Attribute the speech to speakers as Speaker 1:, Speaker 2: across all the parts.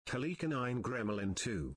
Speaker 1: Kalika 9 Gremlin 2.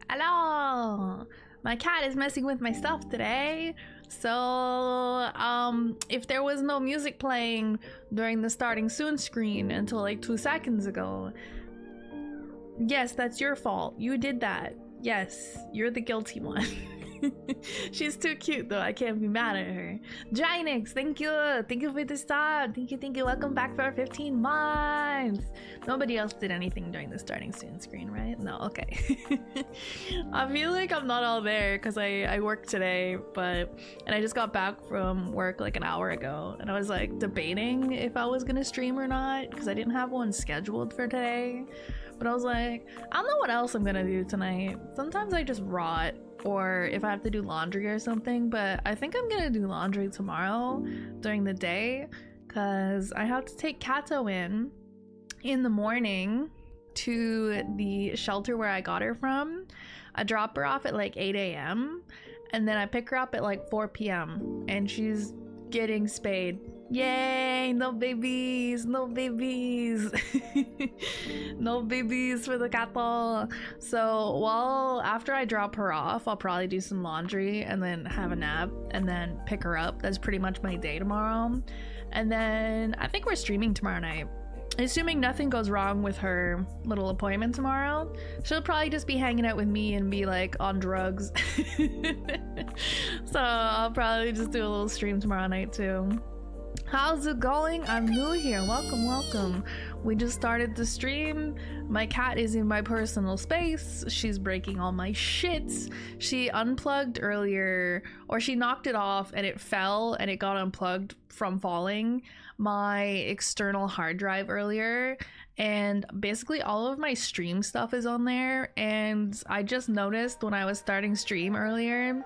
Speaker 2: Hello! My cat is messing with my stuff today. So, if there was no music playing during the starting soon screen until like 2 seconds ago, yes, that's your fault. You did that. Yes, you're the guilty one. She's too cute though, I can't be mad at her. Gynix, thank you! Thank you for the sub! Thank you, welcome back for our 15 months! Nobody else did anything during the starting soon screen, right? No, okay. I feel like I'm not all there because I worked today, and I just got back from work like an hour ago, and I was like debating if I was gonna stream or not because I didn't have one scheduled for today. But I was like, I don't know what else I'm gonna do tonight. Sometimes I just rot, or if I have to do laundry or something, but I think I'm gonna do laundry tomorrow during the day because I have to take Kato in the morning to the shelter where I got her from. I drop her off at like 8 a.m. and then I pick her up at like 4 p.m. and she's getting spayed Yay, no babies, no babies. No babies for the cattle. So, well, after I drop her off, I'll probably do some laundry and then have a nap and then pick her up. That's pretty much my day tomorrow. And then I think we're streaming tomorrow night. Assuming nothing goes wrong with her little appointment tomorrow, she'll probably just be hanging out with me and be like on drugs. So I'll probably just do a little stream tomorrow night too. How's it going? I'm new here. Welcome, welcome. We just started the stream. My cat is in my personal space. She's breaking all my shit. She unplugged earlier, or she knocked it off and it fell and it got unplugged from falling, my external hard drive earlier, and basically all of my stream stuff is on there. And I just noticed when I was starting stream earlier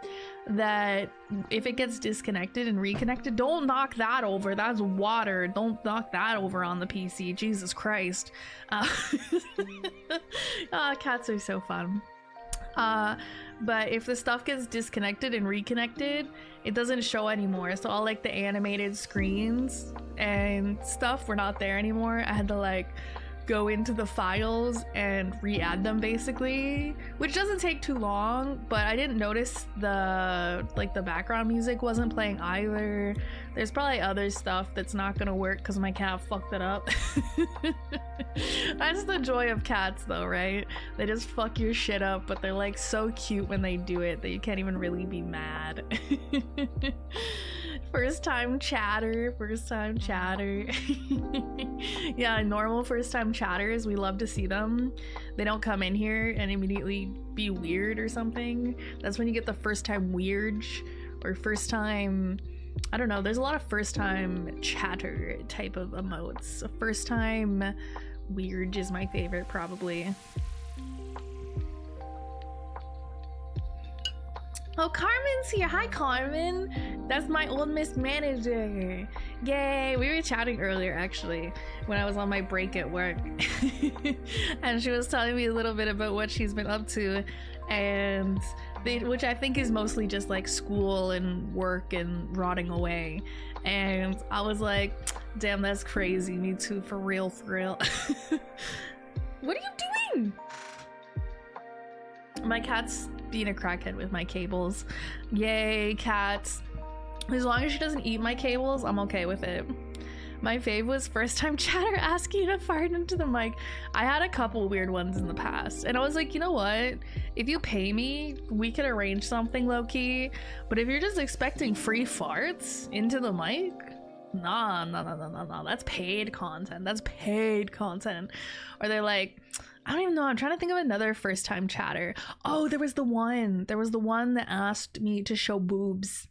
Speaker 2: that if it gets disconnected and reconnected, don't knock that over. That's water. Don't knock that over on the PC. Jesus Christ. Cats are so fun. But if the stuff gets disconnected and reconnected, it doesn't show anymore. So all like the animated screens and stuff were not there anymore. I had to like go into the files and re-add them basically, which doesn't take too long, but I didn't notice the background music wasn't playing either. There's probably other stuff that's not gonna work because my cat fucked it up. That's the joy of cats though, right? They just fuck your shit up, but they're like so cute when they do it that you can't even really be mad. First time chatter. Yeah, normal first time chatters, we love to see them. They don't come in here and immediately be weird or something. That's when you get the first time weird or first time, I don't know, there's a lot of first time chatter type of emotes. First time weird is my favorite probably. Oh, Carmen's here. Hi, Carmen. That's my old Miss Manager. Yay. We were chatting earlier, actually, when I was on my break at work. And she was telling me a little bit about what she's been up to, and which I think is mostly just like school and work and rotting away. And I was like, damn, that's crazy. Me too, for real, for real. What are you doing? My cat's being a crackhead with my cables. Yay, cats. As long as she doesn't eat my cables, I'm okay with it. My fave was first time chatter asking to fart into the mic. I had a couple weird ones in the past, and I was like, you know what? If you pay me, we could arrange something low-key, but if you're just expecting free farts into the mic, nah, that's paid content. That's paid content. Or they're like, I don't even know, I'm trying to think of another first time chatter. Oh, there was the one that asked me to show boobs,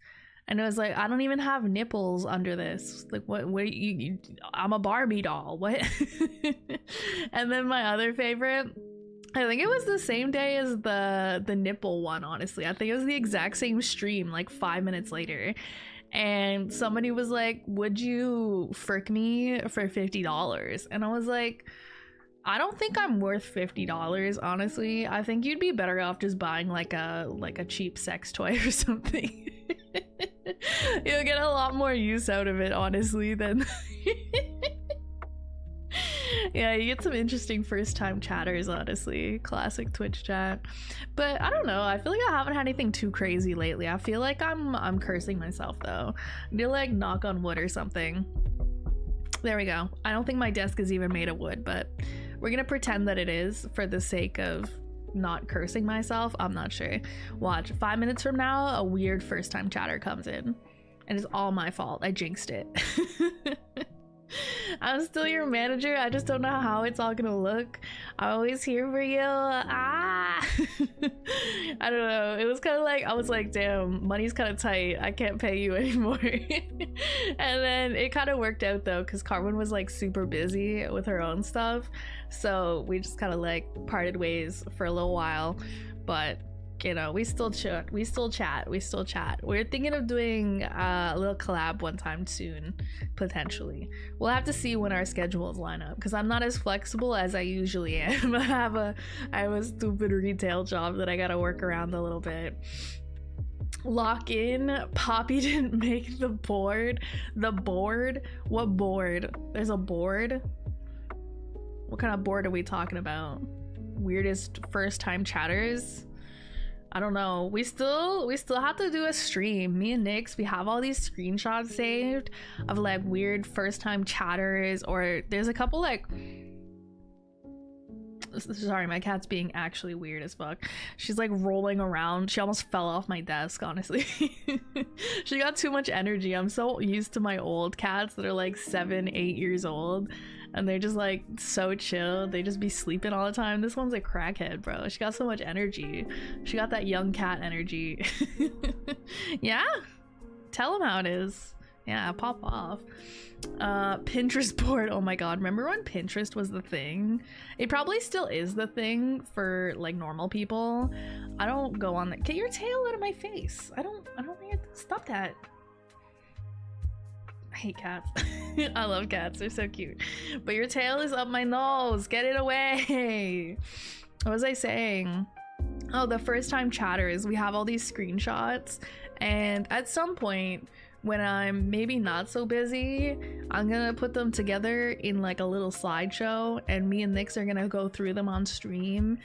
Speaker 2: and it was like, I don't even have nipples under this. Like, what I'm a Barbie doll, what? And then my other favorite, I think it was the same day as the nipple one, honestly. I think it was the exact same stream, like 5 minutes later. And somebody was like, would you frick me for $50? And I was like, I don't think I'm worth $50, honestly. I think you'd be better off just buying like a cheap sex toy or something. You'll get a lot more use out of it, honestly, than yeah, you get some interesting first time chatters, honestly. Classic Twitch chat. But I don't know, I feel like I haven't had anything too crazy lately. I feel like I'm cursing myself though. I need to like knock on wood or something. There we go. I don't think my desk is even made of wood, but we're gonna pretend that it is for the sake of not cursing myself. I'm not sure. Watch, 5 minutes from now, a weird first time chatter comes in, and it's all my fault. I jinxed it. I'm still your manager. I just don't know how it's all gonna look. I'm always here for you. I don't know. It was kind of like, I was like, damn, money's kind of tight. I can't pay you anymore. And then it kind of worked out though, because Carmen was like super busy with her own stuff. So we just kind of like parted ways for a little while. But you know, we still chat. We're thinking of doing a little collab one time soon, potentially. We'll have to see when our schedules line up, because I'm not as flexible as I usually am. I have a stupid retail job that I gotta work around a little bit. Lock in. Poppy didn't make the board. The board? What board? There's a board? What kind of board are we talking about? Weirdest first time chatters? I don't know. We still have to do a stream. Me and Nyx, we have all these screenshots saved of like weird first time chatters, or there's a couple like, sorry, my cat's being actually weird as fuck. She's like rolling around. She almost fell off my desk, honestly. She got too much energy. I'm so used to my old cats that are like 7, 8 years old, and they're just like so chill. They just be sleeping all the time. This one's a crackhead, bro. She got so much energy. She got that young cat energy. Yeah, tell them how it is. Yeah, pop off. Pinterest board. Oh my god, remember when Pinterest was the thing? It probably still is the thing for like normal people. I don't go on that. Get your tail out of my face. I don't think stop that. I hate cats. I love cats, they're so cute. But your tail is up my nose. Get it away. What was I saying? Oh, the first time chatters. We have all these screenshots, and at some point when I'm maybe not so busy, I'm gonna put them together in like a little slideshow, and me and Nyx are gonna go through them on stream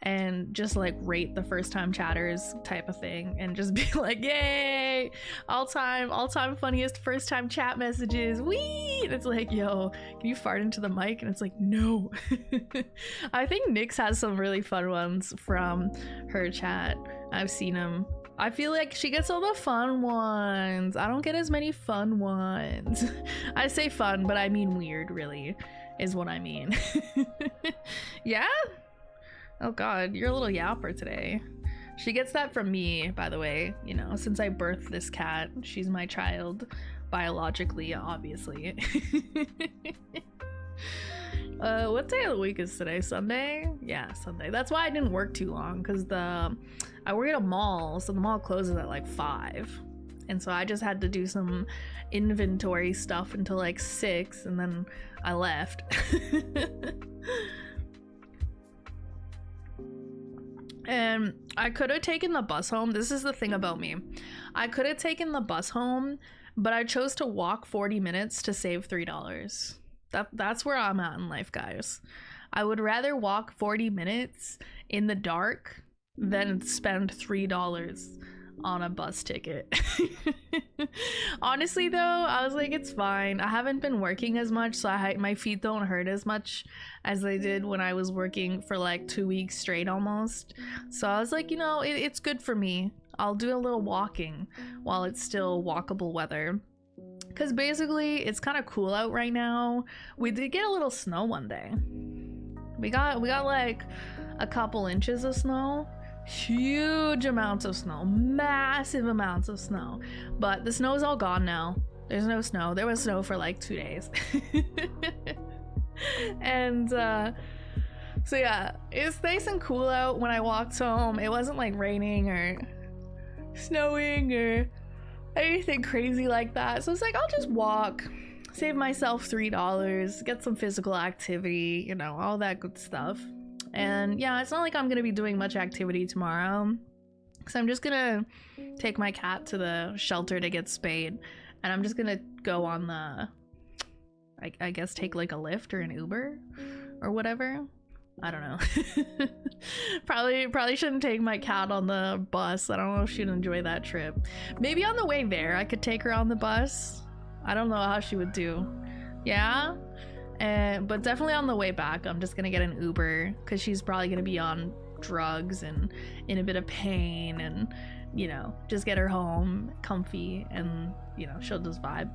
Speaker 2: and just like rate the first time chatters type of thing, and just be like, yay, all time funniest first time chat messages. Wee! And it's like, yo, can you fart into the mic? And it's like, no. I think Nyx has some really fun ones from her chat. I've seen them. I feel like she gets all the fun ones. I don't get as many fun ones. I say fun, but I mean weird, really, is what I mean. Yeah? Oh god, you're a little yapper today. She gets that from me, by the way. You know, since I birthed this cat, she's my child. Biologically, obviously. What day of the week is today? Sunday? Yeah, Sunday. That's why I didn't work too long, because I work at a mall, so the mall closes at like 5. And so I just had to do some inventory stuff until like 6, and then I left. And I could have taken the bus home. This is the thing about me. I could have taken the bus home, but I chose to walk 40 minutes to save $3. That's where I'm at in life, guys. I would rather walk 40 minutes in the dark than spend $3 on a bus ticket. Honestly though, I was like, it's fine. I haven't been working as much, so my feet don't hurt as much as they did when I was working for like 2 weeks straight almost. So I was like, you know, it's good for me. I'll do a little walking while it's still walkable weather. Because basically, it's kind of cool out right now. We did get a little snow one day. We got like a couple inches of snow. Huge amounts of snow. Massive amounts of snow. But the snow's all gone now. There's no snow. There was snow for like 2 days. And so yeah, it's nice and cool out. When I walked home, it wasn't like raining or snowing or anything crazy like that. So it's like, I'll just walk, save myself $3, get some physical activity, you know, all that good stuff. And yeah, it's not like I'm gonna be doing much activity tomorrow, because I'm just gonna take my cat to the shelter to get spayed, and I'm just gonna go on the, I guess take like a Lyft or an Uber or whatever. I don't know. Probably shouldn't take my cat on the bus. I don't know if she'd enjoy that trip. Maybe on the way there I could take her on the bus. I don't know how she would do. Yeah? But definitely on the way back I'm just gonna get an Uber, because she's probably gonna be on drugs and in a bit of pain, and you know, just get her home comfy, and you know, she'll just vibe.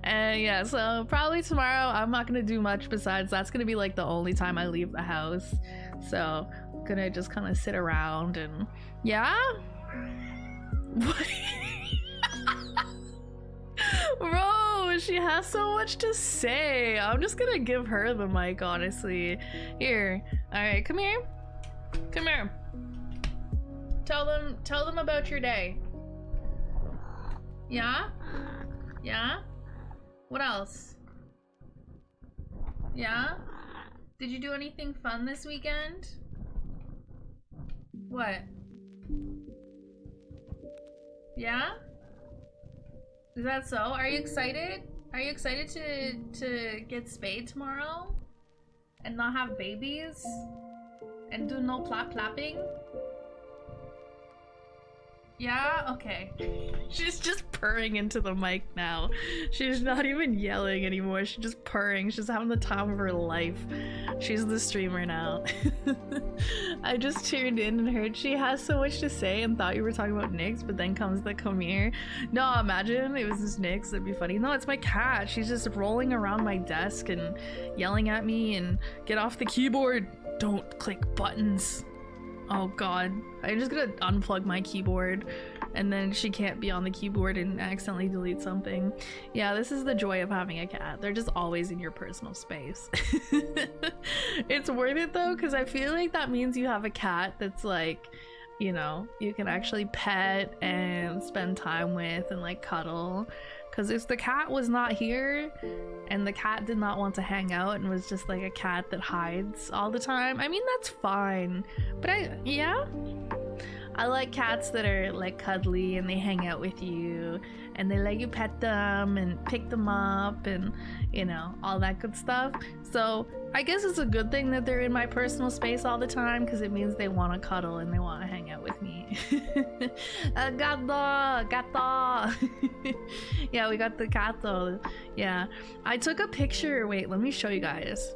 Speaker 2: And yeah, so probably tomorrow I'm not gonna do much besides that's gonna be like the only time I leave the house. So I'm gonna just kind of sit around and yeah. Bro, she has so much to say. I'm just gonna give her the mic, honestly. Here, all right, come here. Tell them about your day. Yeah? What else? Yeah? Did you do anything fun this weekend? What? Yeah? Is that so? Are you excited? Are you excited to get spayed tomorrow? And not have babies? And do no plapping? Yeah? Okay. She's just purring into the mic now. She's not even yelling anymore. She's just purring. She's having the time of her life. She's the streamer now. I just tuned in and heard she has so much to say and thought you were talking about Nyx, but then comes the come here. No, imagine it was just Nyx. That'd be funny. No, it's my cat. She's just rolling around my desk and yelling at me and get off the keyboard. Don't click buttons. Oh god, I'm just gonna unplug my keyboard and then she can't be on the keyboard and accidentally delete something. Yeah, this is the joy of having a cat. They're just always in your personal space. It's worth it though, because I feel like that means you have a cat that's like, you know, you can actually pet and spend time with and like cuddle. Because if the cat was not here and the cat did not want to hang out and was just like a cat that hides all the time, I mean, that's fine. But I like cats that are like cuddly and they hang out with you and they let you pet them and pick them up and, you know, all that good stuff. So I guess it's a good thing that they're in my personal space all the time, because it means they want to cuddle and they want to hang out with me. Gato. Yeah, we got the gato. Yeah, I took a picture. Wait, let me show you guys.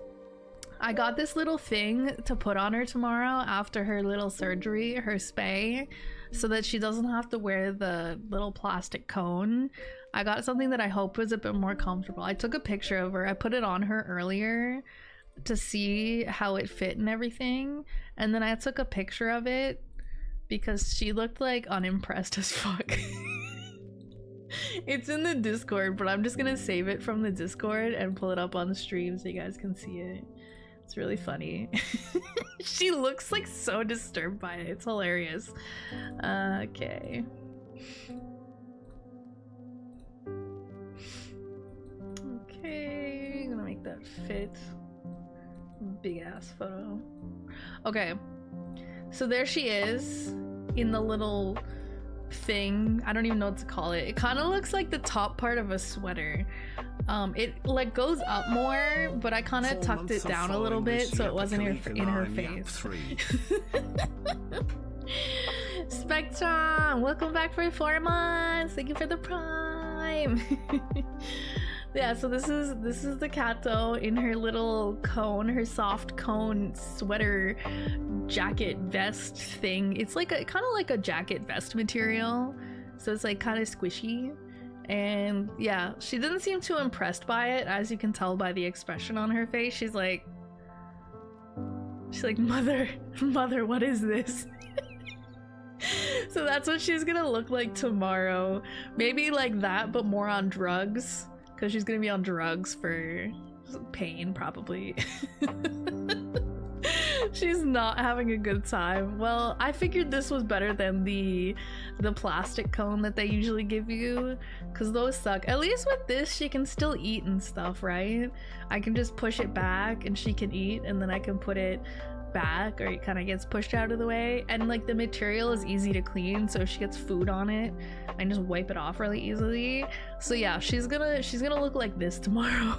Speaker 2: I got this little thing to put on her tomorrow after her little surgery, her spay, so that she doesn't have to wear the little plastic cone. I got something that I hope was a bit more comfortable. I took a picture of her. I put it on her earlier to see how it fit and everything, and then I took a picture of it because she looked like unimpressed as fuck. It's in the Discord, but I'm just gonna save it from the Discord and pull it up on the stream so you guys can see it. It's really funny. She looks like so disturbed by it. It's hilarious. Okay. Okay, I'm gonna make that fit. Big ass photo. Okay, so there she is in the little thing. I don't even know what to call it. It kind of looks like the top part of a sweater. It like goes up more, but I kind of tucked it down a little bit so it wasn't in her face. Spectrum, welcome back for 4 months. Thank you for the prime. Yeah, so this is the Kato in her little cone, her soft cone sweater jacket vest thing. It's like a kind of like a jacket vest material, so it's like kind of squishy. And yeah, she didn't seem too impressed by it, as you can tell by the expression on her face. She's like, mother, what is this? So that's what she's gonna look like tomorrow. Maybe like that, but more on drugs. Because she's gonna be on drugs for pain, probably. She's not having a good time. Well, I figured this was better than the plastic cone that they usually give you, because those suck. At least with this, she can still eat and stuff, right? I can just push it back and she can eat, and then I can put it back, or it kind of gets pushed out of the way, and like the material is easy to clean, so if she gets food on it, I can just wipe it off really easily. So yeah, she's gonna look like this tomorrow.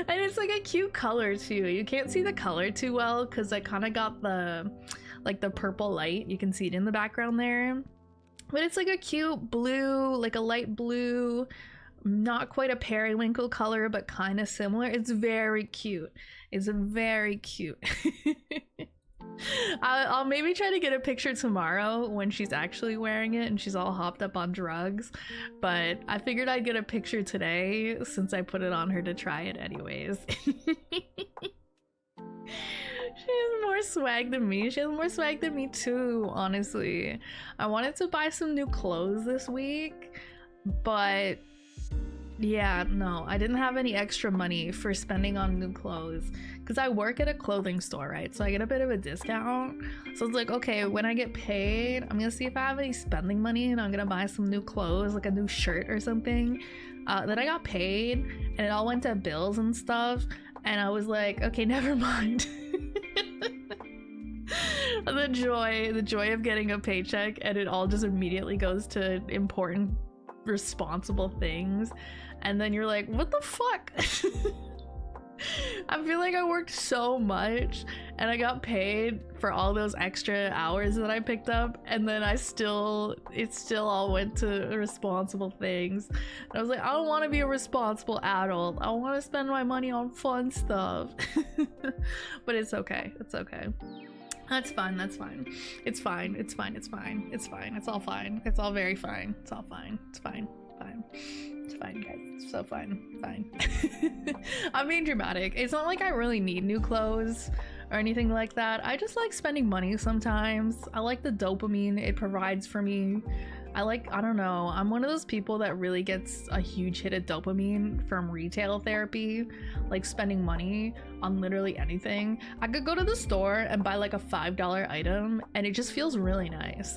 Speaker 2: And it's like a cute color too. You can't see the color too well because I kind of got the like the purple light. You can see it in the background there, but it's like a cute blue, like a light blue, not quite a periwinkle color, but kind of similar. It's very cute. It's very cute. I'll maybe try to get a picture tomorrow when she's actually wearing it and she's all hopped up on drugs, but I figured I'd get a picture today since I put it on her to try it anyways. She has more swag than me. She has more swag than me too, honestly. I wanted to buy some new clothes this week, but yeah, no, I didn't have any extra money for spending on new clothes because I work at a clothing store, right? So I get a bit of a discount. So it's like, okay, when I get paid, I'm gonna see if I have any spending money and I'm gonna buy some new clothes, like a new shirt or something. Then I got paid and it all went to bills and stuff. And I was like, okay, never mind. The joy of getting a paycheck and it all just immediately goes to important, responsible things. And then you're like, what the fuck? I feel like I worked so much and I got paid for all those extra hours that I picked up, and then it still all went to responsible things. And I was like, I don't want to be a responsible adult. I want to spend my money on fun stuff. But it's okay. It's okay. That's fine. That's fine. It's fine. It's fine. It's fine. It's fine. It's all fine. It's all very fine. It's all fine. It's fine. Fine. It's fine, guys. It's so fine. Fine. I'm being dramatic. It's not like I really need new clothes or anything like that. I just like spending money sometimes. I like the dopamine it provides for me. I don't know, I'm one of those people that really gets a huge hit of dopamine from retail therapy, like spending money on literally anything. I could go to the store and buy like a $5 item and it just feels really nice.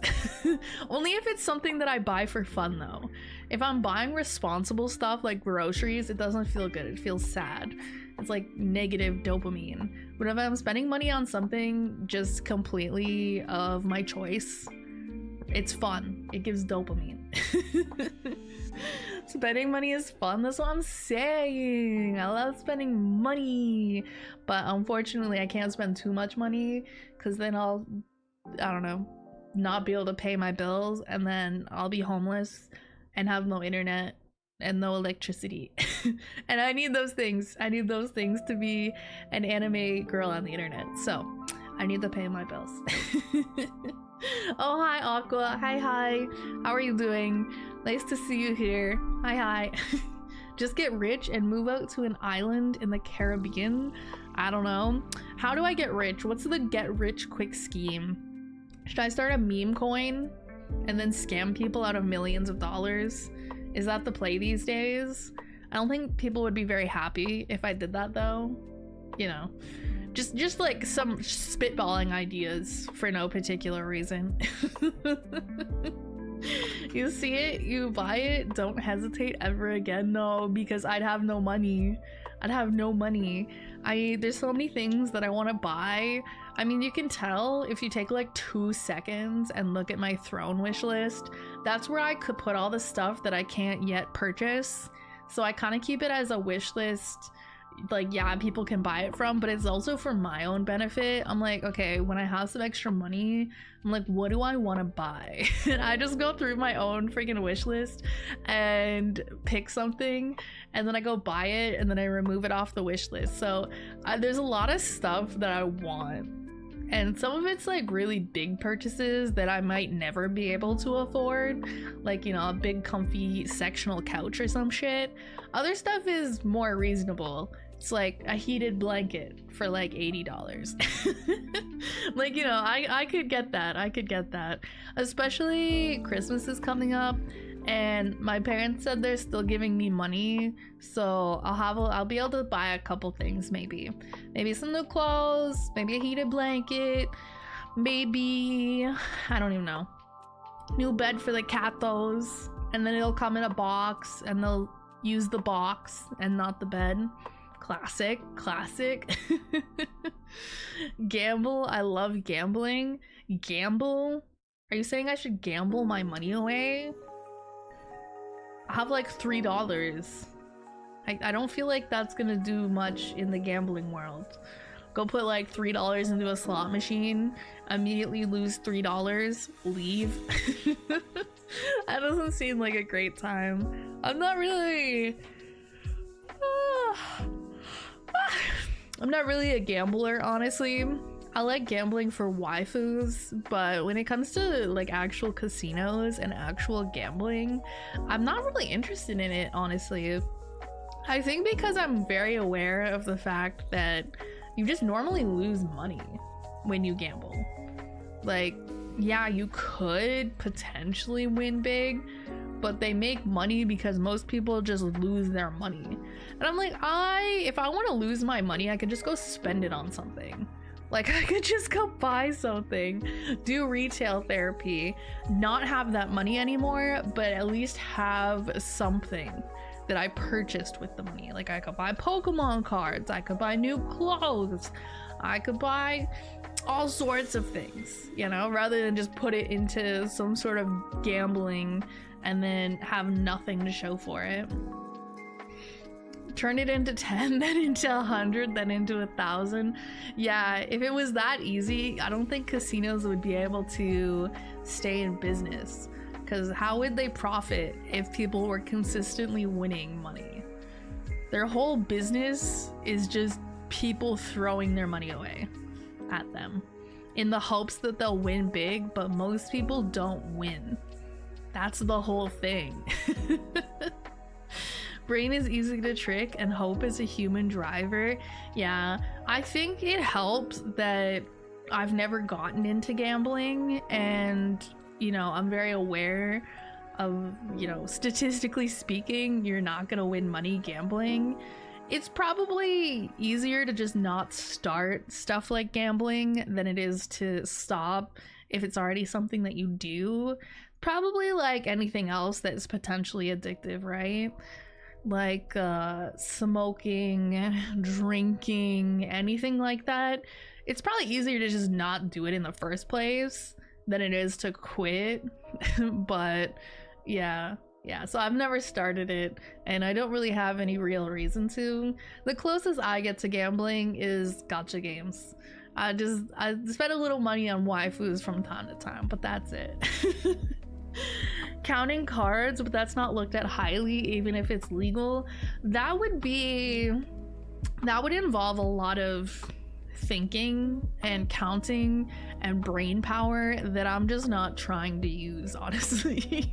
Speaker 2: Only if it's something that I buy for fun though. If I'm buying responsible stuff like groceries, it doesn't feel good. It feels sad. It's like negative dopamine. But if I'm spending money on something just completely of my choice, it's fun. It gives dopamine. Spending money is fun. That's what I'm saying. I love spending money. But unfortunately, I can't spend too much money because then I don't know, not be able to pay my bills, and then I'll be homeless and have no internet and no electricity. And I need those things. I need those things to be an anime girl on the internet. So I need to pay my bills. Oh, hi Aqua. Hi. How are you doing? Nice to see you here. Hi. Just get rich and move out to an island in the Caribbean. I don't know. How do I get rich? What's the get rich quick scheme? Should I start a meme coin and then scam people out of millions of dollars? Is that the play these days? I don't think people would be very happy if I did that though. You know, just like some spitballing ideas for no particular reason. You see it, you buy it, don't hesitate ever again. No, because I'd have no money. There's so many things that I want to buy. I mean, you can tell if you take like 2 seconds and look at my throne wish list. That's where I could put all the stuff that I can't yet purchase. So I kind of keep it as a wish list. Like, yeah, people can buy it from, but it's also for my own benefit. I'm like, okay, when I have some extra money, I'm like, what do I want to buy? And I just go through my own freaking wish list and pick something, and then I go buy it, and then I remove it off the wish list. So there's a lot of stuff that I want, and some of it's like really big purchases that I might never be able to afford, like, you know, a big comfy sectional couch or some shit. Other stuff is more reasonable. It's like a heated blanket for like $80. Like, you know, I could get that. Especially Christmas is coming up, and my parents said they're still giving me money, so I'll be able to buy a couple things. Maybe some new clothes, maybe a heated blanket, maybe, I don't even know, new bed for the catos, and then it'll come in a box and they'll use the box and not the bed. Classic. Gamble. I love gambling. Gamble? Are you saying I should gamble my money away? I have like $3. I don't feel like that's gonna do much in the gambling world. Go put like $3 into a slot machine, immediately lose $3, leave. That doesn't seem like a great time. I'm not really a gambler, honestly. I like gambling for waifus, but when it comes to like actual casinos and actual gambling, I'm not really interested in it, honestly. I think because I'm very aware of the fact that you just normally lose money when you gamble. Like, yeah, you could potentially win big, but they make money because most people just lose their money. And I'm like, if I want to lose my money, I could just go spend it on something. Like, I could just go buy something, do retail therapy, not have that money anymore, but at least have something that I purchased with the money. Like, I could buy Pokemon cards, I could buy new clothes, I could buy all sorts of things, you know, rather than just put it into some sort of gambling and then have nothing to show for it. Turn it into 10, then into 100, then into 1,000. Yeah, if it was that easy, I don't think casinos would be able to stay in business. Because how would they profit if people were consistently winning money? Their whole business is just people throwing their money away at them in the hopes that they'll win big, but most people don't win. That's the whole thing. Brain is easy to trick and hope is a human driver. Yeah, I think it helps that I've never gotten into gambling, and you know, I'm very aware of, you know, statistically speaking, you're not gonna win money gambling. It's probably easier to just not start stuff like gambling than it is to stop if it's already something that you do. Probably like anything else that's potentially addictive, right? Like smoking, drinking, anything like that. It's probably easier to just not do it in the first place than it is to quit. But yeah, so I've never started it and I don't really have any real reason to. The closest I get to gambling is gacha games. I spend a little money on waifus from time to time, but that's it. Counting cards, but that's not looked at highly even if it's legal. That would involve a lot of thinking and counting and brain power that I'm just not trying to use, honestly.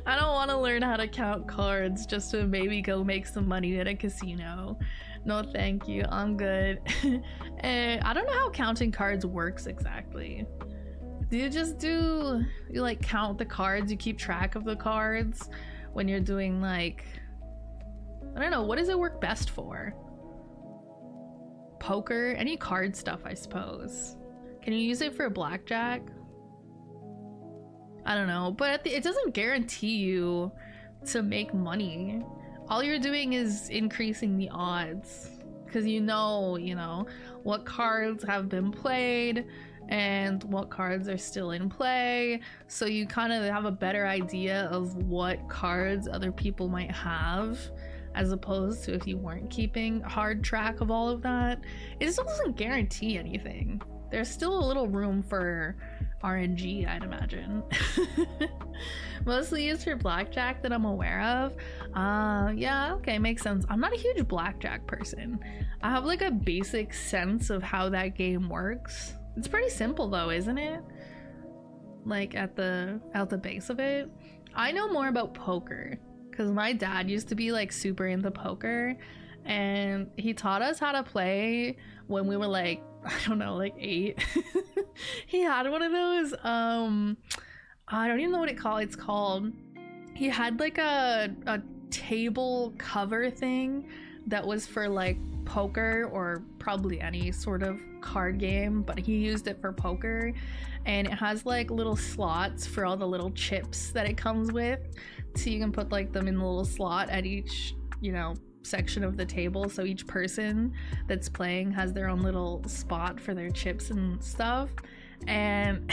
Speaker 2: I don't want to learn how to count cards just to maybe go make some money at a casino. No thank you, I'm good. And I don't know how counting cards works exactly. Do you like count the cards, you keep track of the cards when you're doing like, I don't know, what does it work best for? Poker? Any card stuff, I suppose. Can you use it for blackjack? I don't know, but it doesn't guarantee you to make money. All you're doing is increasing the odds because you know what cards have been played and what cards are still in play, so you kind of have a better idea of what cards other people might have, as opposed to if you weren't keeping hard track of all of that. It just doesn't guarantee anything. There's still a little room for RNG, I'd imagine. Mostly used for blackjack that I'm aware of. Yeah, okay, makes sense. I'm not a huge blackjack person. I have like a basic sense of how that game works. It's pretty simple though, isn't it? Like at the base of it. I know more about poker because my dad used to be like super into poker, and he taught us how to play when we were like, I don't know, like 8. He had one of those I don't even know what it's called. He had like a table cover thing that was for like poker or probably any sort of card game, but he used it for poker, and it has like little slots for all the little chips that it comes with, so you can put like them in the little slot at each, you know, section of the table, so each person that's playing has their own little spot for their chips and stuff. And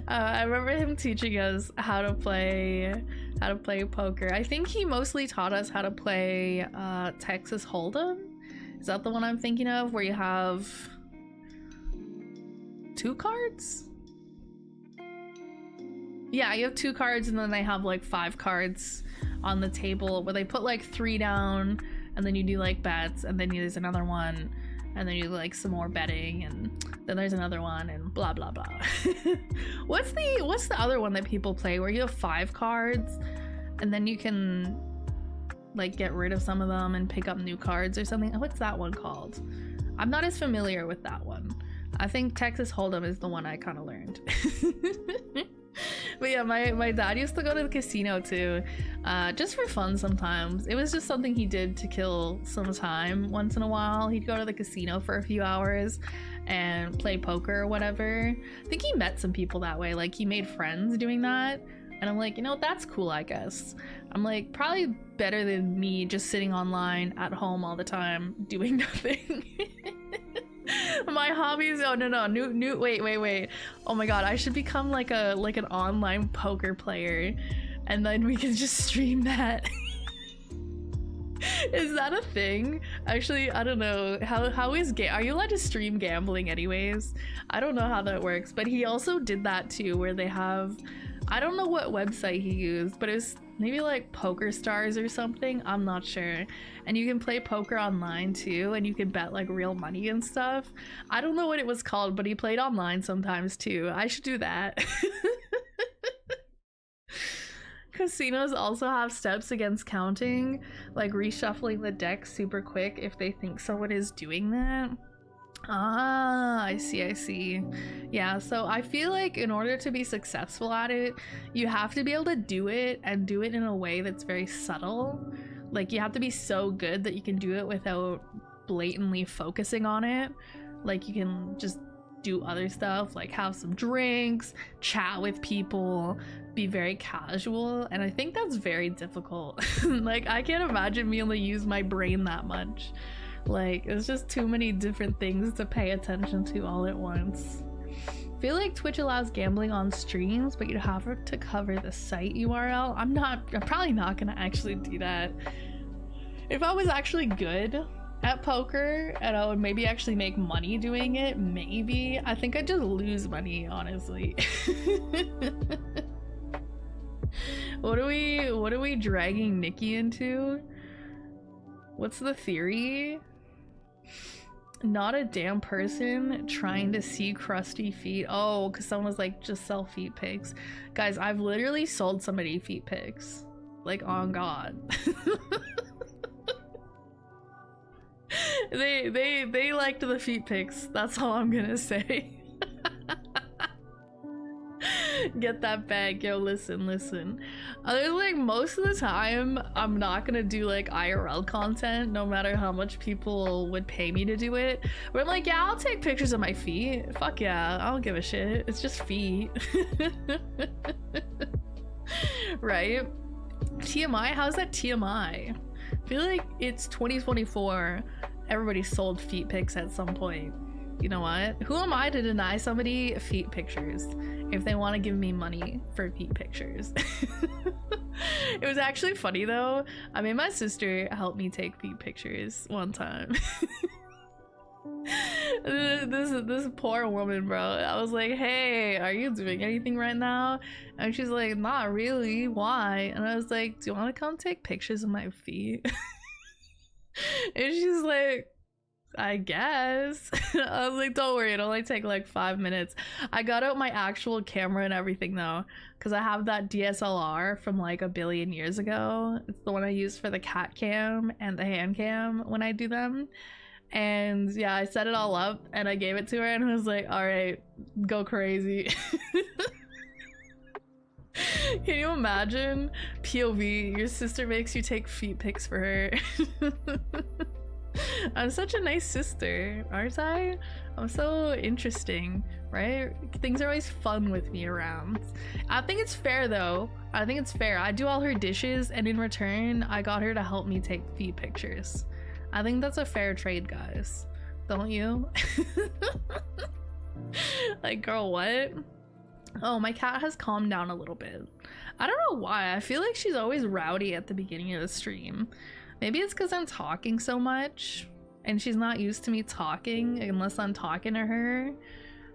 Speaker 2: I remember him teaching us how to play poker. I think he mostly taught us how to play Texas Hold'em. Is that the one I'm thinking of, where you have 2 cards? Yeah, you have 2 cards and then they have like 5 cards on the table where they put like 3 down, and then you do like bets, and then there's another one, and then you do like some more betting, and then there's another one, and blah blah blah. What's the other one that people play where you have 5 cards and then you can like get rid of some of them and pick up new cards or something? What's that one called? I'm not as familiar with that one. I think Texas Hold'em is the one I kind of learned. But yeah, my dad used to go to the casino too, just for fun sometimes. It was just something he did to kill some time once in a while. He'd go to the casino for a few hours and play poker or whatever. I think he met some people that way, like he made friends doing that. And I'm like, you know, that's cool, I guess. I'm like, probably better than me just sitting online at home all the time doing nothing. My hobbies. Oh no, new. Wait. Oh my god, I should become like an online poker player, and then we can just stream that. Is that a thing? Actually, I don't know. How is are you allowed to stream gambling anyways? I don't know how that works, but he also did that too, where they have, I don't know what website he used, but it's maybe like Poker Stars or something. I'm not sure. And you can play poker online too, and you can bet like real money and stuff. I don't know what it was called, but he played online sometimes too. I should do that. Casinos also have steps against counting, like reshuffling the deck super quick if they think someone is doing that. Ah, I see. Yeah, so I feel like in order to be successful at it, you have to be able to do it and do it in a way that's very subtle. Like you have to be so good that you can do it without blatantly focusing on it. Like you can just do other stuff, like have some drinks, chat with people, be very casual, and I think that's very difficult. Like I can't imagine being able to use my brain that much. Like it's just too many different things to pay attention to all at once. I feel like Twitch allows gambling on streams, but you'd have to cover the site URL. I'm probably not gonna actually do that. If I was actually good at poker and I would maybe actually make money doing it, maybe. I think I'd just lose money, honestly. What are we dragging Nikki into? What's the theory? Not a damn person trying to see crusty feet. Oh, because someone was like, just sell feet pics. Guys, I've literally sold somebody feet pics. Like, on God. They liked the feet pics. That's all I'm gonna say. Get that bag, yo. Listen. There's like most of the time I'm not gonna do like IRL content, no matter how much people would pay me to do it. But I'm like, yeah, I'll take pictures of my feet. Fuck yeah, I don't give a shit. It's just feet. Right? TMI? How's that TMI? I feel like it's 2024. Everybody sold feet pics at some point. You know what? Who am I to deny somebody feet pictures if they want to give me money for feet pictures? It was actually funny though. I made my sister help me take feet pictures one time. This poor woman, bro. I was like, hey, are you doing anything right now? And she's like, not really. Why? And I was like, do you want to come take pictures of my feet? And she's like, I guess. I was like, don't worry, it'll only take like 5 minutes. I got out my actual camera and everything though, because I have that DSLR from like a billion years ago. It's the one I use for the cat cam and the hand cam when I do them. And yeah, I set it all up and I gave it to her and I was like, all right, go crazy. Can you imagine? POV, your sister makes you take feet pics for her. I'm such a nice sister, aren't I? I'm so interesting, right? Things are always fun with me around. I think it's fair though. I think it's fair. I do all her dishes and in return, I got her to help me take feet pictures. I think that's a fair trade, guys. Don't you? Like, girl, what? Oh, my cat has calmed down a little bit. I don't know why. I feel like she's always rowdy at the beginning of the stream. Maybe it's because I'm talking so much and she's not used to me talking unless I'm talking to her.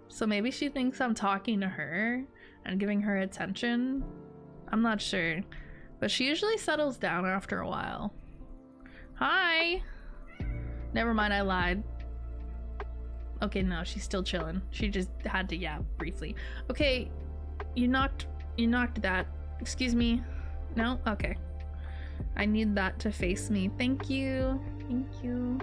Speaker 2: So maybe she thinks I'm talking to her and giving her attention. I'm not sure. But she usually settles down after a while. Hi! Never mind, I lied. Okay, no, she's still chilling. She just had to yap briefly. Okay, you knocked that. Excuse me. No? Okay. I need that to face me. Thank you. Thank you.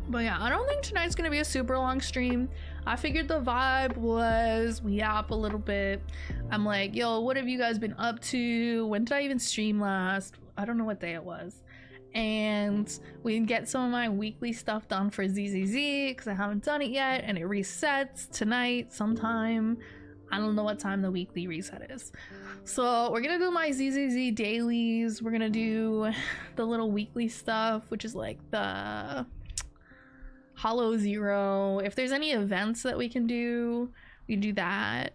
Speaker 2: But yeah, I don't think tonight's gonna be a super long stream. I figured the vibe was we yap a little bit. I'm like, yo, what have you guys been up to? When did I even stream last? I don't know what day it was. And we can get some of my weekly stuff done for ZZZ because I haven't done it yet and it resets tonight sometime. I don't know what time the weekly reset is. So we're gonna do my ZZZ dailies. We're gonna do the little weekly stuff, which is like the Hollow Zero. If there's any events that we can do, we do that.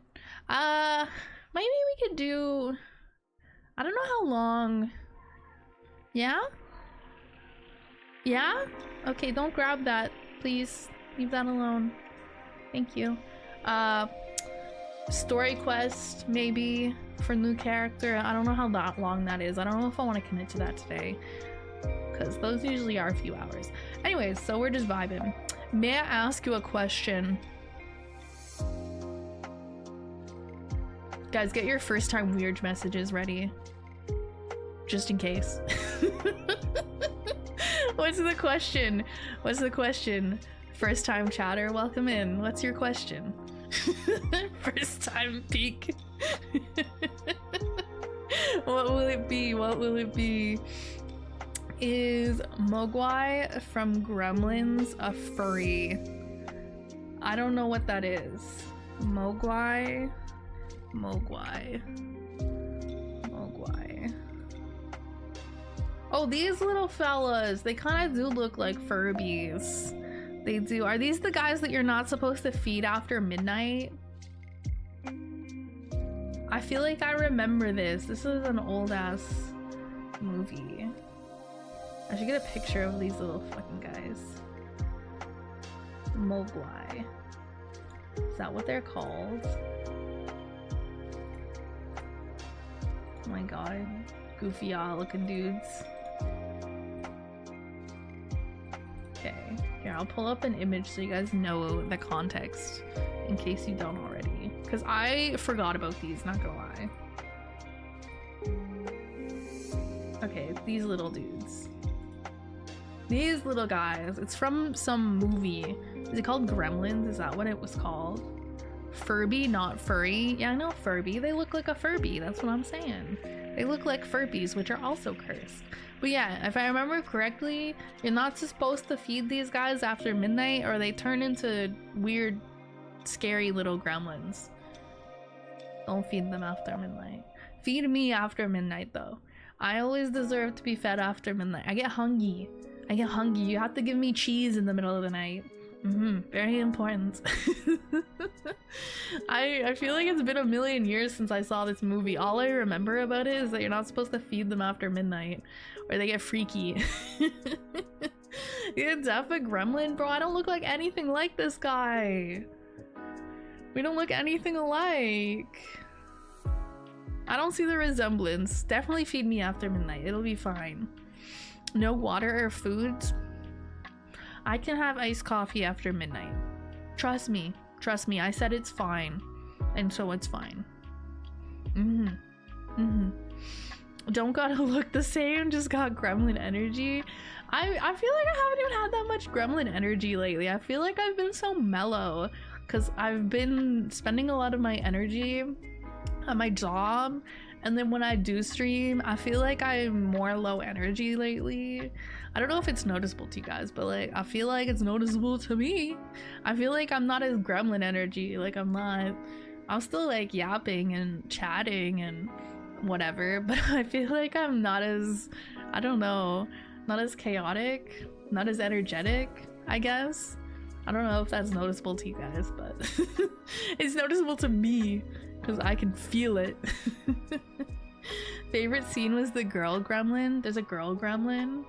Speaker 2: Maybe we could do, I don't know how long. Yeah? Yeah? Okay, don't grab that. Please leave that alone. Thank you. Story quest, maybe, for new character. I don't know how that long that is. I don't know if I want to commit to that today, because those usually are a few hours. Anyways, so we're just vibing. May I ask you a question? Guys, get your first time weird messages ready. Just in case. What's the question? What's the question? First time chatter, welcome in. What's your question? First time peek. What will it be? What will it be? Is Mogwai from Gremlins a furry? I don't know what that is. Mogwai. Oh, these little fellas, they kind of do look like Furbies. They do. Are these the guys that you're not supposed to feed after midnight? I feel like I remember this. This is an old ass movie. I should get a picture of these little fucking guys. Mogwai. Is that what they're called? Oh my god. Goofy looking dudes. Okay, here, I'll pull up an image so you guys know the context in case you don't already. Because I forgot about these, not gonna lie. Okay, these little dudes. These little guys. It's from some movie. Is it called Gremlins? Is that what it was called? Furby, not furry. Yeah, I know Furby. They look like a Furby. That's what I'm saying. They look like Furbies, which are also cursed. But yeah, if I remember correctly, you're not supposed to feed these guys after midnight or they turn into weird, scary little gremlins. Don't feed them after midnight. Feed me after midnight though. I always deserve to be fed after midnight. I get hungry. You have to give me cheese in the middle of the night. Very important. I feel like it's been a million years since I saw this movie. All I remember about it is that you're not supposed to feed them after midnight or they get freaky. You're deaf a gremlin? Bro, I don't look like anything like this guy. We don't look anything alike. I don't see the resemblance. Definitely feed me after midnight. It'll be fine. No water or foods. I can have iced coffee after midnight. Trust me. Trust me. I said it's fine. And so it's fine. Don't gotta look the same. Just got gremlin energy. I feel like I haven't even had that much gremlin energy lately. I feel like I've been so mellow because I've been spending a lot of my energy at my job. And then when I do stream, I feel like I'm more low energy lately. I don't know if it's noticeable to you guys, but like I feel like it's noticeable to me. I feel like I'm not as gremlin energy. Like I'm still like yapping and chatting and whatever, but I feel like I'm not as, I don't know, not as chaotic, not as energetic, I guess. I don't know if that's noticeable to you guys, but it's noticeable to me because I can feel it. Favorite scene was the girl gremlin. There's a girl gremlin.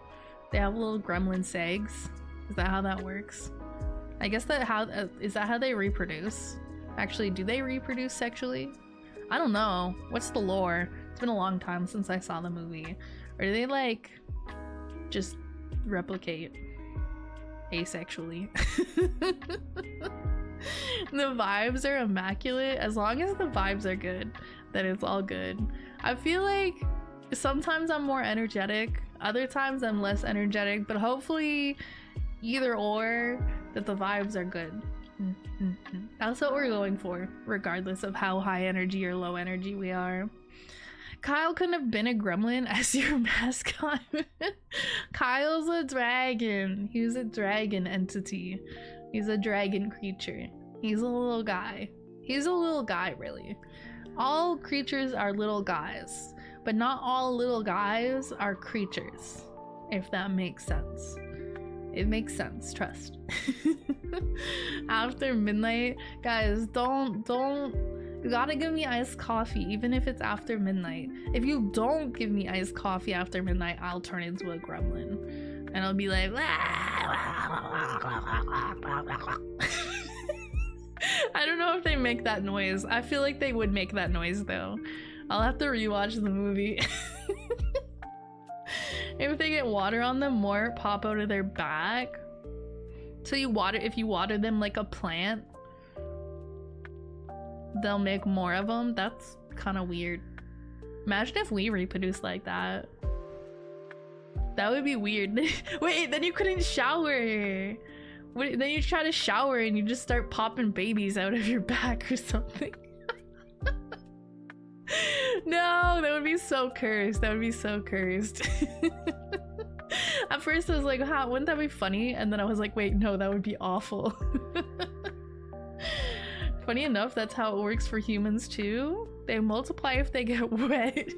Speaker 2: They have little gremlin segs. Is that how that works? I guess is that how they reproduce? Actually, do they reproduce sexually? I don't know. What's the lore? It's been a long time since I saw the movie. Or do they like just replicate asexually? The vibes are immaculate. As long as the vibes are good, then it's all good. I feel like sometimes I'm more energetic, other times I'm less energetic, but hopefully either or, that the vibes are good. That's what we're going for, regardless of how high energy or low energy we are. Kyle couldn't have been a gremlin as your mascot. Kyle's a dragon. He's a dragon entity. He's a dragon creature. He's a little guy. He's a little guy, really. All creatures are little guys, but not all little guys are creatures, if that makes sense. It makes sense, trust. After midnight, guys, don't you gotta give me iced coffee even if it's after midnight. If you don't give me iced coffee after midnight, I'll turn into a gremlin and I'll be like I don't know if they make that noise. I feel like they would make that noise though. I'll have to rewatch the movie. If they get water on them, more pop out of their back. So if you water them like a plant, they'll make more of them. That's kind of weird. Imagine if we reproduce like that. That would be weird. Wait, then you couldn't shower. Wait, then you try to shower and you just start popping babies out of your back or something. No, that would be so cursed. That would be so cursed. At first I was like, wouldn't that be funny? And then I was like, wait, no, that would be awful. Funny enough, that's how it works for humans too. They multiply if they get wet.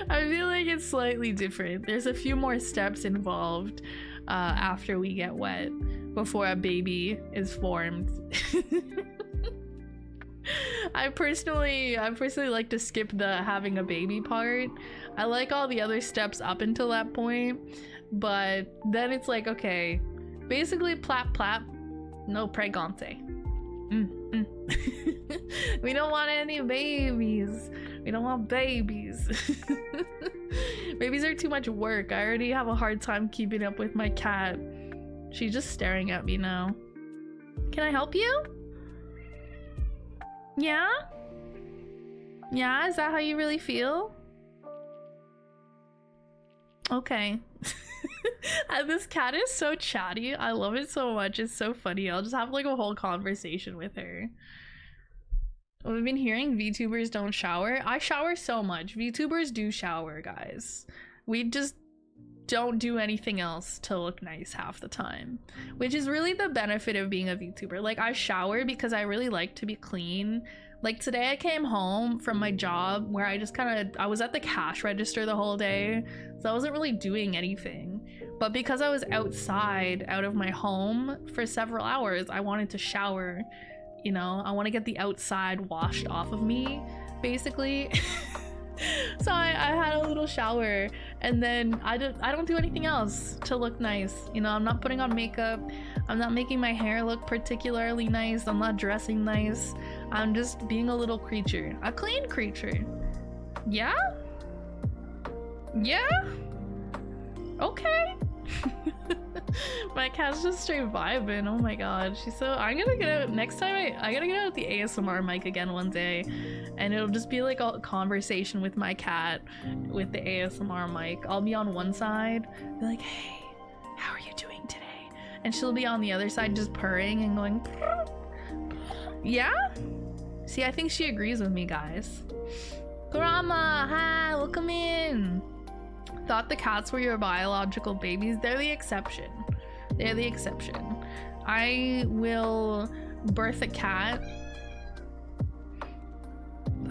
Speaker 2: I feel like it's slightly different. There's a few more steps involved after we get wet before a baby is formed. I personally like to skip the having a baby part. I like all the other steps up until that point, but then it's like, okay, basically plap plap, no pregante. We don't want any babies. We don't want babies. Babies are too much work. I already have a hard time keeping up with my cat. She's just staring at me now. Can I help you? Yeah? Yeah, is that how you really feel? Okay. This cat is so chatty. I love it so much. It's so funny. I'll just have like a whole conversation with her. We've been hearing VTubers don't shower. I shower so much. VTubers do shower, guys. We just don't do anything else to look nice half the time, which is really the benefit of being a VTuber. Like, I shower because I really like to be clean. Like today I came home from my job where I was at the cash register the whole day, so I wasn't really doing anything. But because I was outside out of my home for several hours, I wanted to shower. You know, I want to get the outside washed off of me, basically. So I had a little shower, and then I don't do anything else to look nice. You know, I'm not putting on makeup. I'm not making my hair look particularly nice. I'm not dressing nice. I'm just being a little creature, a clean creature. Yeah? Yeah? Okay. My cat's just straight vibing. Oh my god, she's so... I'm gonna get out next time. I gotta get out the ASMR mic again one day, and it'll just be like a conversation with my cat with the ASMR mic. I'll be on one side, be like, hey, how are you doing today? And she'll be on the other side just purring and going, yeah? See, I think she agrees with me, guys. Kurama, hi, welcome in. Thought the cats were your biological babies. They're the exception. They're the exception. I will birth a cat.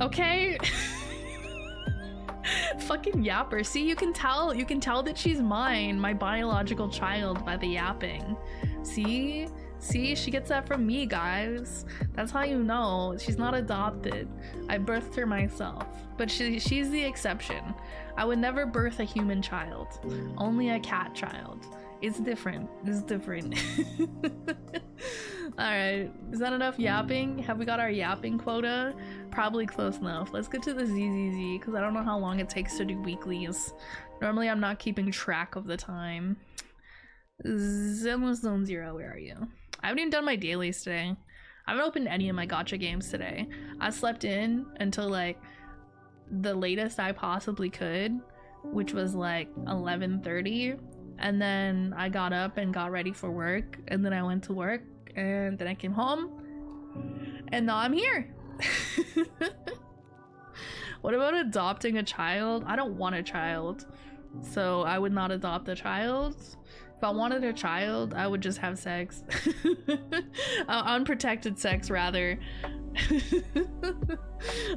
Speaker 2: Okay. Fucking yapper. See, you can tell that she's mine, my biological child, by the yapping. See, she gets that from me, guys. That's how you know she's not adopted. I birthed her myself, but she's the exception. I would never birth a human child, only a cat child. It's different. It's different. All right, is that enough yapping? Have we got our yapping quota? Probably close enough. Let's get to the ZZZ, because I don't know how long it takes to do weeklies. Normally I'm not keeping track of the time. Zenless Zone Zero, where are you? I haven't even done my dailies today. I haven't opened any of my gacha games today. I slept in until like the latest I possibly could, which was like 11:30, and then I got up and got ready for work, and then I went to work, and then I came home, and now I'm here. What about adopting a child? I don't want a child, so I would not adopt a child. If I wanted a child, I would just have sex. Unprotected sex, rather.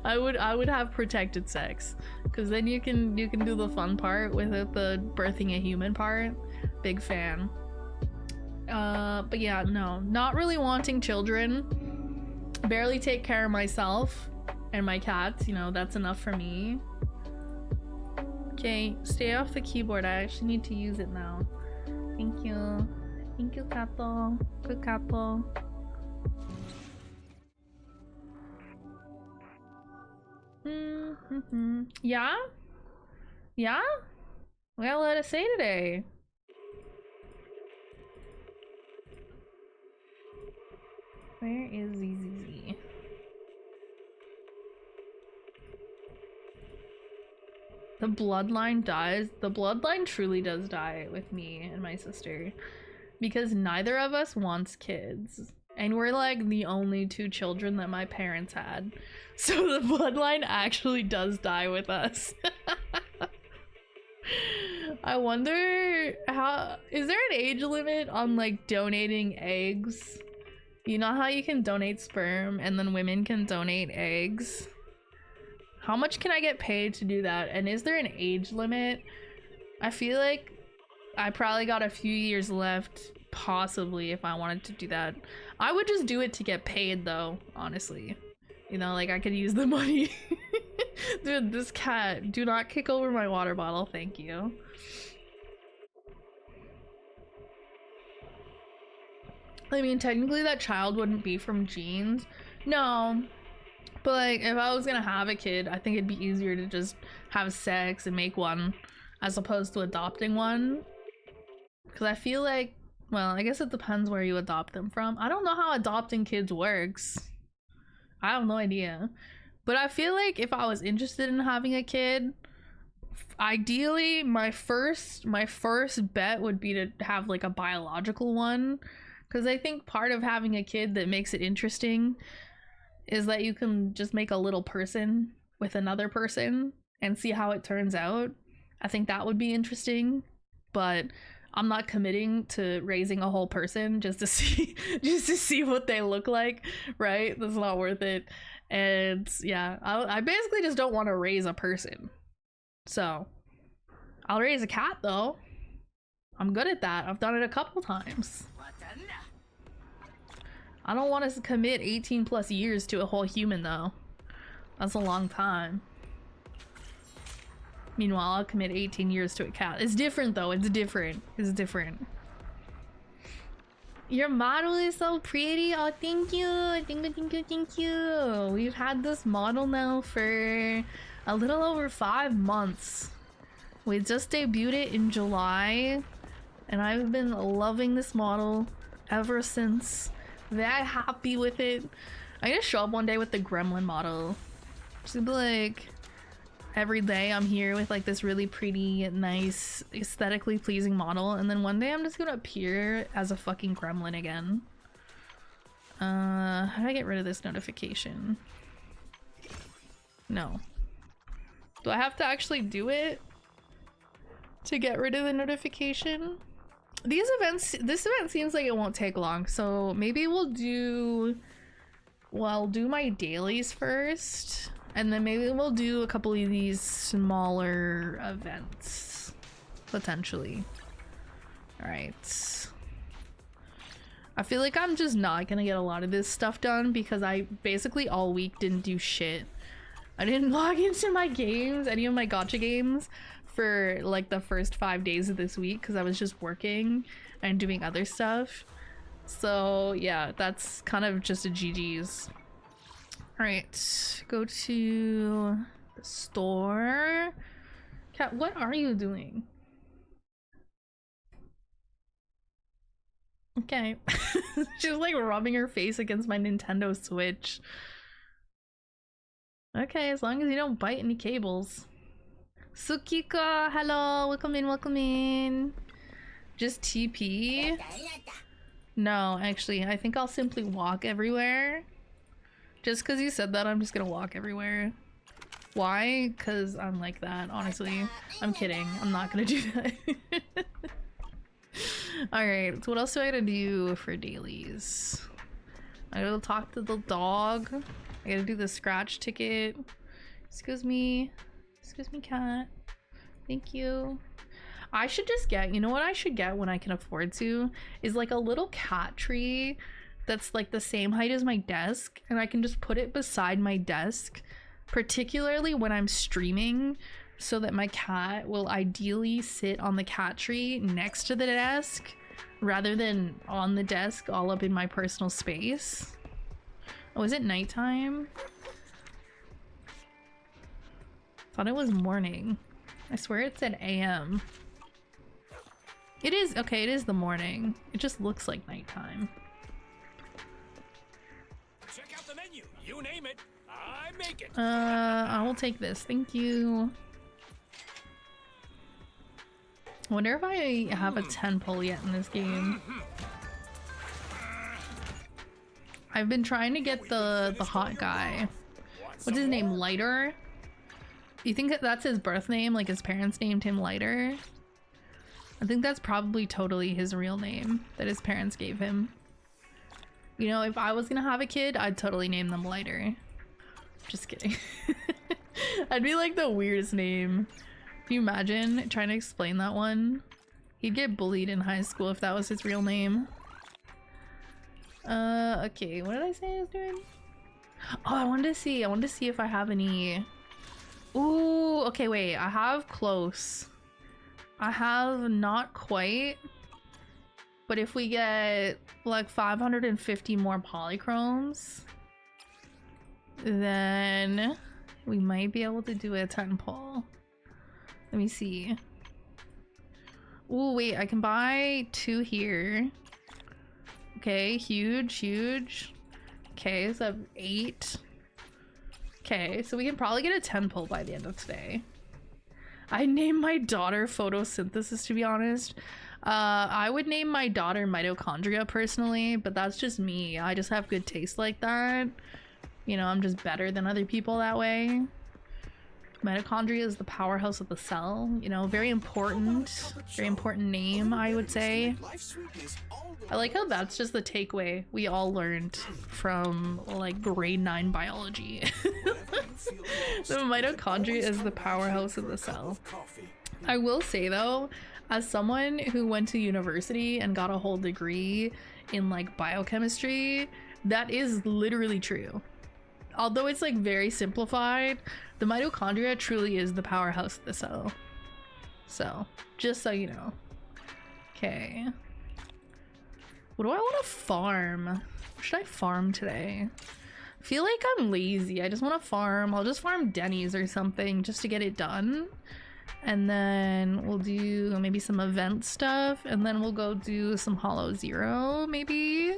Speaker 2: I would have protected sex, because then you can do the fun part without the birthing a human part. Big fan. But yeah, no, not really wanting children. Barely take care of myself and my cats, you know, that's enough for me. Okay, stay off the keyboard. I actually need to use it now. Thank you. Thank you, Kato. Good Kato. Yeah? Yeah? We got a lot to say today. Where is ZZZ? The bloodline dies. The bloodline truly does die with me and my sister, because neither of us wants kids, and we're like the only 2 children that my parents had, so the bloodline actually does die with us. I wonder, how is there an age limit on like donating eggs? You know how you can donate sperm and then women can donate eggs? How much can I get paid to do that? And is there an age limit? I feel like I probably got a few years left, possibly, if I wanted to do that. I would just do it to get paid though, honestly. You know, like I could use the money. Dude, this cat, do not kick over my water bottle, thank you. I mean, technically that child wouldn't be from genes. No. But like, if I was gonna have a kid, I think it'd be easier to just have sex and make one as opposed to adopting one. Because I feel like, well, I guess it depends where you adopt them from. I don't know how adopting kids works. I have no idea. But I feel like if I was interested in having a kid, ideally my first bet would be to have like a biological one. Because I think part of having a kid that makes it interesting is that you can just make a little person with another person and see how it turns out. I think that would be interesting, but I'm not committing to raising a whole person just to see what they look like, right? That's not worth it. And yeah, I basically just don't want to raise a person. So I'll raise a cat though. I'm good at that. I've done it a couple times. I don't want to commit 18 plus years to a whole human though. That's a long time. Meanwhile, I'll commit 18 years to a cat. It's different though, it's different. It's different. Your model is so pretty. Oh, thank you. Thank you. We've had this model now for a little over 5 months. We just debuted it in July, and I've been loving this model ever since. Very happy with it. I'm gonna show up one day with the gremlin model. Just be like, every day I'm here with like this really pretty, nice, aesthetically pleasing model, and then one day I'm just gonna appear as a fucking gremlin again. How do I get rid of this notification? No. Do I have to actually do it to get rid of the notification? These events, this event seems like it won't take long, so maybe we'll do my dailies first, and then maybe we'll do a couple of these smaller events, potentially. All right. I feel like I'm just not gonna get a lot of this stuff done because I basically all week didn't do shit. I didn't log into my games, any of my gacha games, for like the first 5 days of this week because I was just working and doing other stuff. So yeah, that's kind of just a GG's. All right, go to the store. Cat, what are you doing? Okay. She's like rubbing her face against my Nintendo Switch. Okay, as long as you don't bite any cables. Sukika, hello, welcome in, welcome in. Just TP? No, actually, I think I'll simply walk everywhere. Just because you said that, I'm just gonna walk everywhere. Why? Because I'm like that, honestly. I'm kidding, I'm not gonna do that. Alright, so what else do I gotta do for dailies? I gotta talk to the dog. I gotta do the scratch ticket. Excuse me. Excuse me, cat. Thank you. I should just get, you know what I should get when I can afford to? Is like a little cat tree that's like the same height as my desk, and I can just put it beside my desk, particularly when I'm streaming, so that my cat will ideally sit on the cat tree next to the desk rather than on the desk all up in my personal space. Oh, is it nighttime? Thought it was morning. I swear it said AM. It is, okay, it is the morning. It just looks like nighttime.
Speaker 3: Check out the menu. You name it, I make it.
Speaker 2: I will take this. Thank you. I wonder if I have a 10 pull yet in this game. I've been trying to get the hot guy. What's his name? Lighter? You think that that's his birth name? Like his parents named him Lighter? I think that's probably totally his real name that his parents gave him. You know, if I was gonna have a kid, I'd totally name them Lighter. Just kidding. I'd be like the weirdest name. Can you imagine trying to explain that one? He'd get bullied in high school if that was his real name. Okay, what did I say I was doing? Oh, I wanted to see if I have any. Ooh, okay, wait, I have close. I have not quite, but if we get like 550 more polychromes, then we might be able to do a 10 pull. Let me see. Ooh, wait, I can buy 2 here. Okay, huge. Okay, so I have 8. Okay, so we can probably get a 10 pull by the end of today. I named my daughter Photosynthesis, to be honest. I would name my daughter Mitochondria personally, but that's just me. I just have good taste like that. You know, I'm just better than other people that way. Mitochondria is the powerhouse of the cell. You know, very important name, I would say. I like how that's just the takeaway we all learned from like grade 9 biology. The mitochondria is the powerhouse of the cell. I will say though, as someone who went to university and got a whole degree in like biochemistry, that is literally true. Although it's like very simplified, the mitochondria truly is the powerhouse of the cell. So, just so you know. Okay. What do I want to farm? What should I farm today? I feel like I'm lazy. I just want to farm. I'll just farm Denny's or something just to get it done. And then we'll do maybe some event stuff. And then we'll go do some Hollow Zero, maybe.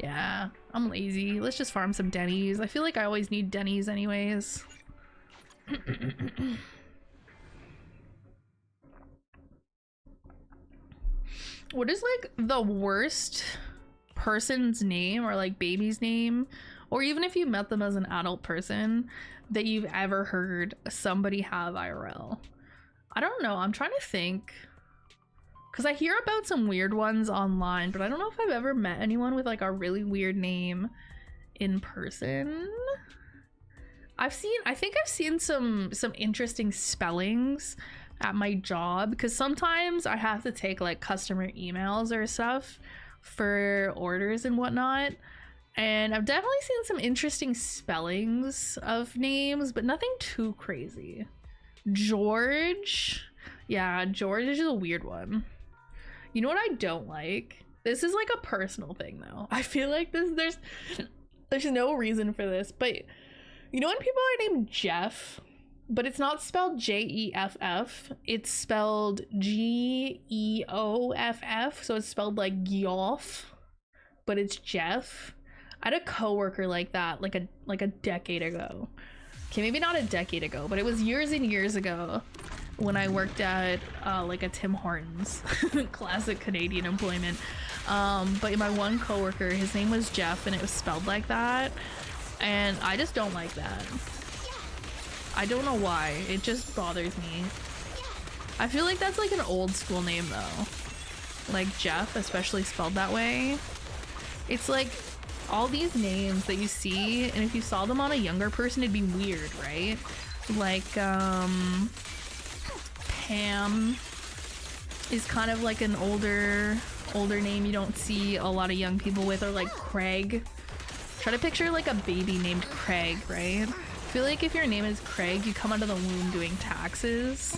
Speaker 2: Yeah, I'm lazy. Let's just farm some Denny's. I feel like I always need Denny's anyways. What is like the worst person's name or like baby's name, or even if you met them as an adult person, that you've ever heard somebody have IRL? I don't know. I'm trying to think. Because I hear about some weird ones online, but I don't know if I've ever met anyone with like a really weird name in person. I think I've seen some interesting spellings at my job, because sometimes I have to take like customer emails or stuff for orders and whatnot. And I've definitely seen some interesting spellings of names, but nothing too crazy. George. Yeah, George is just a weird one. You know what I don't like? This is like a personal thing though. I feel like there's no reason for this, but you know when people are named Jeff, but it's not spelled Jeff, it's spelled Geoff, so it's spelled like Geoff, but it's Jeff. I had a coworker like that like a decade ago. Okay, maybe not a decade ago, but it was years and years ago when I worked at like a Tim Hortons. Classic Canadian employment. But my one coworker, his name was Jeff and it was spelled like that, and I just don't like that. I don't know why, it just bothers me. I feel like that's like an old school name though, like Jeff, especially spelled that way. It's like all these names that you see, and if you saw them on a younger person, it'd be weird, right? Like, Pam is kind of like an older name you don't see a lot of young people with, or like Craig. Try to picture like a baby named Craig, right? I feel like if your name is Craig, you come out of the womb doing taxes.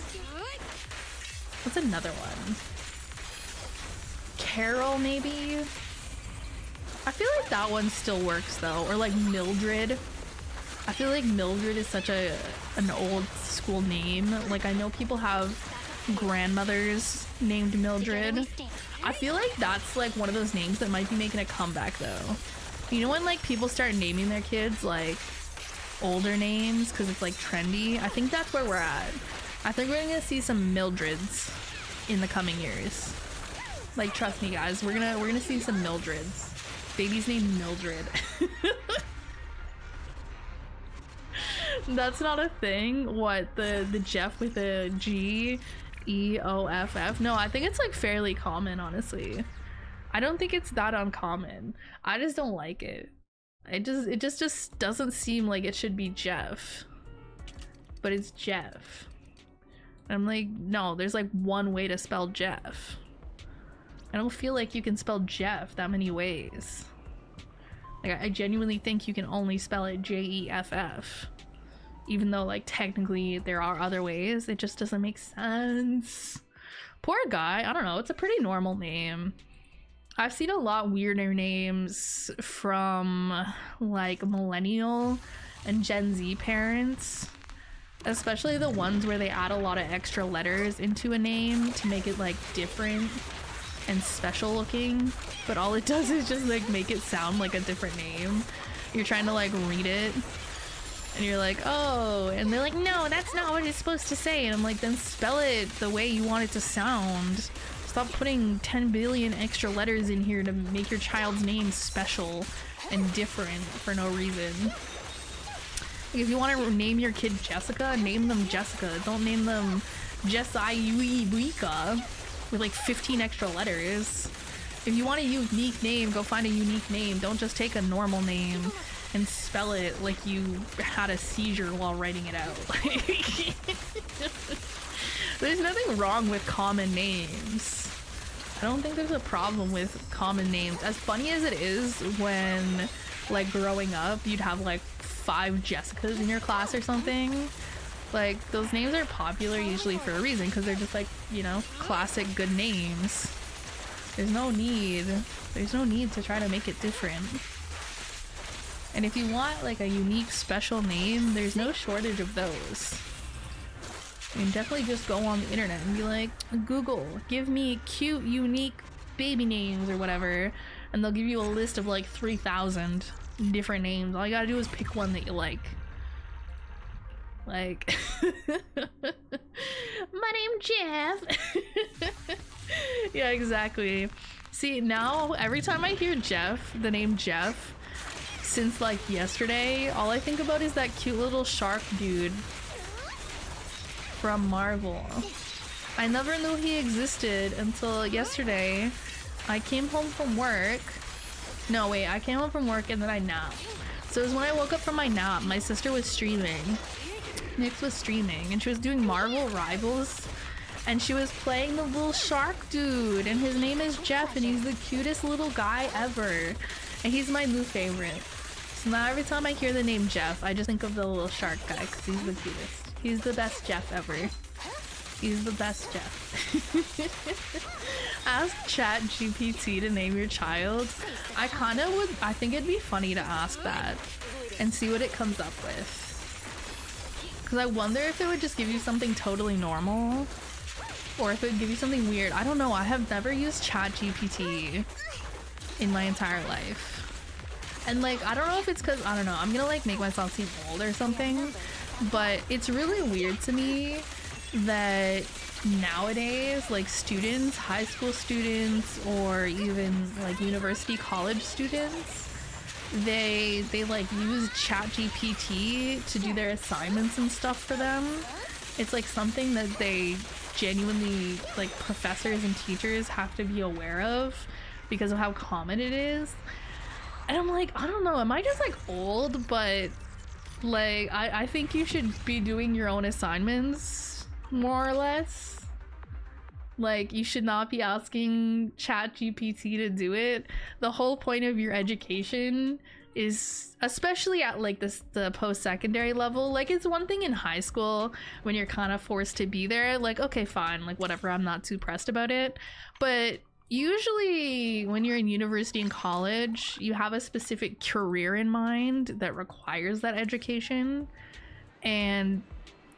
Speaker 2: What's another one? Carol, maybe? I feel like that one still works though. Or like Mildred. I feel like Mildred is such an old school name. Like, I know people have grandmothers named Mildred. I feel like that's like one of those names that might be making a comeback though. You know when like people start naming their kids like older names because it's like trendy? I think that's where we're at. I think we're gonna see some Mildreds in the coming years. Like, trust me guys, we're gonna see some Mildreds. Baby's named Mildred. That's not a thing. What, the Jeff with a G-E-O-F-F? No, I think it's like fairly common, honestly. I don't think it's that uncommon. I just don't like it. It just doesn't seem like it should be Jeff. But it's Jeff. I'm like, no, there's like one way to spell Jeff. I don't feel like you can spell Jeff that many ways. Like, I genuinely think you can only spell it J-E-F-F. Even though, like, technically there are other ways. It just doesn't make sense. Poor guy. I don't know. It's a pretty normal name. I've seen a lot weirder names from, like, millennial and Gen Z parents. Especially the ones where they add a lot of extra letters into a name to make it, like, different and special looking, but all it does is just like make it sound like a different name. You're trying to like read it and you're like, oh, and they're like, no, that's not what it's supposed to say. And I'm like, then spell it the way you want it to sound. Stop putting 10 billion extra letters in here to make your child's name special and different for no reason. Like, if you want to name your kid Jessica, name them Jessica. Don't name them Jessica with like 15 extra letters. If you want a unique name, go find a unique name. Don't just take a normal name and spell it like you had a seizure while writing it out. There's nothing wrong with common names. I don't think there's a problem with common names. As funny as it is when, like, growing up, you'd have like 5 Jessicas in your class or something. Like, those names are popular usually for a reason, because they're just like, you know, classic good names. There's no need to try to make it different. And if you want like a unique special name, there's no shortage of those. You can definitely just go on the internet and be like, Google, give me cute, unique baby names or whatever, and they'll give you a list of like 3,000 different names. All you gotta do is pick one that you like. Like, my name's Jeff. Yeah, exactly. See, now every time I hear Jeff, the name Jeff, since like yesterday, all I think about is that cute little shark dude from Marvel. I never knew he existed until yesterday. I came home from work. No, wait, I came home from work and then I napped. So it was when I woke up from my nap, my sister was streaming. Nyx was streaming and she was doing Marvel Rivals and she was playing the little shark dude and his name is Jeff and he's the cutest little guy ever and he's my new favorite. So now every time I hear the name Jeff, I just think of the little shark guy because he's the cutest. He's the best Jeff ever. He's the best Jeff. Ask ChatGPT to name your child. I think it'd be funny to ask that and see what it comes up with. Because I wonder if it would just give you something totally normal or if it would give you something weird. I don't know. I have never used ChatGPT in my entire life. And like, I don't know if it's because, I don't know, I'm gonna like make myself seem old or something, but it's really weird to me that nowadays, like students, high school students, or even like university, college students, they like use ChatGPT to do their assignments and stuff for them. It's like something that they genuinely, like, professors and teachers have to be aware of because of how common it is. And I'm like, I don't know, am I just like old? But like, I think you should be doing your own assignments, more or less. Like, you should not be asking ChatGPT to do it. The whole point of your education is, especially at like the post-secondary level, like it's one thing in high school when you're kind of forced to be there, like okay fine, like whatever, I'm not too pressed about it. But usually when you're in university and college, you have a specific career in mind that requires that education. And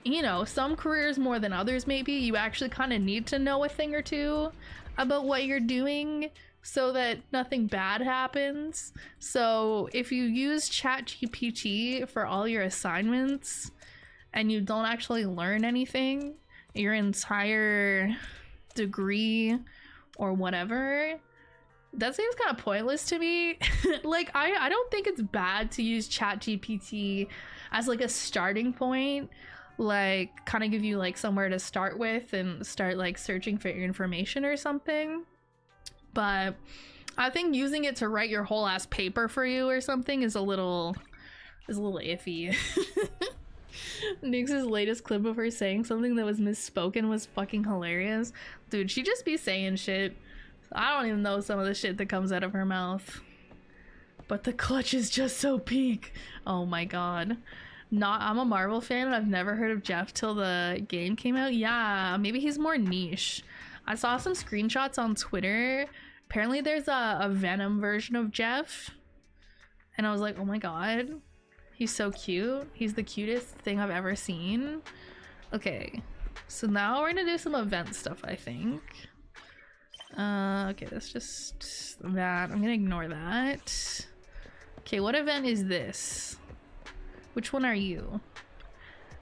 Speaker 2: you know, some careers more than others, maybe you actually kind of need to know a thing or two about what you're doing so that nothing bad happens. So if you use ChatGPT for all your assignments and you don't actually learn anything, your entire degree or whatever, that seems kind of pointless to me. Like, I don't think it's bad to use ChatGPT as like a starting point, like kind of give you like somewhere to start with and start like searching for your information or something. But I think using it to write your whole ass paper for you or something is a little iffy. Nyx's latest clip of her saying something that was misspoken was fucking hilarious. Dude, she just be saying shit. I don't even know some of the shit that comes out of her mouth. But the clutch is just so peak. Oh my god. I'm a Marvel fan and I've never heard of Jeff till the game came out. Yeah, maybe he's more niche. I saw some screenshots on Twitter. Apparently there's a Venom version of Jeff. And I was like, oh my god. He's so cute. He's the cutest thing I've ever seen. Okay. So now we're gonna do some event stuff, I think. Okay, that's just that. I'm gonna ignore that. Okay, what event is this? Which one are you?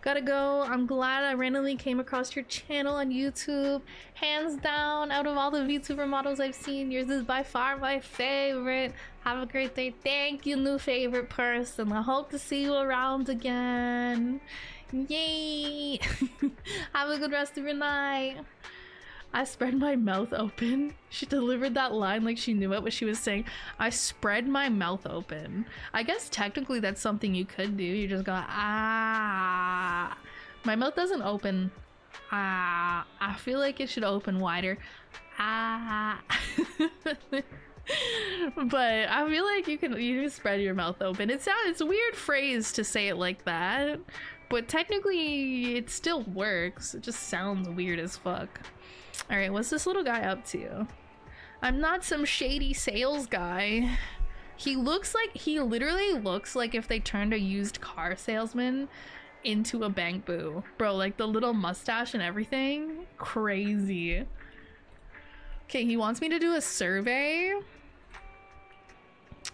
Speaker 2: Gotta go. I'm glad I randomly came across your channel on YouTube. Hands down, out of all the VTuber models I've seen, yours is by far my favorite. Have a great day. Thank you, new favorite person. I hope to see you around again. Yay! Have a good rest of your night. I spread my mouth open. She delivered that line like she knew it, what she was saying. I spread my mouth open. I guess technically that's something you could do. You just go, ah. My mouth doesn't open. Ah. I feel like it should open wider. Ah. But I feel like you can spread your mouth open. It's a weird phrase to say it like that, but technically it still works. It just sounds weird as fuck. Alright, what's this little guy up to? I'm not some shady sales guy. He literally looks like if they turned a used car salesman into a bank boo. Bro, like the little mustache and everything. Crazy. Okay, he wants me to do a survey.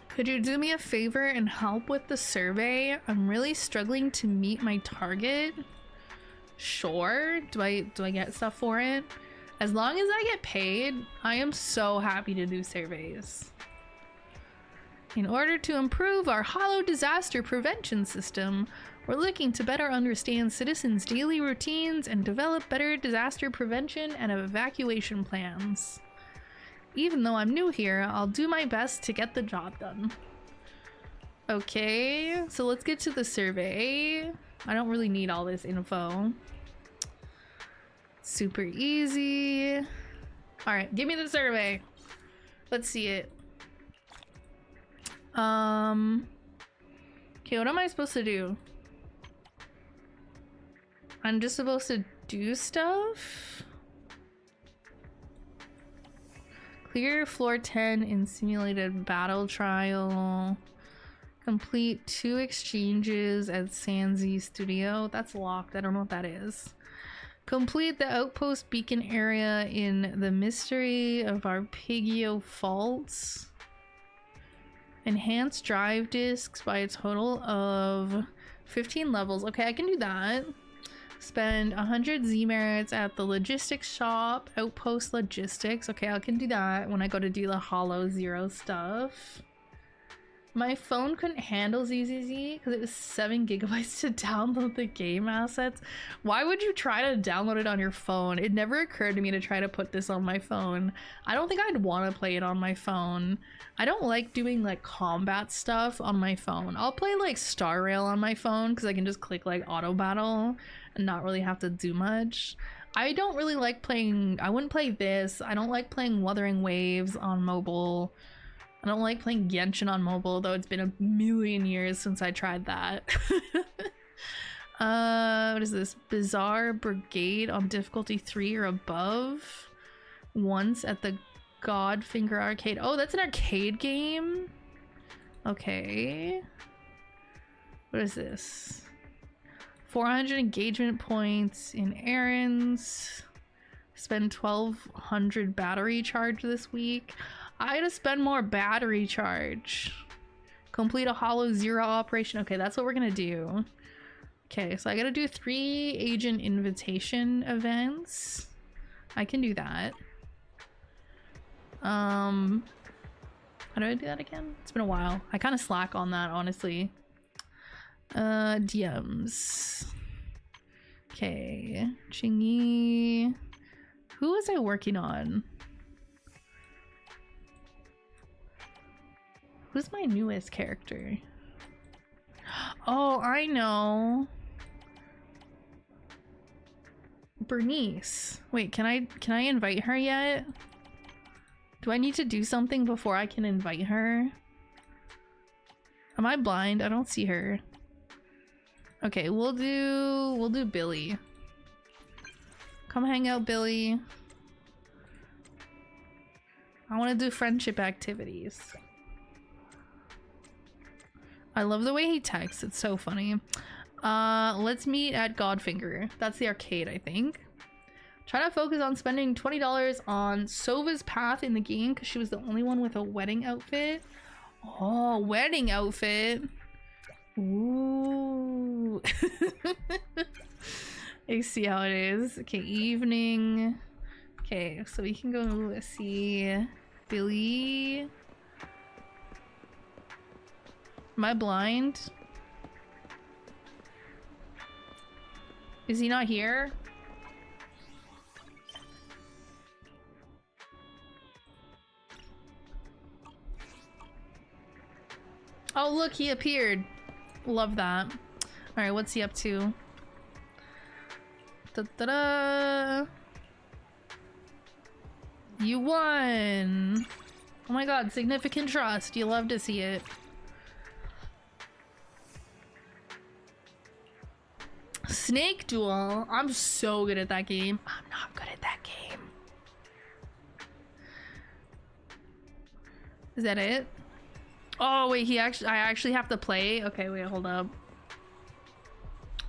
Speaker 2: Could you do me a favor and help with the survey? I'm really struggling to meet my target. Sure. Do I get stuff for it? As long as I get paid, I am so happy to do surveys. In order to improve our hollow disaster prevention system, we're looking to better understand citizens' daily routines and develop better disaster prevention and evacuation plans. Even though I'm new here, I'll do my best to get the job done. Okay, so let's get to the survey. I don't really need all this info. Super easy. All right, give me the survey. Let's see it. Okay, what am I supposed to do? I'm just supposed to do stuff? Clear floor 10 in simulated battle trial. Complete 2 exchanges at Sanzi Studio. That's locked. I don't know what that is. Complete the outpost beacon area in the Mystery of Arpeggio Faults. Enhance drive discs by a total of 15 levels. Okay, I can do that. Spend 100 Z-merits at the logistics shop. Outpost logistics. Okay, I can do that when I go to do the Hollow Zero stuff. My phone couldn't handle ZZZ because it was 7 gigabytes to download the game assets. Why would you try to download it on your phone? It never occurred to me to try to put this on my phone. I don't think I'd want to play it on my phone. I don't like doing like combat stuff on my phone. I'll play like Star Rail on my phone because I can just click like auto battle and not really have to do much. I don't really like playing, I wouldn't play this. I don't like playing Wuthering Waves on mobile. I don't like playing Genshin on mobile, though it's been a million years since I tried that. What is this? Bizarre Brigade on difficulty 3 or above. Once at the Godfinger arcade. Oh, that's an arcade game? Okay. What is this? 400 engagement points in errands. Spend 1,200 battery charge this week. I gotta spend more battery charge. Complete a Hollow Zero operation. Okay, that's what we're gonna do. Okay, so I gotta do 3 agent invitation events. I can do that. How do I do that again? It's been a while. I kind of slack on that, honestly. DMs. Okay, Chingy. Who was I working on? Who's my newest character? Oh, I know. Bernice. Wait, can I invite her yet? Do I need to do something before I can invite her? Am I blind? I don't see her. Okay, we'll do Billy. Come hang out, Billy. I want to do friendship activities. I love the way he texts. It's so funny. Let's meet at Godfinger. That's the arcade, I think. Try to focus on spending $20 on Sova's path in the game because she was the only one with a wedding outfit. Oh, wedding outfit. Ooh. I see how it is. Okay, evening. Okay, so we can go see Billy. Am I blind? Is he not here? Oh, look, he appeared. Love that. All right, what's he up to? Da-da-da. You won. Oh my god, significant trust. You love to see it. Snake Duel. I'm so good at that game. I'm not good at that game. Is that it? Oh wait, I actually have to play. Okay, wait, hold up.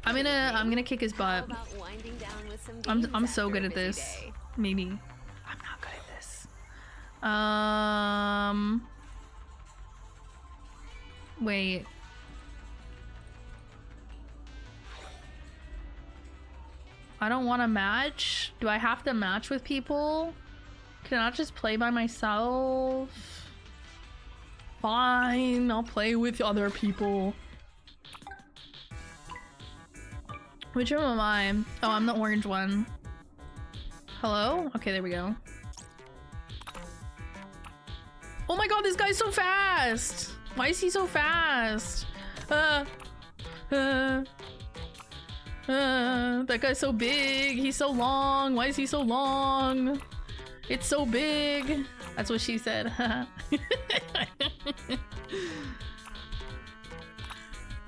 Speaker 2: I'm gonna kick his butt. I'm so good at this. Maybe. I'm not good at this. Wait. I don't want to match. Do I have to match with people? Can I just play by myself? Fine, I'll play with other people. Which one am I? Oh, I'm the orange one. Hello? Okay, there we go. Oh my god, this guy's so fast! Why is he so fast? That guy's so big. He's so long. Why is he so long? It's so big. That's what she said.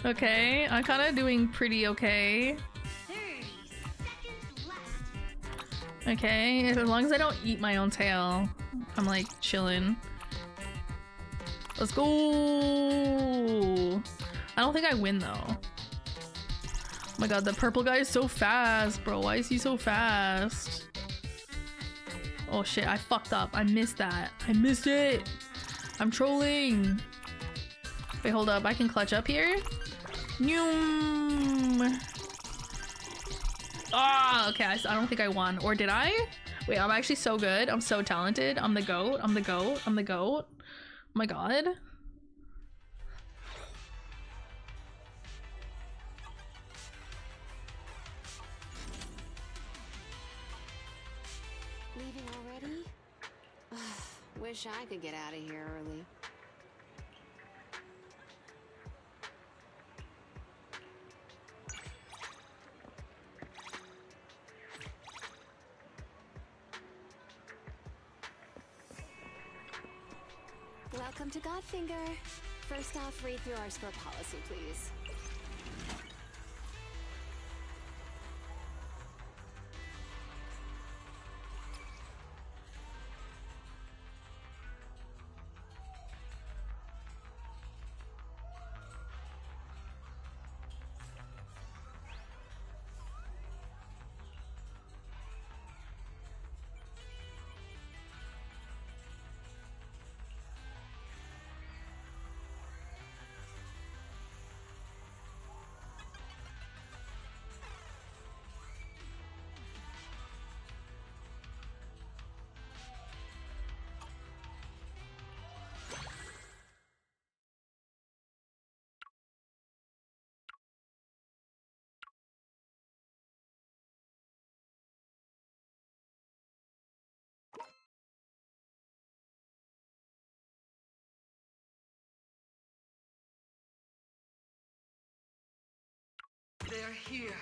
Speaker 2: Okay, I'm kind of doing pretty okay. Okay, as long as I don't eat my own tail, I'm like chilling. Let's go. I don't think I win though. Oh my god, the purple guy is so fast, bro. Why is he so fast? Oh shit, I fucked up. I missed that. I missed it. I'm trolling. Wait, hold up. I can clutch up here. Noom. Ah, okay. I don't think I won. Or did I? Wait, I'm actually so good. I'm so talented. I'm the GOAT. I'm the GOAT. I'm the GOAT. Oh my god.
Speaker 4: Leaving already? Wish I could get out of here early. Welcome to Godfinger. First off, read through our store policy, please.
Speaker 5: They're here.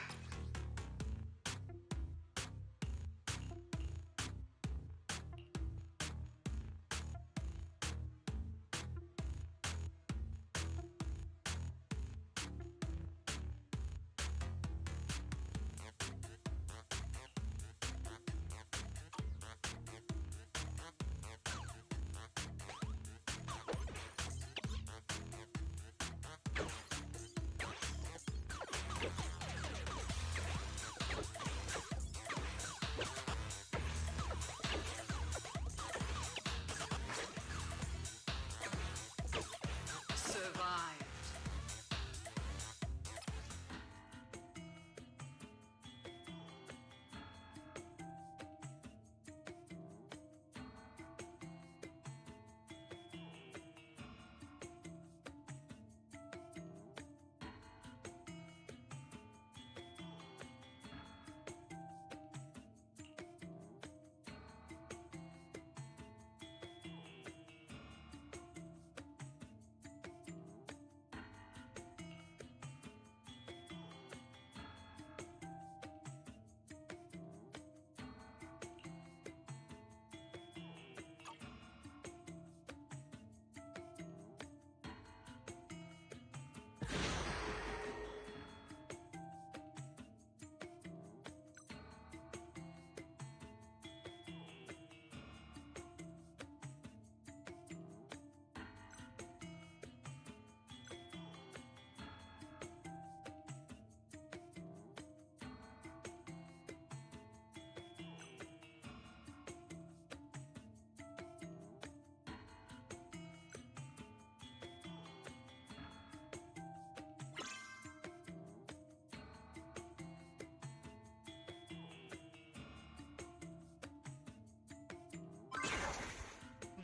Speaker 5: Survived.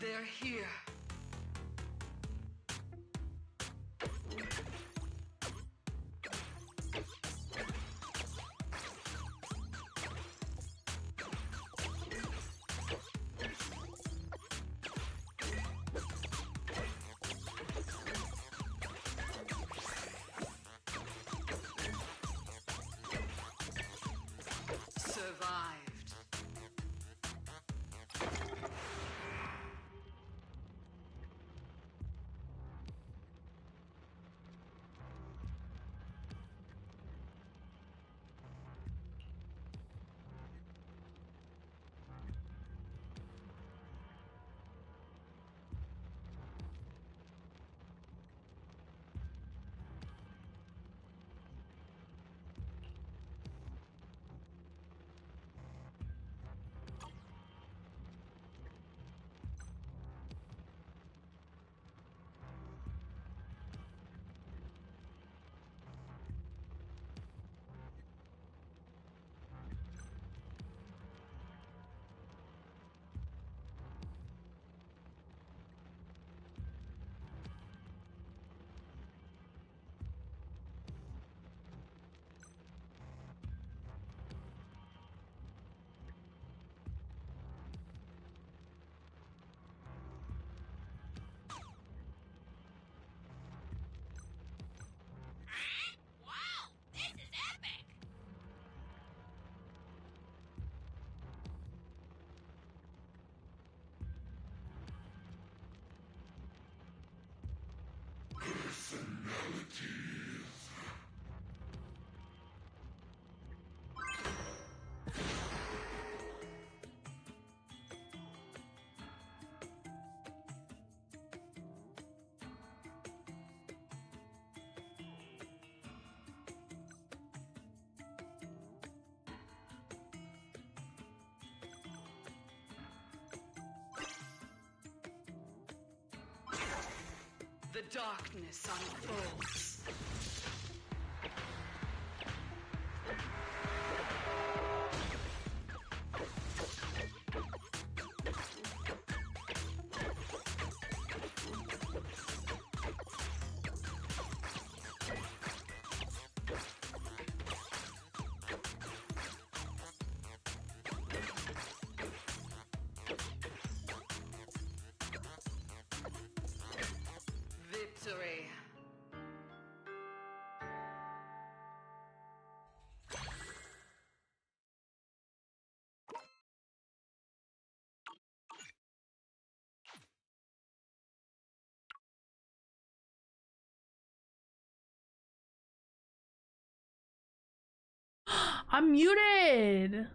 Speaker 5: They're here. Survived. darkness unfolds. Victory.
Speaker 2: I'm muted.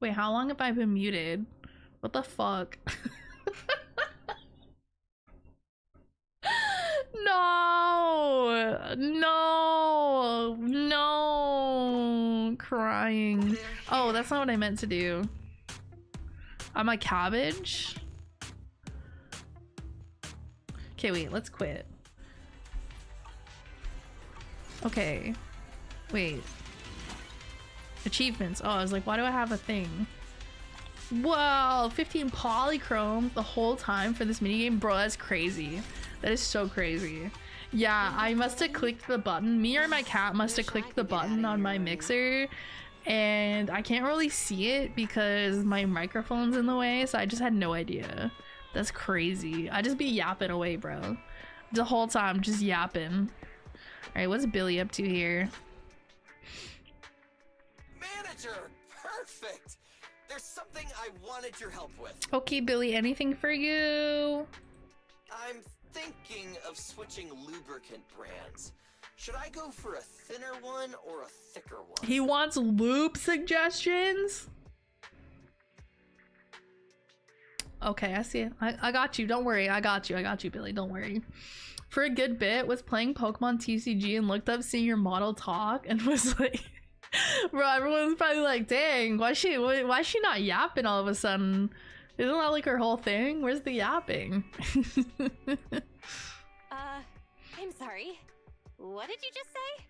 Speaker 2: Wait, how long have I been muted? What the fuck? No, no, no, crying. Oh, that's not what I meant to do. I'm a cabbage. Okay, wait, let's quit. Okay, wait. Achievements. Oh, I was like, why do I have a thing? Whoa, 15 polychrome the whole time for this minigame? Bro, that's crazy. That is so crazy. Yeah, I must have clicked the button. Me or my cat must have clicked the button on my mixer, and I can't really see it because my microphone's in the way, so I just had no idea. That's crazy. I just be yapping away, bro. The whole time, just yapping. Alright, what's Billy up to here?
Speaker 6: Manager! Perfect! There's something I wanted your help with.
Speaker 2: Okay, Billy, anything for you?
Speaker 6: I'm thinking of switching lubricant brands. Should I go for a thinner one or a thicker one?
Speaker 2: He wants lube suggestions? Okay, I see it. I got you. Don't worry. I got you, Billy. Don't worry. For a good bit, was playing Pokemon TCG and looked up seeing your model talk and was like, bro, everyone's probably like, dang, why is she not yapping all of a sudden? Isn't that like her whole thing? Where's the yapping?
Speaker 4: I'm sorry. What did you just say?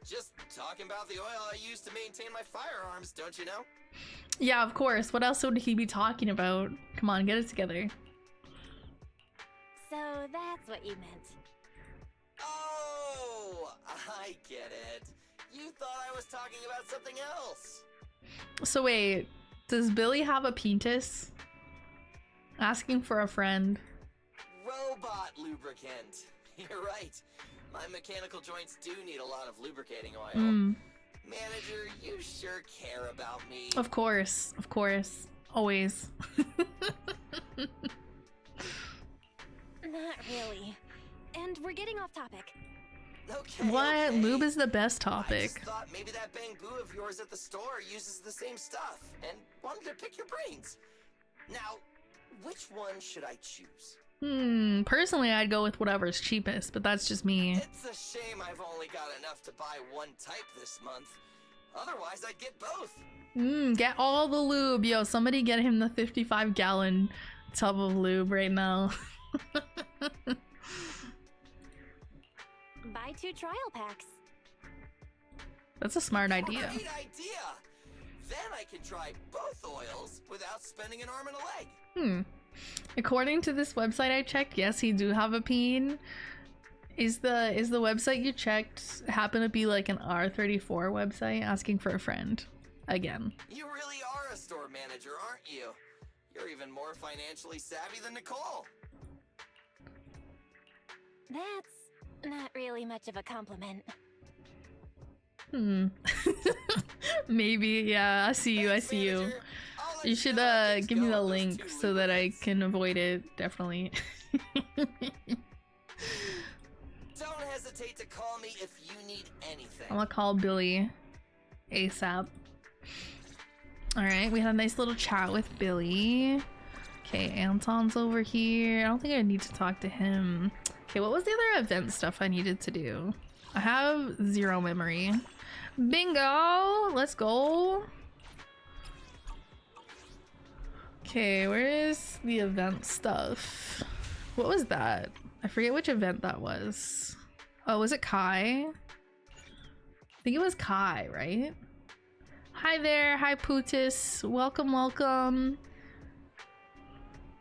Speaker 6: Just talking about the oil I use to maintain my firearms, don't you know?
Speaker 2: Yeah, of course. What else would he be talking about? Come on, get it together.
Speaker 4: So that's what you meant.
Speaker 6: Oh, I get it. You thought I was talking about something else.
Speaker 2: So wait, does Billy have a penis? Asking for a friend.
Speaker 6: Robot lubricant. You're right. My mechanical joints do need a lot of lubricating oil. Manager, you sure care about me.
Speaker 2: Of course, always.
Speaker 4: Not really. And we're getting off topic.
Speaker 6: Okay,
Speaker 2: What?
Speaker 6: okay.
Speaker 2: Lube is the best
Speaker 6: I
Speaker 2: topic.
Speaker 6: just thought maybe that Bangbu of yours at the store uses the same stuff, and wanted to pick your brains. Now, which one should I choose?
Speaker 2: Personally, I'd go with whatever's cheapest, but that's just me.
Speaker 6: It's a shame I've only got enough to buy one type this month. Otherwise, I'd get both.
Speaker 2: Get all the lube. Yo, somebody get him the 55-gallon tub of lube right now.
Speaker 4: Buy 2 trial packs.
Speaker 2: That's a smart idea.
Speaker 6: Great idea! Then I can try both oils without spending an arm and a leg.
Speaker 2: According to this website I checked, yes, he do have a peen. Is the website you checked happen to be like an R34 website asking for a friend? Again.
Speaker 6: You really are a store manager, aren't you? You're even more financially savvy than Nicole.
Speaker 4: That's not really much of a compliment.
Speaker 2: Maybe, yeah, I see you.
Speaker 6: Thanks, manager. I'll let
Speaker 2: You should
Speaker 6: know how things
Speaker 2: give me
Speaker 6: go
Speaker 2: the
Speaker 6: with those
Speaker 2: link
Speaker 6: 2
Speaker 2: so that I
Speaker 6: lubricants.
Speaker 2: can avoid it, definitely.
Speaker 6: Don't hesitate to call me if you need anything.
Speaker 2: I'm gonna call Billy ASAP. Alright, we had a nice little chat with Billy. Okay, Anton's over here. I don't think I need to talk to him. Okay, what was the other event stuff I needed to do? I have 0 memory. Bingo! Let's go! Okay, where is the event stuff? What was that? I forget which event that was. Oh, was it Kai? I think it was Kai, right? Hi there, hi Putis. Welcome, welcome.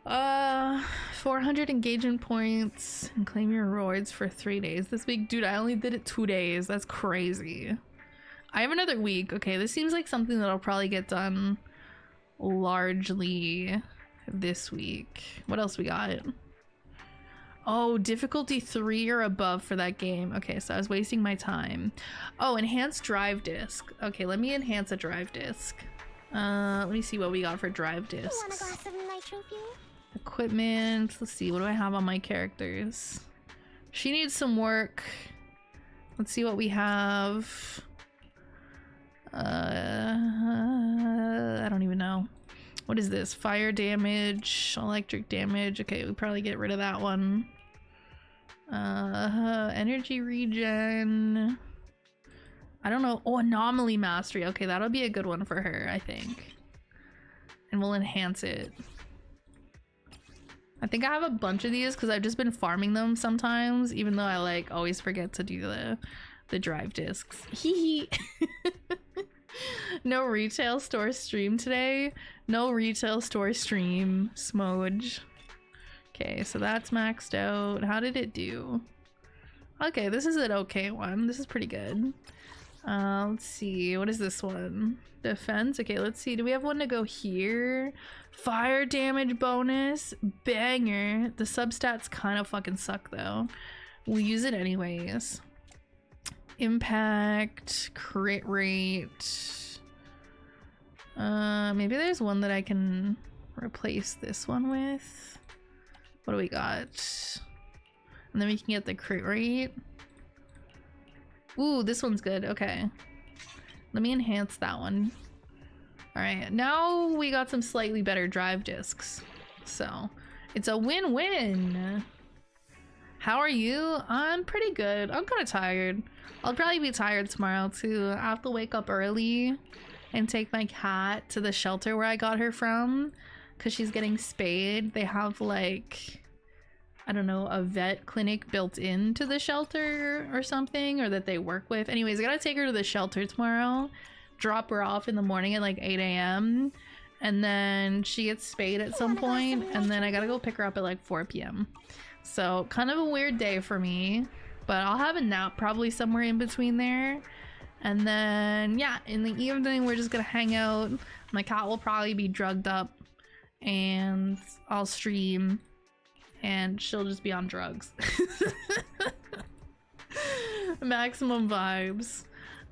Speaker 2: 400 engagement points and claim your rewards for 3 days this week. Dude, I only did it 2 days. That's crazy. I have another week. Okay, this seems like something that'll probably get done largely this week. What else we got? Oh, difficulty 3 or above for that game. Okay, so I was wasting my time. Oh, enhanced drive disc. Okay, let me enhance a drive disc. Let me see what we got for drive discs.
Speaker 4: Want a glass of nitro fuel?
Speaker 2: Equipment. Let's see, what do I have on my characters? She needs some work. Let's see what we have. I don't even know. What is this? Fire damage, electric damage. Okay, we probably get rid of that one. Energy regen. I don't know. Oh, anomaly mastery. Okay, that'll be a good one for her, I think. And we'll enhance it. I think I have a bunch of these because I've just been farming them sometimes, even though I like always forget to do the drive discs. Hee hee. No retail store stream today. No retail store stream. Smoj. Okay, so that's maxed out. How did it do? Okay, this is an okay one. This is pretty good. Let's see. What is this one? Defense. Okay, let's see. Do we have one to go here? Fire damage bonus. Banger. The substats kind of fucking suck though. We'll use it anyways. Impact. Crit rate. Maybe there's one that I can replace this one with. What do we got? And then we can get the crit rate. Ooh, this one's good. Okay. Let me enhance that one. Alright, now we got some slightly better drive discs. So, it's a win-win. How are you? I'm pretty good. I'm kind of tired. I'll probably be tired tomorrow too. I have to wake up early and take my cat to the shelter where I got her from because she's getting spayed. They have like, I don't know, a vet clinic built into the shelter or something, or that they work with. Anyways, I gotta take her to the shelter tomorrow, drop her off in the morning at like 8 a.m. and then she gets spayed at some point, and then I gotta go pick her up at like 4 p.m. So kind of a weird day for me, but I'll have a nap probably somewhere in between there. And then yeah, in the evening we're just gonna hang out. My cat will probably be drugged up and I'll stream and she'll just be on drugs. Maximum vibes.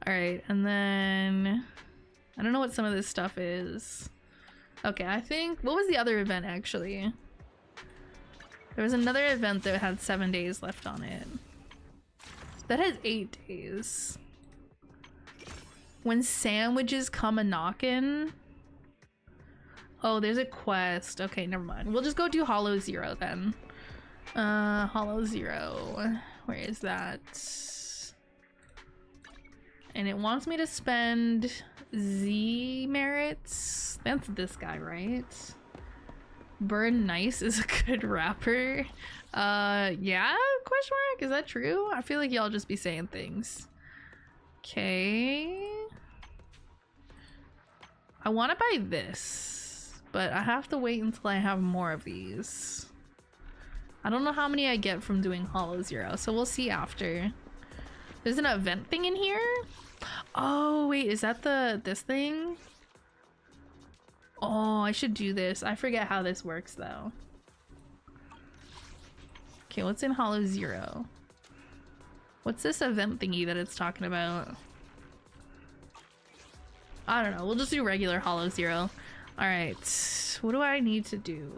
Speaker 2: Alright, and then I don't know what some of this stuff is. Okay, I think, what was the other event actually? There was another event that had 7 days left on it. That has 8 days. When sandwiches come a-knockin'. Oh, there's a quest. Okay, never mind. We'll just go do Hollow Zero then. Hollow Zero. Where is that? And it wants me to spend Z merits. That's this guy, right? Burn Nice is a good rapper. Yeah? Question mark? Is that true? I feel like y'all just be saying things. Okay. I want to buy this, but I have to wait until I have more of these. I don't know how many I get from doing Hollow Zero, so we'll see after. There's an event thing in here? Oh, wait, is that this thing? Oh, I should do this. I forget how this works, though. Okay, what's in Hollow Zero? What's this event thingy that it's talking about? I don't know. We'll just do regular Hollow Zero. Alright. What do I need to do?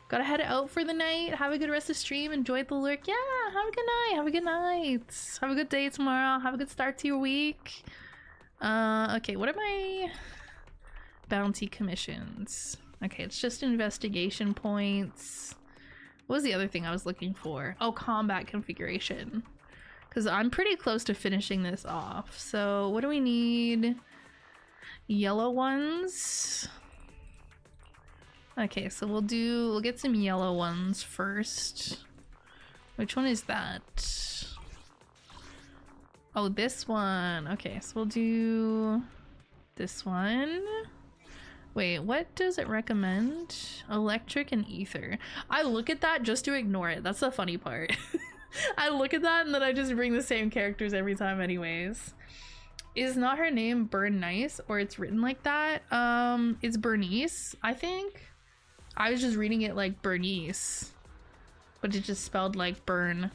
Speaker 2: Gotta head out for the night. Have a good rest of stream. Enjoy the lurk. Yeah, have a good night. Have a good night. Have a good day tomorrow. Have a good start to your week. Okay, what are my bounty commissions? Okay, it's just investigation points. What was the other thing I was looking for? Oh, combat configuration. Because I'm pretty close to finishing this off. So what do we need? Yellow ones. Okay, so we'll get some yellow ones first. Which one is that? Oh, this one. Okay, so we'll do this one. Wait, what does it recommend? Electric and ether. I look at that just to ignore it. That's the funny part. I look at that and then I just bring the same characters every time anyways. Is not her name Bernice, or it's written like that? It's Bernice, I think. I was just reading it like Bernice, but it's just spelled like Bernice.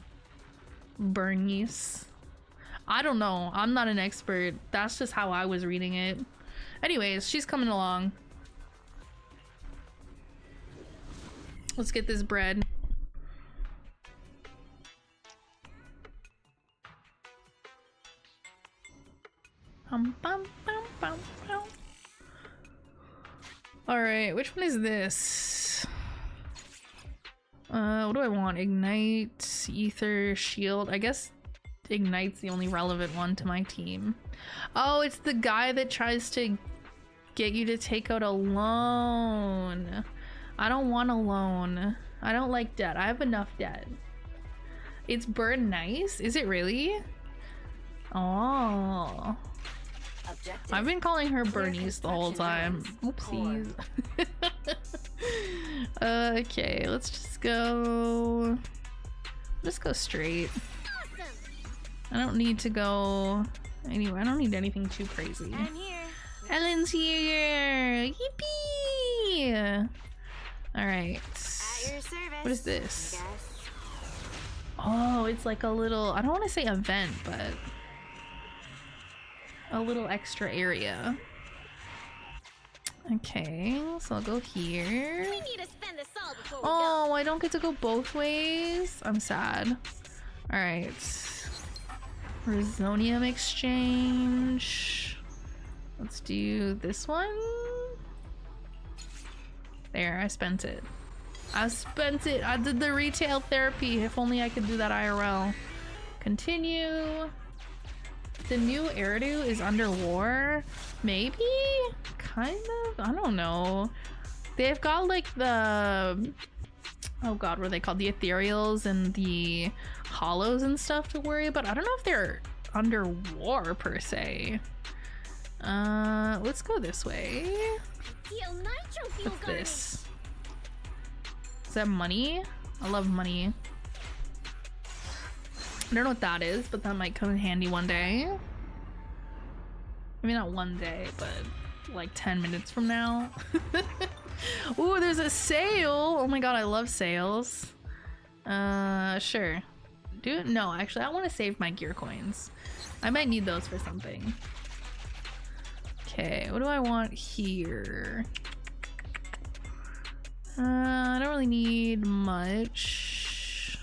Speaker 2: I don't know. I'm not an expert. That's just how I was reading it. Anyways, she's coming along. Let's get this bread. Alright, which one is this? What do I want? Ignite, ether, shield. I guess Ignite's the only relevant one to my team. Oh, it's the guy that tries to get you to take out a loan. I don't want a loan. I don't like debt. I have enough debt. It's Burn Nice? Is it really? Oh.
Speaker 4: Objective.
Speaker 2: I've been calling her Bernice the whole time. Oopsies. Okay, let's just go straight. I don't need to go anywhere. I don't need anything too crazy.
Speaker 4: I'm here.
Speaker 2: Ellen's here! Yippee! Alright.
Speaker 4: At your service.
Speaker 2: What is this?
Speaker 4: I guess.
Speaker 2: Oh, it's like a little, I don't want to say event, but a little extra area. Okay, so I'll go here.
Speaker 4: We need to spend this all before we
Speaker 2: Oh, I don't get to go both ways. I'm sad. Alright. Resonium exchange. Let's do this one. There, I spent it. I spent it. I did the retail therapy. If only I could do that IRL. Continue. The new Eridu is under war? Maybe? Kind of? I don't know. They've got like the... Oh god, what are they called? The ethereals and the hollows and stuff to worry about. I don't know if they're under war per se. Let's go this way. What's this? Is that money? I love money. I don't know what that is, but that might come in handy one day. Maybe not one day, but like 10 minutes from now. Ooh, there's a sale! Oh my god, I love sales. Sure. No, actually, I want to save my gear coins. I might need those for something. Okay, what do I want here? I don't really need much.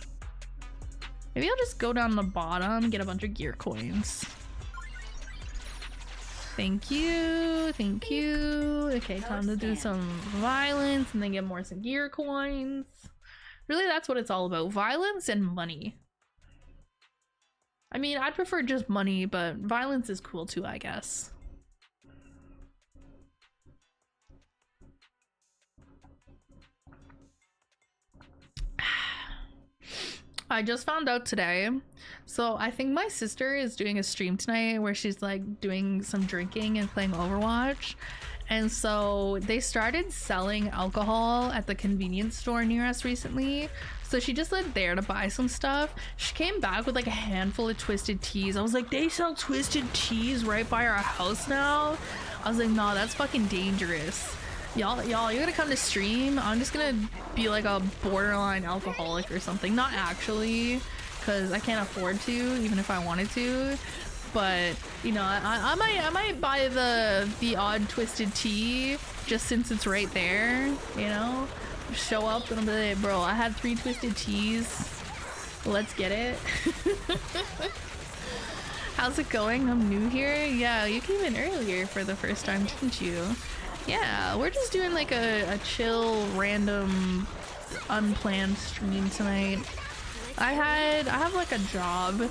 Speaker 2: Maybe I'll just go down the bottom and get a bunch of gear coins. Thank you, thank you. Okay, time to do some violence and then get more some gear coins. Really, that's what it's all about. Violence and money. I mean, I'd prefer just money, but violence is cool too, I guess. I just found out today. So I think my sister is doing a stream tonight where she's like doing some drinking and playing Overwatch. And so they started selling alcohol at the convenience store near us recently. So she just went there to buy some stuff. She came back with like a handful of twisted teas. I was like, they sell twisted teas right by our house now? I was like, no, that's fucking dangerous. Y'all, you're gonna come to stream? I'm just gonna be like a borderline alcoholic or something. Not actually, because I can't afford to, even if I wanted to. But you know, I might buy the odd twisted tea just since it's right there. You know, show up and I'll be like, bro, I had 3 twisted teas. Let's get it. How's it going? I'm new here. Yeah, you came in earlier for the first time, didn't you? Yeah, we're just doing like a chill, random, unplanned stream tonight. I have like a job.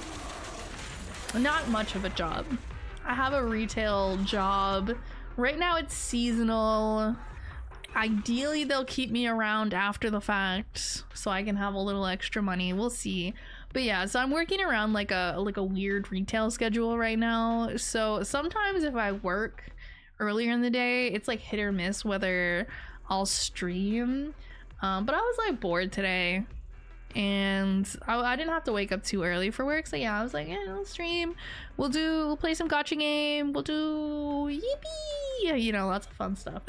Speaker 2: Not much of a job. I have a retail job. Right now it's seasonal. ideally they'll keep me around after the fact so I can have a little extra money. We'll see. But yeah, so I'm working around like a weird retail schedule right now. So sometimes if I work earlier in the day, it's like hit or miss whether I'll stream. But I was like bored today, and I didn't have to wake up too early for work, so yeah, I was like, yeah, I'll stream. We'll play some gacha game. We'll do yippee, you know, lots of fun stuff.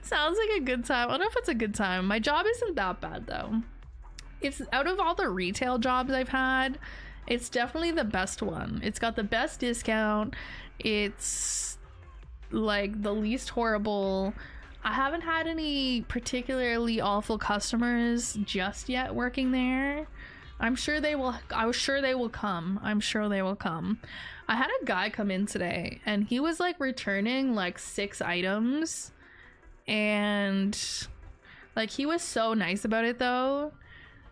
Speaker 2: Sounds like a good time. I don't know if it's a good time. My job isn't that bad though. It's out of all the retail jobs I've had, it's definitely the best one. It's got the best discount. It's like the least horrible. I haven't had any particularly awful customers just yet working there. I'm sure they will come. I'm sure they will come. I had a guy come in today and he was like returning like 6 items, and like he was so nice about it though.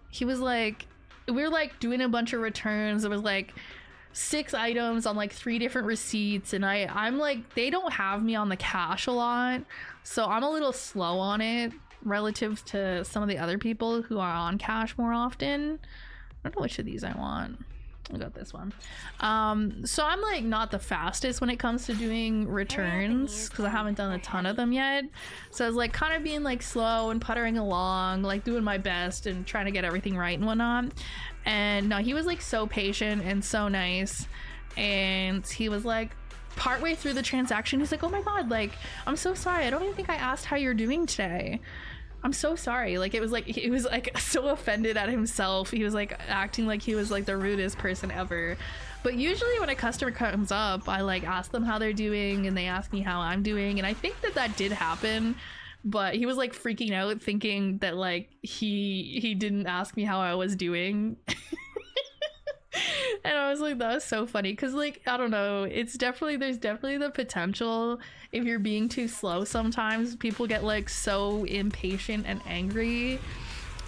Speaker 2: He was like, we were like doing a bunch of returns. There was like 6 items on like 3 different receipts, and I'm like, they don't have me on the cash a lot, so I'm a little slow on it relative to some of the other people who are on cash more often. I don't know which of these I want. I got this one. So I'm like not the fastest when it comes to doing returns because I haven't done a ton of them yet. So I was like kind of being like slow and puttering along, like doing my best and trying to get everything right and whatnot. And no, he was like so patient and so nice. And he was like, partway through the transaction, he's like, oh my god, like, I'm so sorry. I don't even think I asked how you're doing today. I'm so sorry. Like, he was like so offended at himself. He was like acting like he was like the rudest person ever. But usually when a customer comes up, I like ask them how they're doing and they ask me how I'm doing. And I think that did happen, but he was like freaking out thinking that like he didn't ask me how I was doing. And I was like, that was so funny because like, I don't know, there's definitely the potential if you're being too slow sometimes people get like so impatient and angry,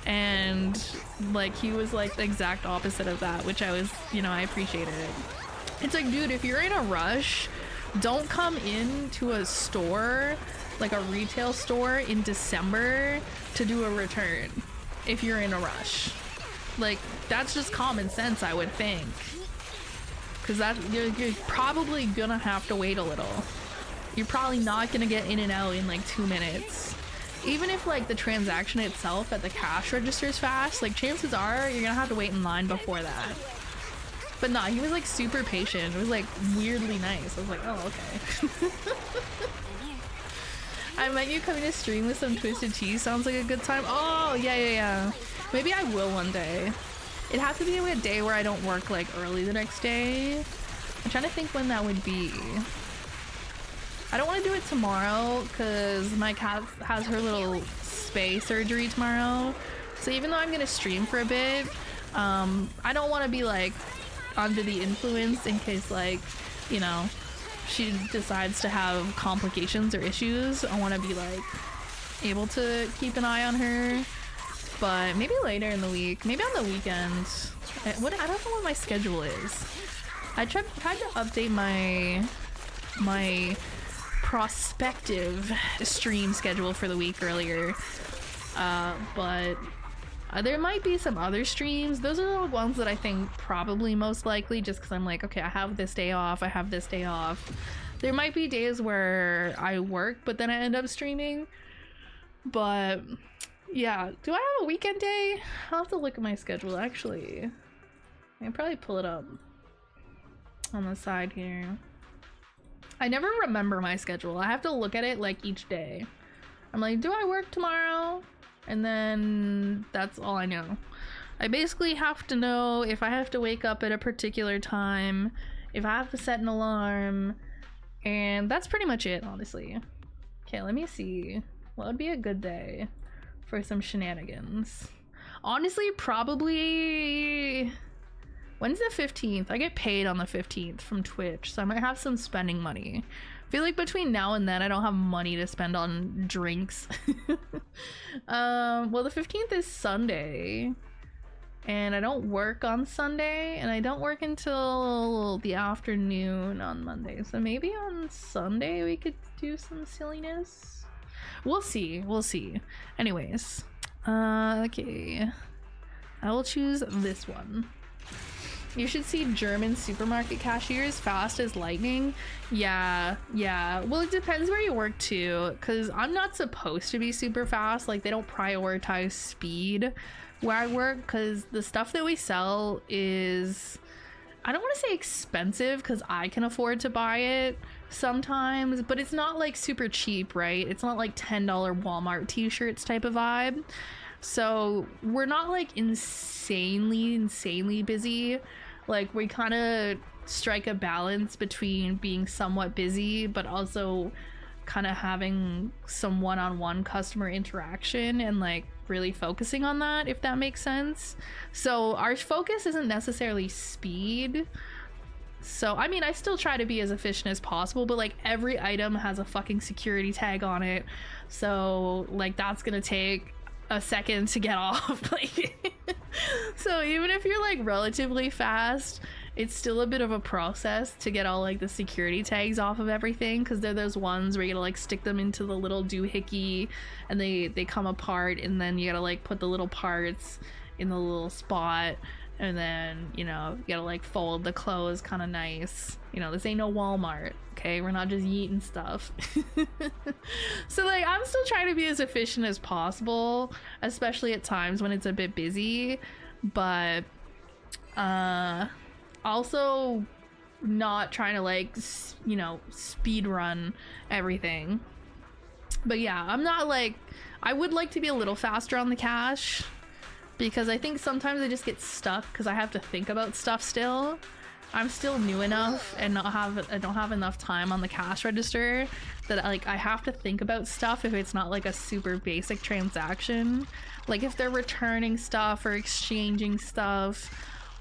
Speaker 2: and like he was like the exact opposite of that, which I was, you know, I appreciated it. It's like, dude, if you're in a rush, don't come into a store, like a retail store in December to do a return if you're in a rush. Like, that's just common sense, I would think. Because that you're probably gonna have to wait a little. You're probably not gonna get in and out in like 2 minutes. Even if like the transaction itself at the cash register is fast, like chances are you're gonna have to wait in line before that. But nah, he was like super patient. It was like weirdly nice. I was like, oh, okay. I met you coming to stream with some Twisted Tea. Sounds like a good time. Oh, yeah. Maybe I will one day. It'd have to be a day where I don't work like early the next day. I'm trying to think when that would be. I don't want to do it tomorrow because my cat has her little spay surgery tomorrow. So even though I'm gonna stream for a bit, I don't want to be like under the influence in case like, you know, she decides to have complications or issues. I want to be like able to keep an eye on her. But maybe later in the week, maybe on the weekends. I don't know what my schedule is. I tried to update my prospective stream schedule for the week earlier, but there might be some other streams. Those are the ones that I think probably most likely, just because I'm like, okay, I have this day off, I have this day off. There might be days where I work but then I end up streaming, but yeah. Do I have a weekend day? I'll have to look at my schedule actually. I can probably pull it up on the side here. I never remember my schedule. I have to look at it like each day. I'm like, do I work tomorrow? And then that's all I know. I basically have to know if I have to wake up at a particular time, if I have to set an alarm, and that's pretty much it, honestly. Okay, let me see. What would be a good day for some shenanigans? Honestly, probably... When's the 15th? I get paid on the 15th from Twitch, so I might have some spending money. I feel like between now and then I don't have money to spend on drinks. Well, the 15th is Sunday, and I don't work on Sunday, and I don't work until the afternoon on Monday, so maybe on Sunday we could do some silliness. We'll see. We'll see. Anyways, okay. I will choose this one. You should see German supermarket cashiers fast as lightning. Yeah. Well, it depends where you work too, because I'm not supposed to be super fast. Like, they don't prioritize speed where I work, because the stuff that we sell is, I don't want to say expensive, because I can afford to buy it sometimes, but it's not like super cheap, right? It's not like $10 Walmart t-shirts type of vibe. So we're not like insanely busy. Like, we kind of strike a balance between being somewhat busy but also kind of having some one-on-one customer interaction and like really focusing on that, if that makes sense. So our focus isn't necessarily speed. So I mean, I still try to be as efficient as possible, but like every item has a fucking security tag on it, so like that's gonna take a second to get off. Like, so even if you're like relatively fast, it's still a bit of a process to get all like the security tags off of everything, because they're those ones where you gotta like stick them into the little doohickey and they come apart, and then you gotta like put the little parts in the little spot, and then, you know, you gotta like fold the clothes kind of nice. You know, this ain't no Walmart, okay? We're not just yeeting stuff. So like, I'm still trying to be as efficient as possible, especially at times when it's a bit busy, but also not trying to like, you know, speed run everything. But yeah, I'm not like, I would like to be a little faster on the cash, because I think sometimes I just get stuck because I have to think about stuff still. I'm still new enough and I don't have enough time on the cash register that like I have to think about stuff if it's not like a super basic transaction. Like if they're returning stuff or exchanging stuff,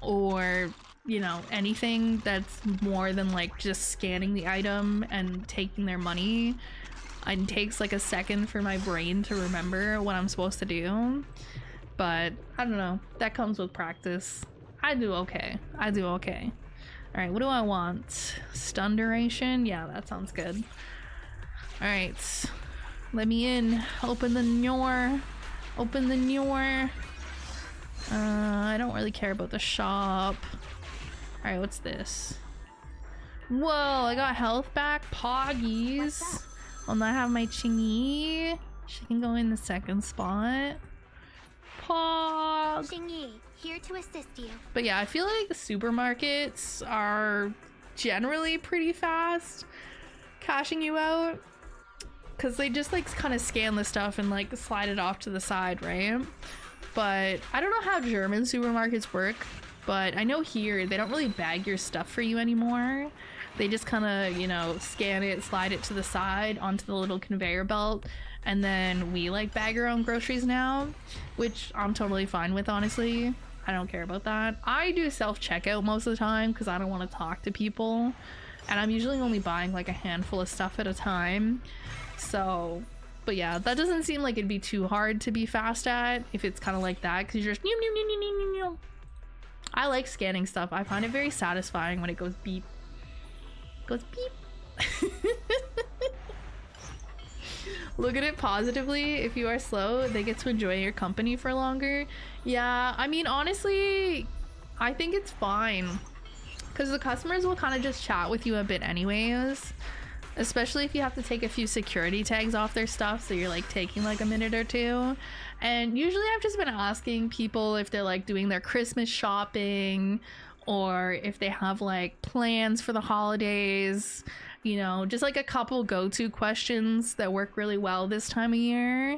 Speaker 2: or, you know, anything that's more than like just scanning the item and taking their money, it takes like a second for my brain to remember what I'm supposed to do. But I don't know, that comes with practice. I do okay. All right, what do I want? Stun duration? Yeah, that sounds good. All right, let me in. Open the door. I don't really care about the shop. All right, what's this? Whoa, I got health back. Poggies. Well, now I have my Chingy. She can go in the second spot. Pog.
Speaker 4: Xingyi, here to assist you.
Speaker 2: But yeah, I feel like the supermarkets are generally pretty fast cashing you out, because they just like kind of scan the stuff and like slide it off to the side, right? But I don't know how German supermarkets work, but I know here they don't really bag your stuff for you anymore. They just kind of, you know, scan it, slide it to the side onto the little conveyor belt, and then we like bag our own groceries now, which I'm totally fine with, honestly. I don't care about that. I do self-checkout most of the time because I don't want to talk to people, and I'm usually only buying like a handful of stuff at a time. So, but yeah, that doesn't seem like it'd be too hard to be fast at if it's kind of like that, because you're just I like scanning stuff. I find it very satisfying when it goes beep. Goes beep. Look at it positively. If you are slow, they get to enjoy your company for longer. Yeah, I mean, honestly, I think it's fine, because the customers will kind of just chat with you a bit anyways, especially if you have to take a few security tags off their stuff, so you're like taking like a minute or two. And usually I've just been asking people if they're like doing their Christmas shopping, or if they have like plans for the holidays, you know, just like a couple go-to questions that work really well this time of year.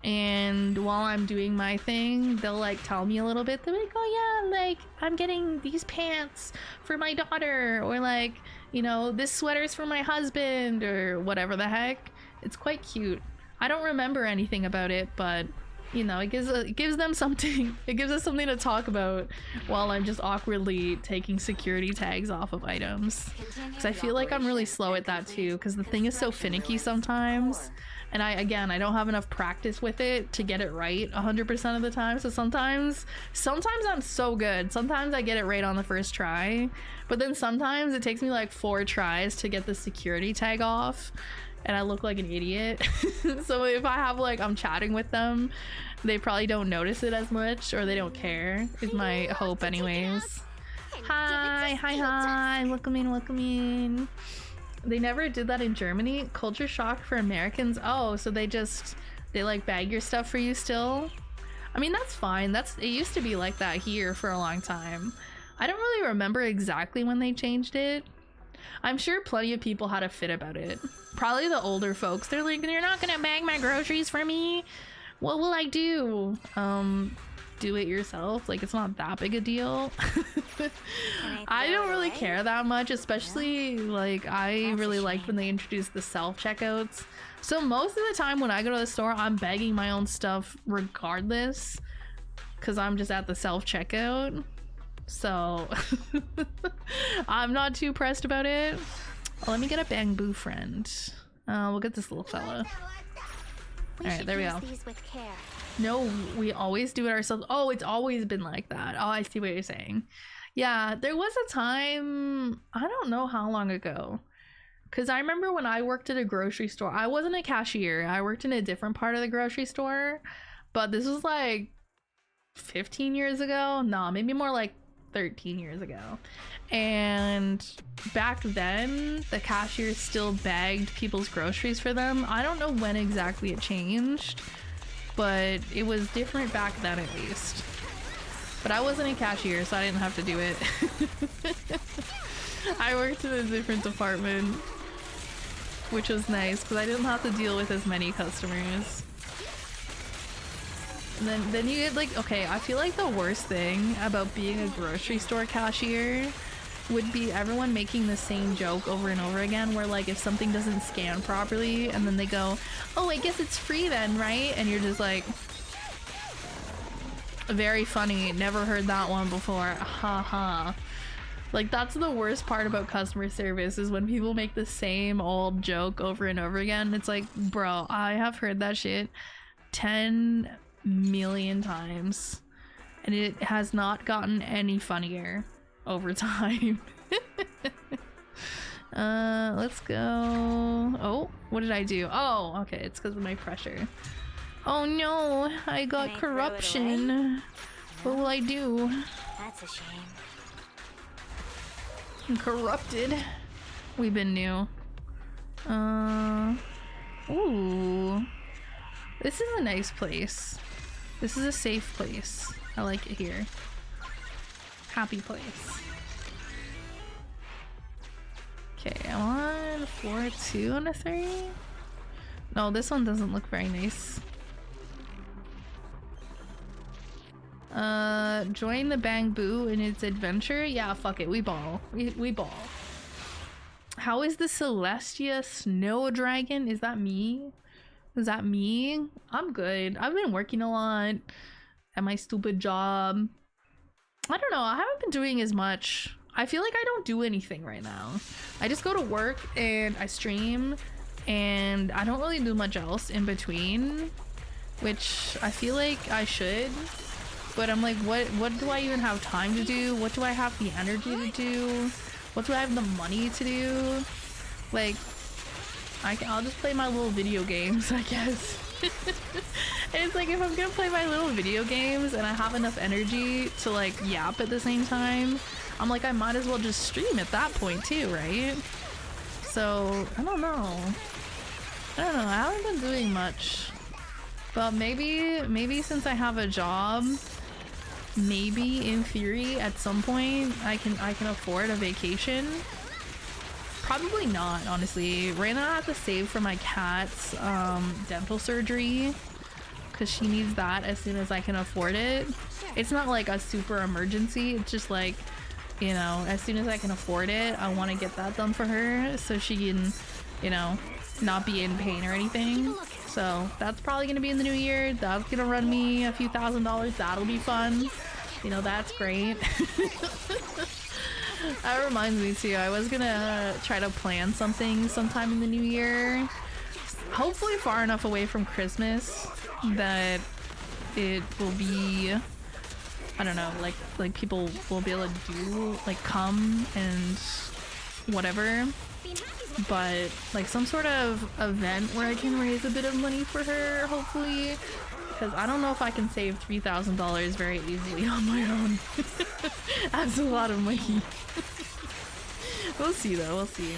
Speaker 2: And while I'm doing my thing, they'll like tell me a little bit. They're like, oh yeah, like I'm getting these pants for my daughter, or like, you know, this sweater's for my husband, or whatever the heck. It's quite cute. I don't remember anything about it, but you know, it gives them something. It gives us something to talk about while I'm just awkwardly taking security tags off of items. Because I feel like I'm really slow at that too, because the thing is so finicky sometimes. And I don't have enough practice with it to get it right 100% of the time. So sometimes I'm so good. Sometimes I get it right on the first try, but then sometimes it takes me like 4 tries to get the security tag off. and I look like an idiot. So if I have like I'm chatting with them, they probably don't notice it as much, or they don't care, is my hope anyways. Hi, welcome in. They never did that in Germany. Culture shock for Americans. Oh, so they like bag your stuff for you still? I mean, that's fine. It used to be like that here for a long time. I don't really remember exactly when they changed it. I'm sure plenty of people had a fit about it. Probably the older folks. They're like, you're not gonna bag my groceries for me? What will I do? Do it yourself. Like, it's not that big a deal. I don't really care that much, especially like I really liked when they introduced the self-checkouts. So most of the time when I go to the store, I'm bagging my own stuff regardless, because I'm just at the self-checkout. So I'm not too pressed about it. Let me get a bamboo friend. We'll get this little fella. Alright, there we go. No, we always do it ourselves. Oh, it's always been like that. Oh, I see what you're saying. Yeah, there was a time, I don't know how long ago, because I remember when I worked at a grocery store. I wasn't a cashier. I worked in a different part of the grocery store, but this was like 15 years ago. No, maybe more like 13 years ago. And back then, the cashiers still bagged people's groceries for them. I don't know when exactly it changed, but it was different back then at least. But I wasn't a cashier, so I didn't have to do it. I worked in a different department, which was nice because I didn't have to deal with as many customers. And then you get like, okay, I feel like the worst thing about being a grocery store cashier would be everyone making the same joke over and over again, where like if something doesn't scan properly and then they go, oh, I guess it's free then, right? And you're just like, very funny, never heard that one before, haha. Like, that's the worst part about customer service, is when people make the same old joke over and over again. It's like, bro, I have heard that shit 10 million times and it has not gotten any funnier over time. Let's go. Oh, what did I do? Oh, okay, it's because of my pressure. Oh no, I got corruption. What will I do?
Speaker 4: That's a shame.
Speaker 2: I'm corrupted. We've been new. Ooh. This is a nice place. This is a safe place. I like it here. Happy place. Okay, I'm on floor 2 on a 3. No, this one doesn't look very nice. Join the Bamboo in its adventure? Yeah, fuck it, we ball. We ball. How is the Celestia Snow Dragon? Is that me? Is that me? I'm good. I've been working a lot at my stupid job. I don't know, I haven't been doing as much. I feel like I don't do anything right now. I just go to work and I stream and I don't really do much else in between, which I feel like I should. But I'm like, what do I even have time to do? What do I have the energy to do? What do I have the money to do? Like, I'll just play my little video games, I guess. And it's like, if I'm gonna play my little video games and I have enough energy to like yap at the same time, I'm like, I might as well just stream at that point too, right? So, I don't know. I haven't been doing much. But maybe since I have a job, maybe in theory at some point I can afford a vacation. Probably not, honestly. Right now I have to save for my cat's dental surgery because she needs that as soon as I can afford it. It's not like a super emergency, it's just like, you know, as soon as I can afford it, I want to get that done for her so she can, you know, not be in pain or anything. So that's probably gonna be in the new year. That's gonna run me a few $1,000s. That'll be fun. You know, that's great. That reminds me too, I was gonna try to plan something sometime in the new year. Hopefully far enough away from Christmas that it will be, I don't know, like people will be able to do, like, come and whatever. but like some sort of event where I can raise a bit of money for her, hopefully, because I don't know if I can save $3,000 very easily on my own. That's a lot of money. We'll see though, we'll see.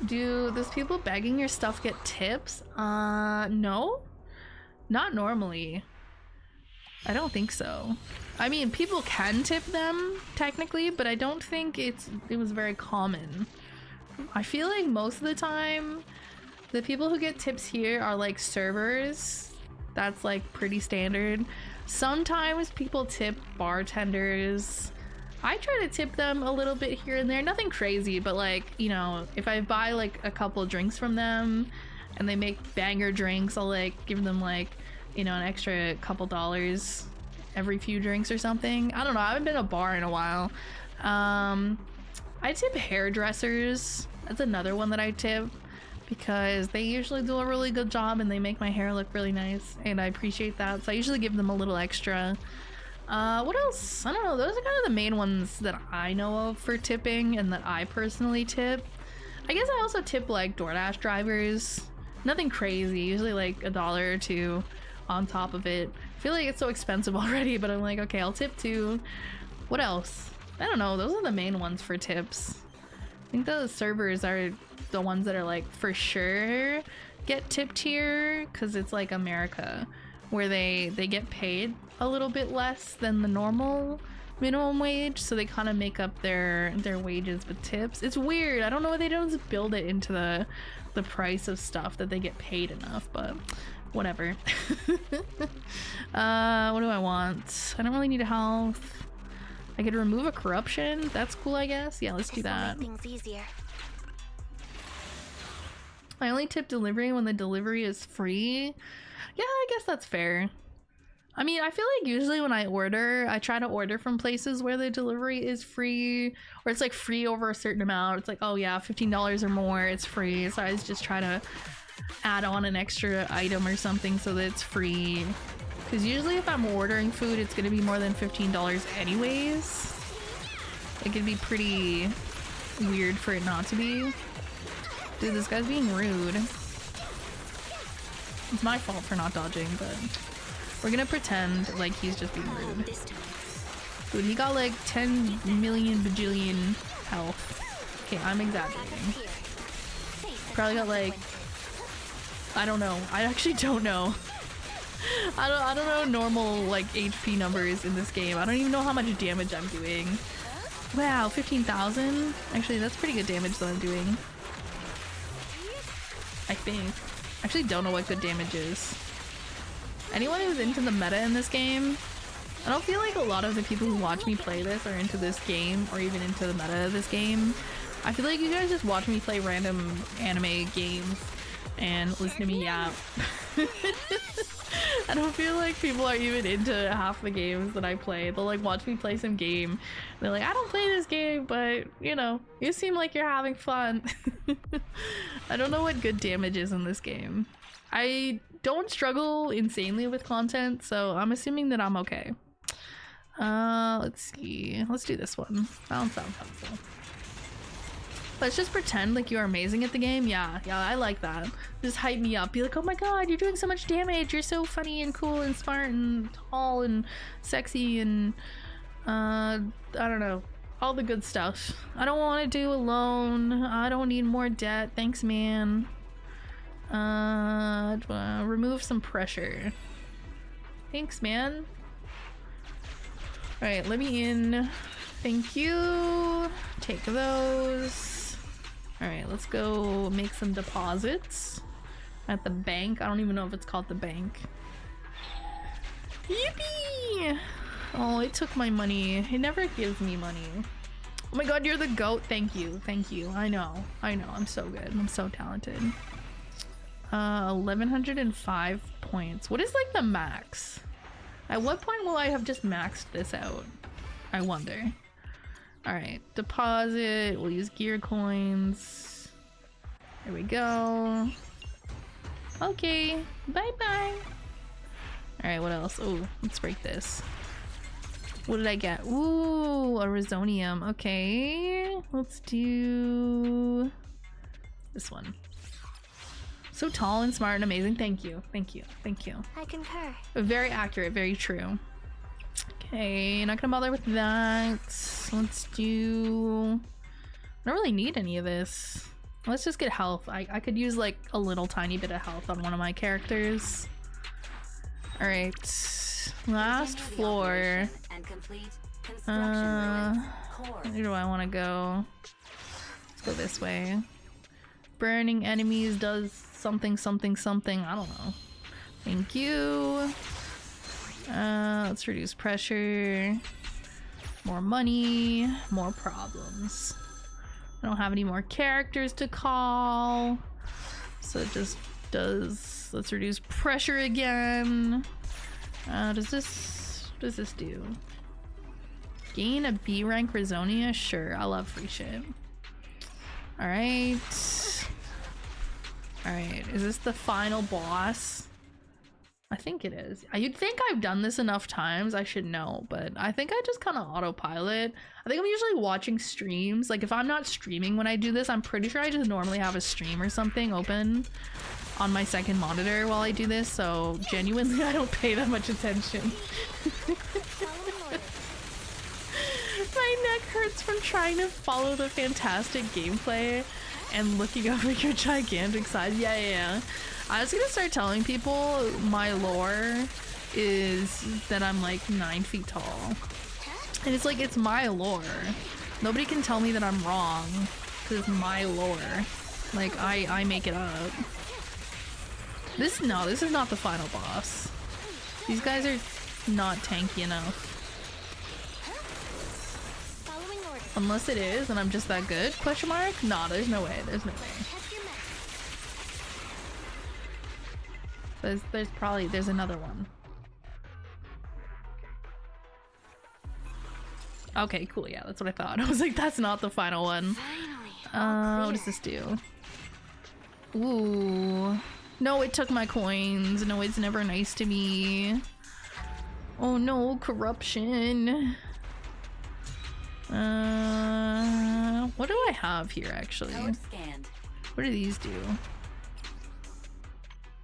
Speaker 2: Do those people begging your stuff get tips? No, not normally. I don't think so. I mean, people can tip them technically, but I don't think it was very common. I feel like most of the time the people who get tips here are like servers. That's like pretty standard. Sometimes people tip bartenders. I try to tip them a little bit here and there, nothing crazy, but like, you know, if I buy like a couple drinks from them and they make banger drinks, I'll like give them like, you know, an extra couple dollars every few drinks or something. I don't know, I haven't been to a bar in a while. I tip hairdressers. That's another one that I tip because they usually do a really good job and they make my hair look really nice and I appreciate that, so I usually give them a little extra. What else? I don't know, those are kind of the main ones that I know of for tipping and that I personally tip. I guess I also tip like DoorDash drivers. Nothing crazy, usually like $1 or $2 on top of it. I feel like it's so expensive already, but I'm like, okay, I'll tip too. What else? I don't know, those are the main ones for tips. I think those servers are the ones that are like for sure get tipped here because it's like America where they get paid a little bit less than the normal minimum wage, so they kind of make up their wages with tips. It's weird, I don't know why they don't just build it into the price of stuff that they get paid enough, but whatever. What do I want? I don't really need a health. I could remove a corruption. That's cool, I guess. Yeah, let's do that.
Speaker 4: Things easier.
Speaker 2: I only tip delivery when the delivery is free. Yeah, I guess that's fair. I mean, I feel like usually when I order, I try to order from places where the delivery is free, or it's like free over a certain amount. It's like, oh yeah, $15 or more, it's free. So I just try to add on an extra item or something so that it's free. Because usually if I'm ordering food, it's going to be more than $15 anyways. Like, it'd be pretty weird for it not to be. Dude, this guy's being rude. It's my fault for not dodging, but we're gonna pretend like he's just being rude. Dude, he got like 10 million bajillion health. Okay, I'm exaggerating. Probably got like, I don't know. I actually don't know. I don't know normal like HP numbers in this game. I don't even know how much damage I'm doing. Wow, 15,000? Actually, that's pretty good damage that I'm doing. I think. I actually don't know what good damage is. Anyone who's into the meta in this game, I don't feel like a lot of the people who watch me play this are into this game or even into the meta of this game. I feel like you guys just watch me play random anime games and listen to me yap. I don't feel like people are even into half the games that I play. They'll like watch me play some game. They're like, I don't play this game, but you know, you seem like you're having fun. I don't know what good damage is in this game. I don't struggle insanely with content, so I'm assuming that I'm okay. Let's see. Let's do this one. That one sounds helpful. Let's just pretend like you are amazing at the game. Yeah, I like that. Just hype me up. Be like, oh my god, you're doing so much damage. You're so funny and cool and smart and tall and sexy and I don't know. All the good stuff. I don't want to do alone. I don't need more debt. Thanks, man. Remove some pressure. Thanks, man. Alright, let me in. Thank you. Take those. Alright, let's go make some deposits at the bank. I don't even know if it's called the bank. Yippee! Oh, it took my money. It never gives me money. Oh my god, you're the goat. Thank you. Thank you. I know. I'm so good. I'm so talented. 1105 points. What is like the max? At what point will I have just maxed this out? I wonder. Alright, deposit. We'll use gear coins. There we go. Okay, bye-bye. Alright, what else? Oh, let's break this. What did I get? Ooh, a resonium. Okay, let's do This one. So tall and smart and amazing. Thank you. Thank you. Thank you.
Speaker 4: I concur.
Speaker 2: Very accurate. Very true. Okay, not gonna bother with that. Let's do... I don't really need any of this. Let's just get health. I could use like a little tiny bit of health on one of my characters. Alright. Last floor. Where do I want to go? Let's go this way. Burning enemies does something, something, something. I don't know. Thank you. Let's reduce pressure. More money. More problems. I don't have any more characters to call. So it just does... Let's reduce pressure again. Does this do? Gain a B rank Rizonia? Sure, I love free shit. Alright. Alright, is this the final boss? I think it is. You'd think I've done this enough times, I should know, but I think I just kind of autopilot. I think I'm usually watching streams. Like, if I'm not streaming when I do this, I'm pretty sure I just normally have a stream or something open on my second monitor while I do this, so genuinely I don't pay that much attention. My neck hurts from trying to follow the fantastic gameplay and looking over your gigantic size. Yeah. I was gonna start telling people my lore is that I'm like 9 feet tall. And it's like, it's my lore. Nobody can tell me that I'm wrong because it's my lore. Like, I make it up. This is not the final boss. These guys are not tanky enough. Unless it is, and I'm just that good? Question mark? Nah, there's no way. There's no way. There's another one. Okay, cool. Yeah, that's what I thought. I was like, that's not the final one. What does this do? Ooh. No, it took my coins. No, it's never nice to me. Oh no, corruption. What do I have here actually? What do these do?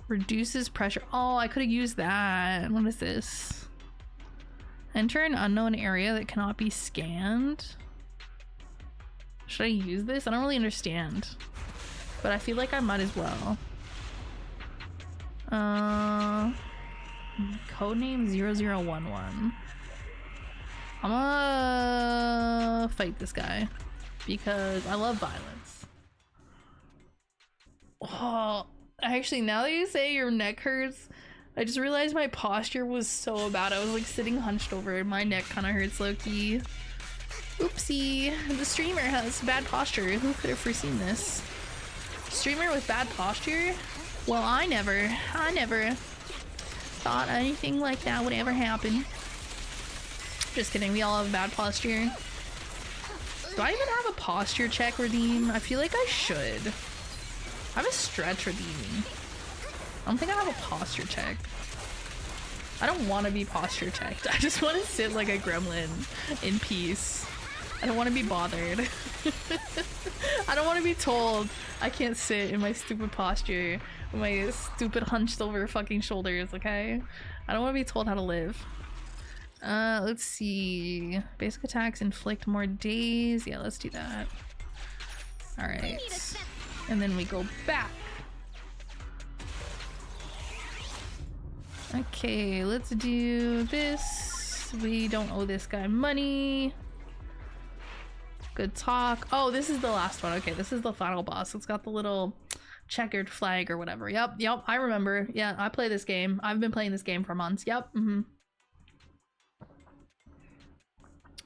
Speaker 2: Reduces pressure. Oh, I could have used that. What is this? Enter an unknown area that cannot be scanned. Should I use this? I don't really understand, but I feel like I might as well. Codename 0011. I'm gonna fight this guy because I love violence. Oh, actually, now that you say your neck hurts, I just realized my posture was so bad. I was like sitting hunched over and my neck kind of hurts low-key. Oopsie. The streamer has bad posture. Who could have foreseen this? Streamer with bad posture? Well, I never thought anything like that would ever happen. Just kidding, we all have bad posture. Do I even have a posture check redeem? I feel like I should. I have a stretch redeem. I don't think I have a posture check. I don't want to be posture checked. I just want to sit like a gremlin in peace. I don't want to be bothered. I don't want to be told I can't sit in my stupid posture with my stupid hunched over fucking shoulders, okay? I don't want to be told how to live. Let's see. Basic attacks inflict more days. Yeah, let's do that. Alright. And then we go back. Okay, let's do this. We don't owe this guy money. Good talk. Oh, this is the last one. Okay, this is the final boss. It's got the little checkered flag or whatever. Yep, I remember. Yeah, I play this game. I've been playing this game for months. Yep,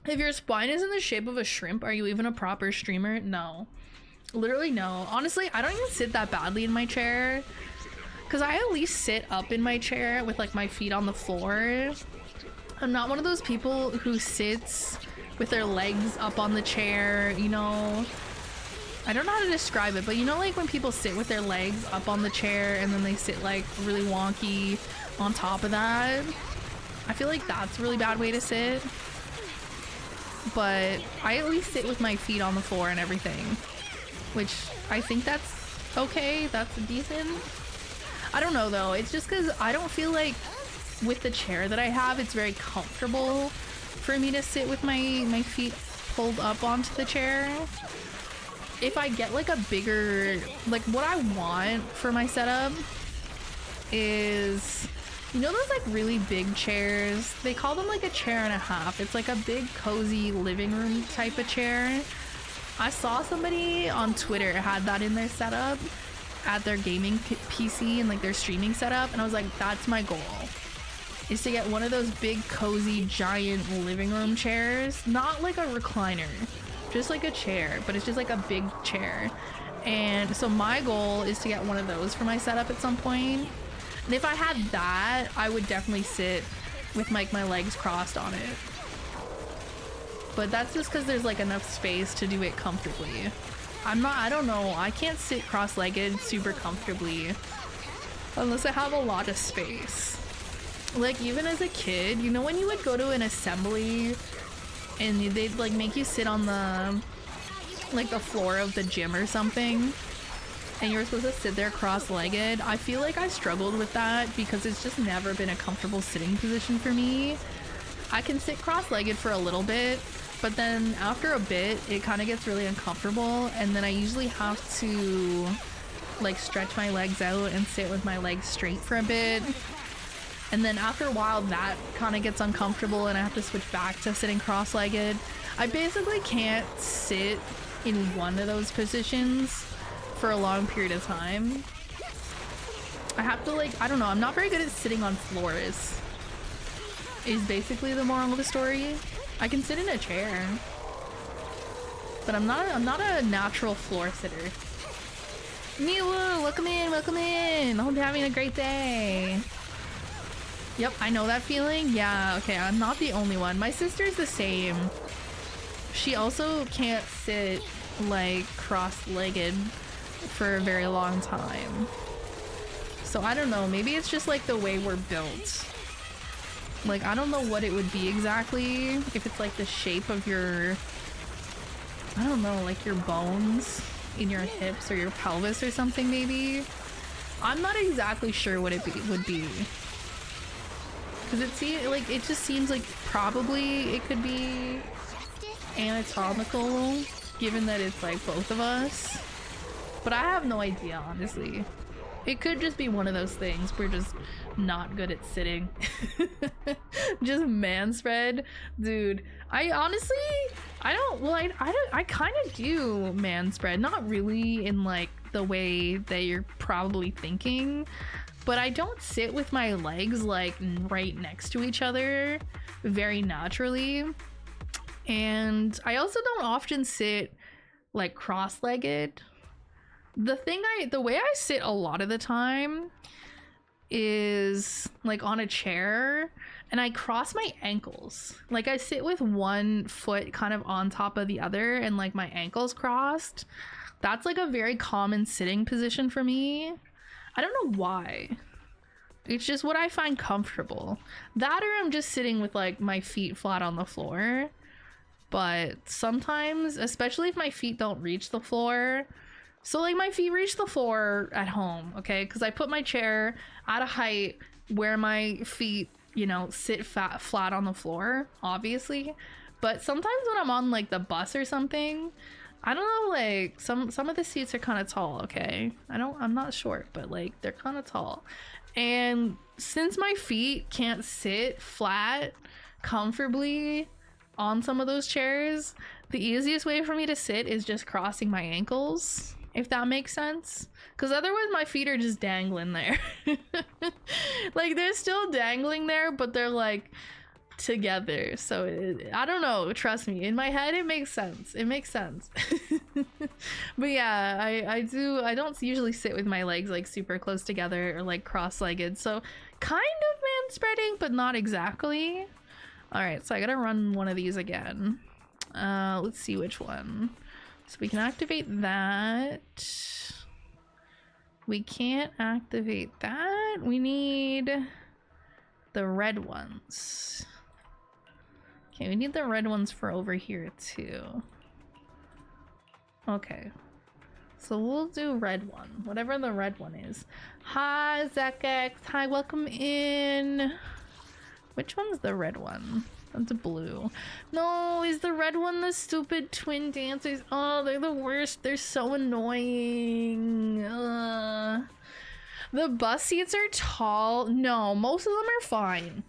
Speaker 2: If your spine is in the shape of a shrimp, are you even a proper streamer? No. Literally no. Honestly, I don't even sit that badly in my chair. Because I at least sit up in my chair with like my feet on the floor. I'm not one of those people who sits with their legs up on the chair, you know. I don't know how to describe it, but you know, like when people sit with their legs up on the chair and then they sit like really wonky on top of that. I feel like that's a really bad way to sit. But I at least sit with my feet on the floor and everything, which I think that's okay, that's decent. I don't know though, it's just because I don't feel like with the chair that I have, it's very comfortable for me to sit with my feet pulled up onto the chair. If I get like a bigger, like what I want for my setup is, you know those like really big chairs? They call them like a chair and a half. It's like a big cozy living room type of chair. I saw somebody on Twitter had that in their setup at their gaming PC and like their streaming setup, and I was like, that's my goal, is to get one of those big cozy giant living room chairs, not like a recliner, just like a chair, but it's just like a big chair. And so my goal is to get one of those for my setup at some point. And if I had that, I would definitely sit with like my legs crossed on it. But that's just because there's like enough space to do it comfortably. I don't know, I can't sit cross-legged super comfortably unless I have a lot of space. Like even as a kid, you know when you would go to an assembly and they'd like make you sit on the like the floor of the gym or something and you're supposed to sit there cross-legged? I feel like I struggled with that because it's just never been a comfortable sitting position for me. I can sit cross-legged for a little bit, but then after a bit it kind of gets really uncomfortable, and then I usually have to like stretch my legs out and sit with my legs straight for a bit. And then after a while that kind of gets uncomfortable and I have to switch back to sitting cross-legged. I basically can't sit in one of those positions for a long period of time. I have to like, I don't know, I'm not very good at sitting on floors, is basically the moral of the story. I can sit in a chair, but I'm not a natural floor sitter. Miwu, welcome in, welcome in. I hope you're having a great day. Yep, I know that feeling. Yeah, okay, I'm not the only one. My sister's the same. She also can't sit like cross-legged for a very long time. So I don't know, maybe it's just like the way we're built. Like, I don't know what it would be exactly, if it's like the shape of your, I don't know, like your bones in your hips or your pelvis or something maybe. I'm not exactly sure what it would be. Because it just seems like probably it could be anatomical, given that it's like both of us. But I have no idea, honestly. It could just be one of those things. We're just not good at sitting. Just man spread. Dude, I honestly, I kind of do man spread. Not really in like the way that you're probably thinking. But I don't sit with my legs like right next to each other very naturally. And I also don't often sit like cross-legged. The way I sit a lot of the time is like on a chair and I cross my ankles. Like I sit with one foot kind of on top of the other and like my ankles crossed. That's like a very common sitting position for me. I don't know why. It's just what I find comfortable. That or I'm just sitting with like my feet flat on the floor. But sometimes, especially if my feet don't reach the floor, so like my feet reach the floor at home, okay? Because I put my chair at a height where my feet, you know, sit flat on the floor, obviously. But sometimes when I'm on like the bus or something, I don't know, like some of the seats are kind of tall, okay? I'm not short, but like they're kind of tall. And since my feet can't sit flat comfortably on some of those chairs, the easiest way for me to sit is just crossing my ankles, if that makes sense. Because otherwise my feet are just dangling there. Like they're still dangling there, but they're like together. So I don't know, trust me, in my head it makes sense. It makes sense. But yeah, I don't usually sit with my legs like super close together or like cross-legged. So kind of man spreading, but not exactly. All right, so I gotta run one of these again. Let's see which one. So we can activate that. We can't activate that. We need the red ones. Okay, we need the red ones for over here too. Okay. So we'll do red one, whatever the red one is. Hi, ZachX. Hi, welcome in. Which one's the red one? That's blue. No, is the red one the stupid twin dancers? Oh, they're the worst. They're so annoying. The bus seats are tall. No, most of them are fine.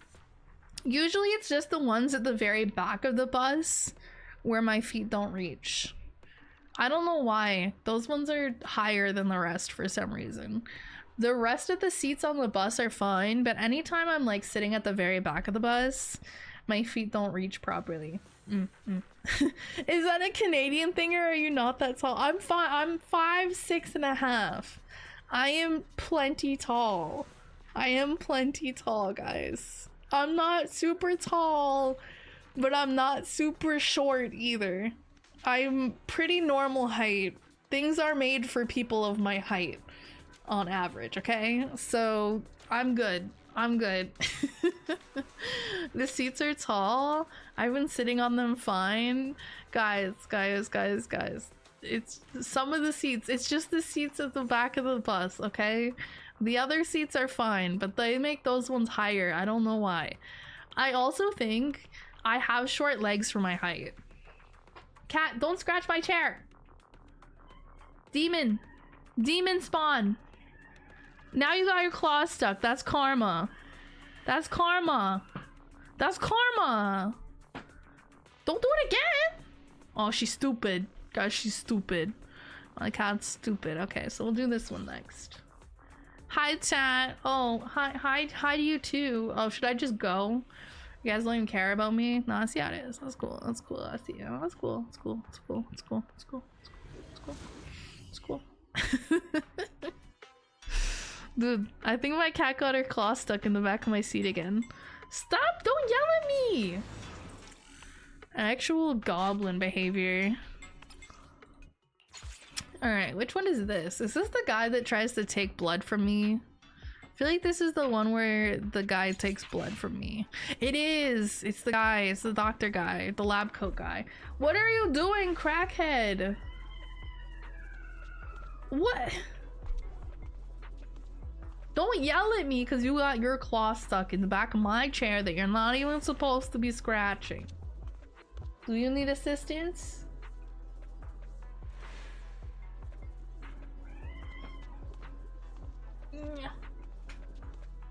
Speaker 2: Usually it's just the ones at the very back of the bus where my feet don't reach. I don't know why. Those ones are higher than the rest for some reason. The rest of the seats on the bus are fine, but anytime I'm like sitting at the very back of the bus, my feet don't reach properly. Is that a Canadian thing, or are you not that tall? I'm 5'6.5". I am plenty tall. I am plenty tall, guys. I'm not super tall, but I'm not super short either. I'm pretty normal height. Things are made for people of my height on average, okay? So I'm good. I'm good. The seats are tall. I've been sitting on them fine. Guys. It's some of the seats. It's just the seats at the back of the bus, okay? The other seats are fine, but they make those ones higher. I don't know why. I also think I have short legs for my height. Cat, don't scratch my chair. Demon spawn. Now you got your claws stuck. That's karma. That's karma. That's karma. Don't do it again. Oh, she's stupid. Guys, she's stupid. My cat's stupid. Okay, so we'll do this one next. Hi, chat. Oh, hi to you too. Oh, should I just go? You guys don't even care about me? No, I see how it is. That's cool. That's cool. I see you. That's cool. It's cool. It's cool. It's cool. It's cool. It's cool. It's cool. Dude, I think my cat got her claw stuck in the back of my seat again. Stop! Don't yell at me! Actual goblin behavior. Alright, which one is this? Is this the guy that tries to take blood from me? I feel like this is the one where the guy takes blood from me. It is! It's the guy. It's the doctor guy. The lab coat guy. What are you doing, crackhead? What? Don't yell at me because you got your claw stuck in the back of my chair that you're not even supposed to be scratching. Do you need assistance?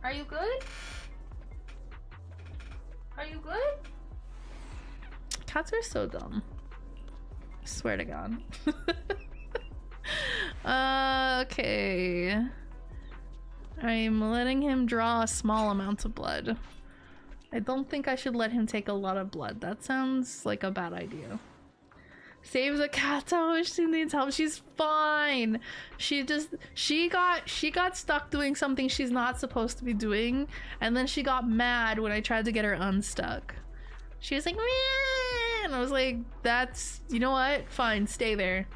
Speaker 2: Are you good? Are you good? Cats are so dumb. I swear to God. Okay. I'm letting him draw a small amount of blood. I don't think I should let him take a lot of blood. That sounds like a bad idea. Save the cat. Oh, she needs help. She's fine. She got stuck doing something she's not supposed to be doing, and then she got mad when I tried to get her unstuck. She was like, "Meh," and I was like, that's, you know what? Fine, stay there.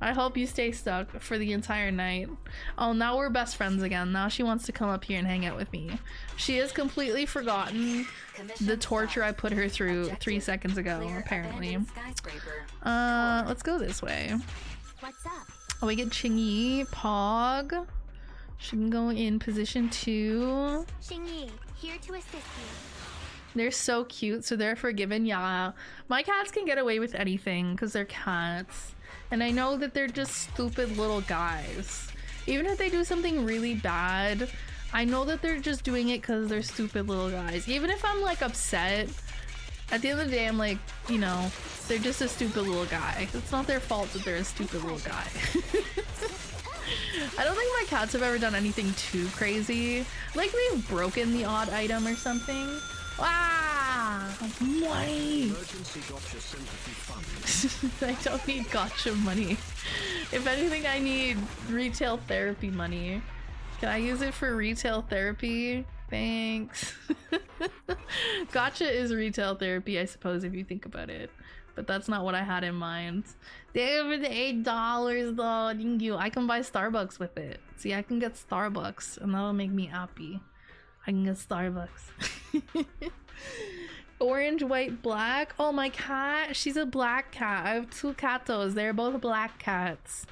Speaker 2: I hope you stay stuck for the entire night. Oh, now we're best friends again. Now she wants to come up here and hang out with me. She has completely forgotten the torture I put her through 3 seconds ago, apparently. Let's go this way.
Speaker 4: What's up?
Speaker 2: Oh, we get Chingy, Pog. She can go in position 2.
Speaker 4: Xingyi, here to assist you.
Speaker 2: They're so cute, so they're forgiven. Yeah, my cats can get away with anything because they're cats. And I know that they're just stupid little guys. Even if they do something really bad, I know that they're just doing it because they're stupid little guys. Even if I'm like upset, at the end of the day, I'm like, you know, they're just a stupid little guy. It's not their fault that they're a stupid little guy. I don't think my cats have ever done anything too crazy. Like we've broken the odd item or something. Ah, money!
Speaker 1: Emergency gotcha sympathy fund.
Speaker 2: I don't need gotcha money. If anything, I need retail therapy money. Can I use it for retail therapy? Thanks. Gotcha is retail therapy, I suppose, if you think about it. But that's not what I had in mind. Over the $8 though, thank you. I can buy Starbucks with it. See, I can get Starbucks and that'll make me happy. I can get Starbucks. Orange, white, black. Oh, my cat. She's a black cat. I have 2 catos. They're both black cats.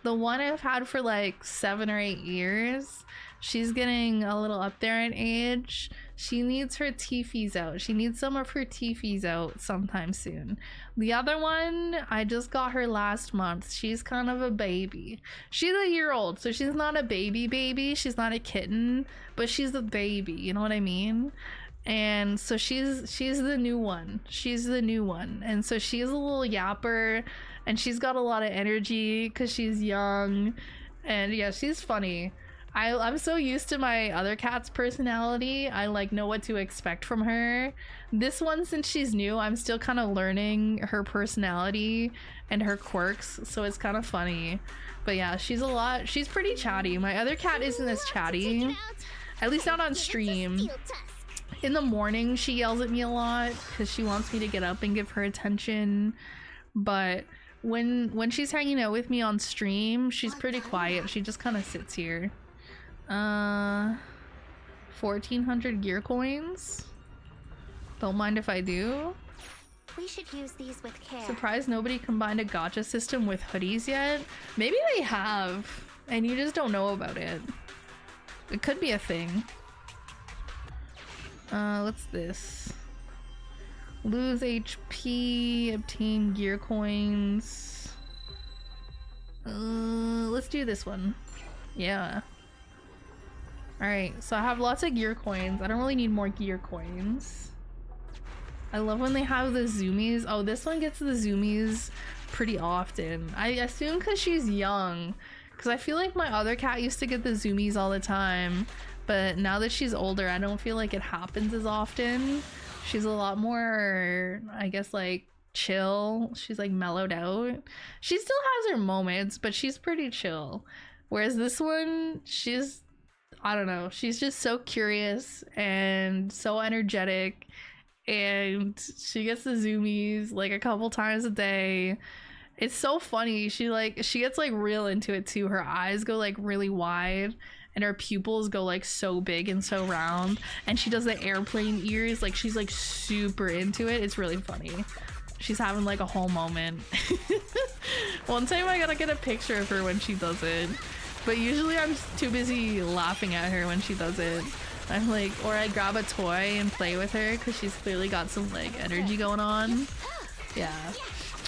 Speaker 2: The one I've had for like 7 or 8 years, she's getting a little up there in age. She needs her teefies out. She needs some of her teefies out sometime soon. The other one, I just got her last month. She's kind of a baby. She's a year old, so she's not a baby. She's not a kitten, but she's a baby, you know what I mean? And so she's the new one. She's the new one. And so she's a little yapper, and she's got a lot of energy because she's young. And yeah, she's funny. I'm so used to my other cat's personality. I like know what to expect from her. This one, since she's new, I'm still kind of learning her personality and her quirks, so it's kind of funny. But yeah, she's pretty chatty. My other cat isn't as chatty, at least not on stream. In the morning, she yells at me a lot because she wants me to get up and give her attention. But when she's hanging out with me on stream, she's pretty quiet. She just kind of sits here. 1400 gear coins. Don't mind if I do.
Speaker 4: We should use these with care.
Speaker 2: Surprised nobody combined a gacha system with hoodies yet. Maybe they have, and you just don't know about it. It could be a thing. What's this? Lose HP, obtain gear coins. Let's do this one. Yeah. Alright, so I have lots of gear coins. I don't really need more gear coins. I love when they have the zoomies. Oh, this one gets the zoomies pretty often. I assume because she's young. Because I feel like my other cat used to get the zoomies all the time. But now that she's older, I don't feel like it happens as often. She's a lot more, I guess, like, chill. She's like mellowed out. She still has her moments, but she's pretty chill. Whereas this one, she's, I don't know, she's just so curious and so energetic, and she gets the zoomies like a couple times a day. It's so funny. She gets like real into it too. Her eyes go like really wide and her pupils go like so big and so round, and she does the airplane ears. Like she's like super into it. It's really funny. She's having like a whole moment. One time I gotta get a picture of her when she does it, but usually I'm too busy laughing at her when she does it. I'm like, or I grab a toy and play with her because she's clearly got some like energy going on. Yeah,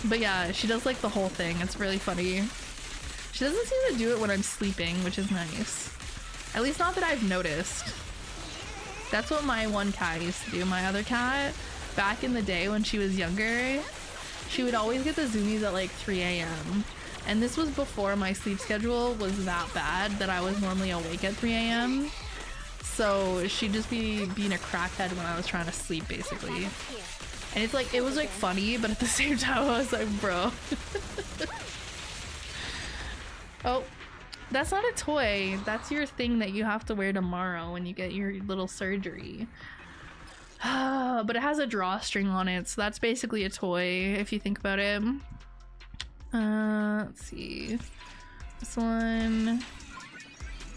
Speaker 2: but yeah, she does like the whole thing. It's really funny. She doesn't seem to do it when I'm sleeping, which is nice. At least not that I've noticed. That's what my one cat used to do. My other cat, back in the day when she was younger, she would always get the zoomies at like 3 a.m. And this was before my sleep schedule was that bad that I was normally awake at 3 a.m. So she'd just be being a crackhead when I was trying to sleep, basically. And it's like, it was like funny, but at the same time I was like, bro. Oh, that's not a toy. That's your thing that you have to wear tomorrow when you get your little surgery. But it has a drawstring on it, so that's basically a toy if you think about it. Let's see. This one.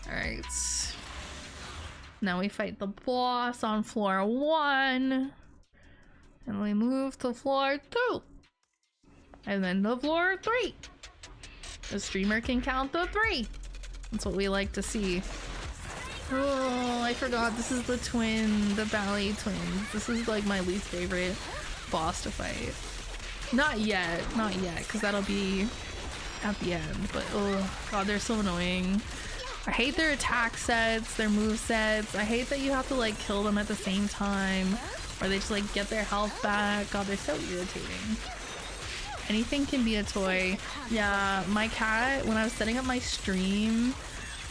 Speaker 2: Alright. Now we fight the boss on floor 1. And we move to floor 2. And then to floor 3. The streamer can count the 3. That's what we like to see. Oh, I forgot. This is the ballet twins. This is like my least favorite boss to fight. Not yet, because that'll be at the end. But oh god, they're so annoying. I hate their attack sets, their move sets. I hate that you have to like kill them at the same time, or they just like get their health back. God, they're so irritating. Anything can be a toy. Yeah, my cat, when I was setting up my stream,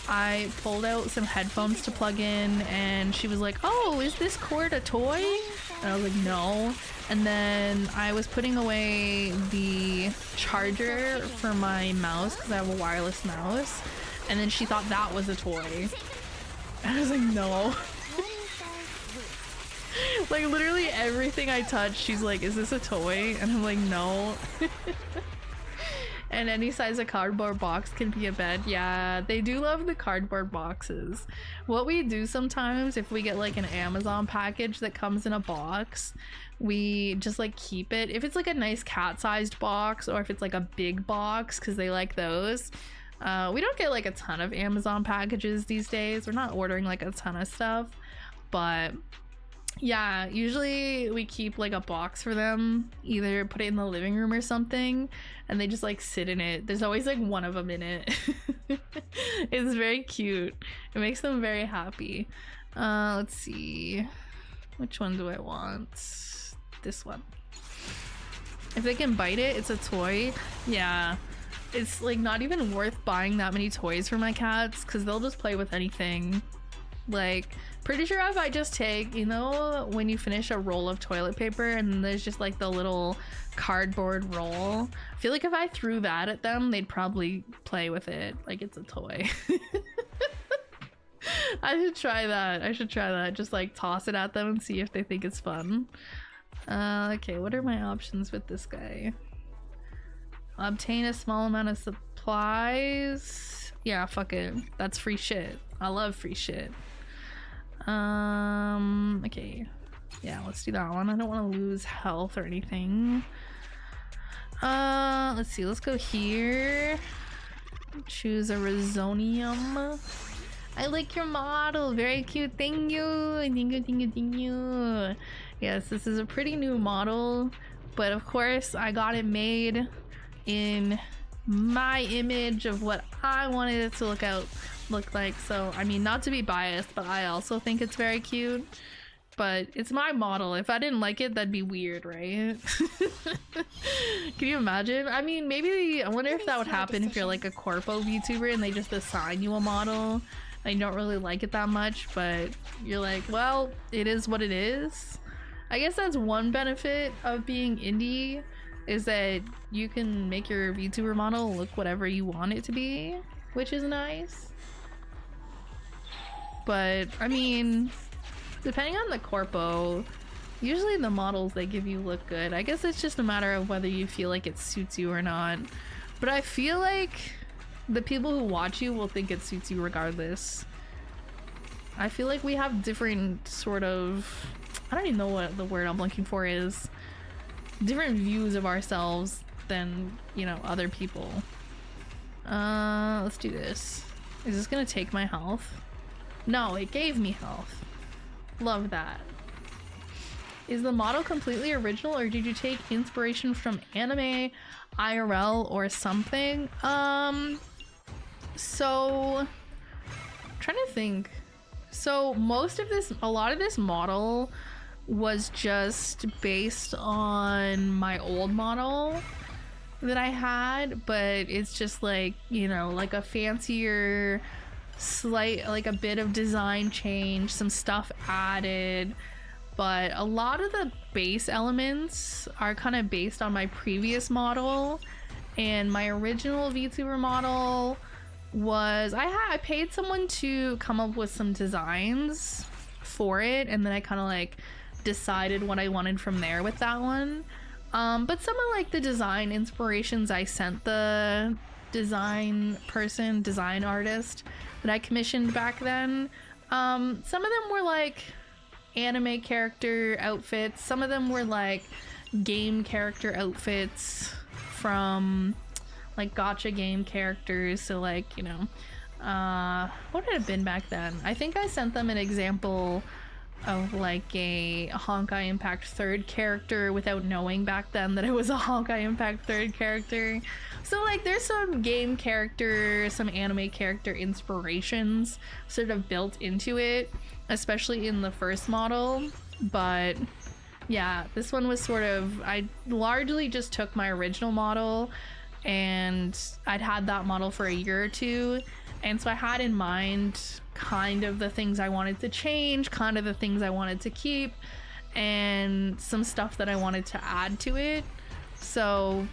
Speaker 2: I pulled out some headphones to plug in, and she was like, oh, is this cord a toy? And I was like, no. And then I was putting away the charger for my mouse because I have a wireless mouse, and then she thought that was a toy. And I was like, no. Like literally everything I touch, she's like, is this a toy? And I'm like, no. And any size of cardboard box can be a bed. Yeah, they do love the cardboard boxes. What we do sometimes, if we get like an Amazon package that comes in a box, we just like keep it. If it's like a nice cat-sized box, or if it's like a big box, because they like those, We don't get like a ton of Amazon packages these days. We're not ordering like a ton of stuff, but yeah, usually we keep like a box for them, either put it in the living room or something, and they just like sit in it. There's always like one of them in it. It's very cute. It makes them very happy. Let's see, which one do I want? This one. If they can bite it, it's a toy. Yeah, it's like not even worth buying that many toys for my cats because they'll just play with anything. Like, pretty sure if I just take, you know, when you finish a roll of toilet paper and there's just like the little cardboard roll, I feel like if I threw that at them, they'd probably play with it like it's a toy. I should try that. Just like toss it at them and see if they think it's fun. Okay, what are my options with this guy? Obtain a small amount of supplies. Yeah, fuck it. That's free shit. I love free shit. Okay. Yeah, let's do that one. I don't want to lose health or anything. Let's see. Let's go here. Choose a Resonium. I like your model. Very cute. Thank you. Thank you. Yes, this is a pretty new model, but of course I got it made in my image of what I wanted it to look like. So I mean, not to be biased, but I also think it's very cute. But it's my model. If I didn't like it, that'd be weird, right? Can you imagine? I mean, maybe I wonder if that would happen if you're like a corpo VTuber and they just assign you a model and you don't really like it that much, but you're like, well, it is what it is. I guess that's one benefit of being indie, is that you can make your VTuber model look whatever you want it to be, which is nice. But I mean, depending on the corpo, usually the models they give you look good. I guess it's just a matter of whether you feel like it suits you or not. But I feel like the people who watch you will think it suits you regardless. I feel like we have different sort of, I don't even know what the word I'm looking for is, different views of ourselves than, you know, other people. Let's do this. Is this gonna take my health? No, it gave me health. Love that. Is the model completely original, or did you take inspiration from anime, IRL, or something? So I'm trying to think. So a lot of this model was just based on my old model that I had, but it's just like, you know, like a fancier, slight, like a bit of design change, some stuff added, but a lot of the base elements are kind of based on my previous model. And my original VTuber model was, I paid someone to come up with some designs for it, and then I kind of like decided what I wanted from there with that one. But some of like the design inspirations I sent the design artist that I commissioned back then, some of them were like anime character outfits, some of them were like game character outfits from like gacha game characters. So like, you know, what had it been back then? I think I sent them an example of like a Honkai Impact 3rd character without knowing back then that it was a Honkai Impact 3rd character. So like there's some game character, some anime character inspirations sort of built into it, especially in the first model. But yeah, this one was sort of, I largely just took my original model, and I'd had that model for a year or two, and so I had in mind kind of the things I wanted to change, kind of the things I wanted to keep, and some stuff that I wanted to add to it. So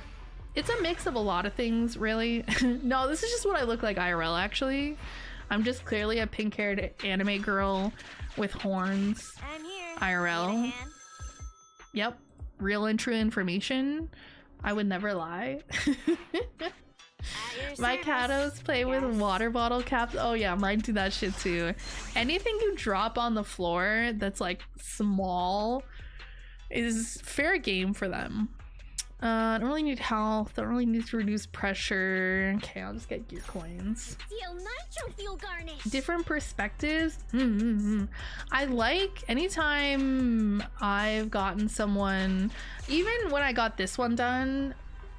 Speaker 2: it's a mix of a lot of things, really. No, this is just what I look like IRL, actually. I'm just clearly a pink-haired anime girl with horns.
Speaker 4: I'm here.
Speaker 2: IRL. Yep, real and true information. I would never lie. My catos play with water bottle caps. Oh yeah, mine do that shit too. Anything you drop on the floor that's like small is fair game for them. I don't really need health. I don't really need to reduce pressure. Okay, I'll just get gear coins.
Speaker 4: Steel nitro fuel garnish.
Speaker 2: Different perspectives. I like anytime I've gotten someone, even when I got this one done,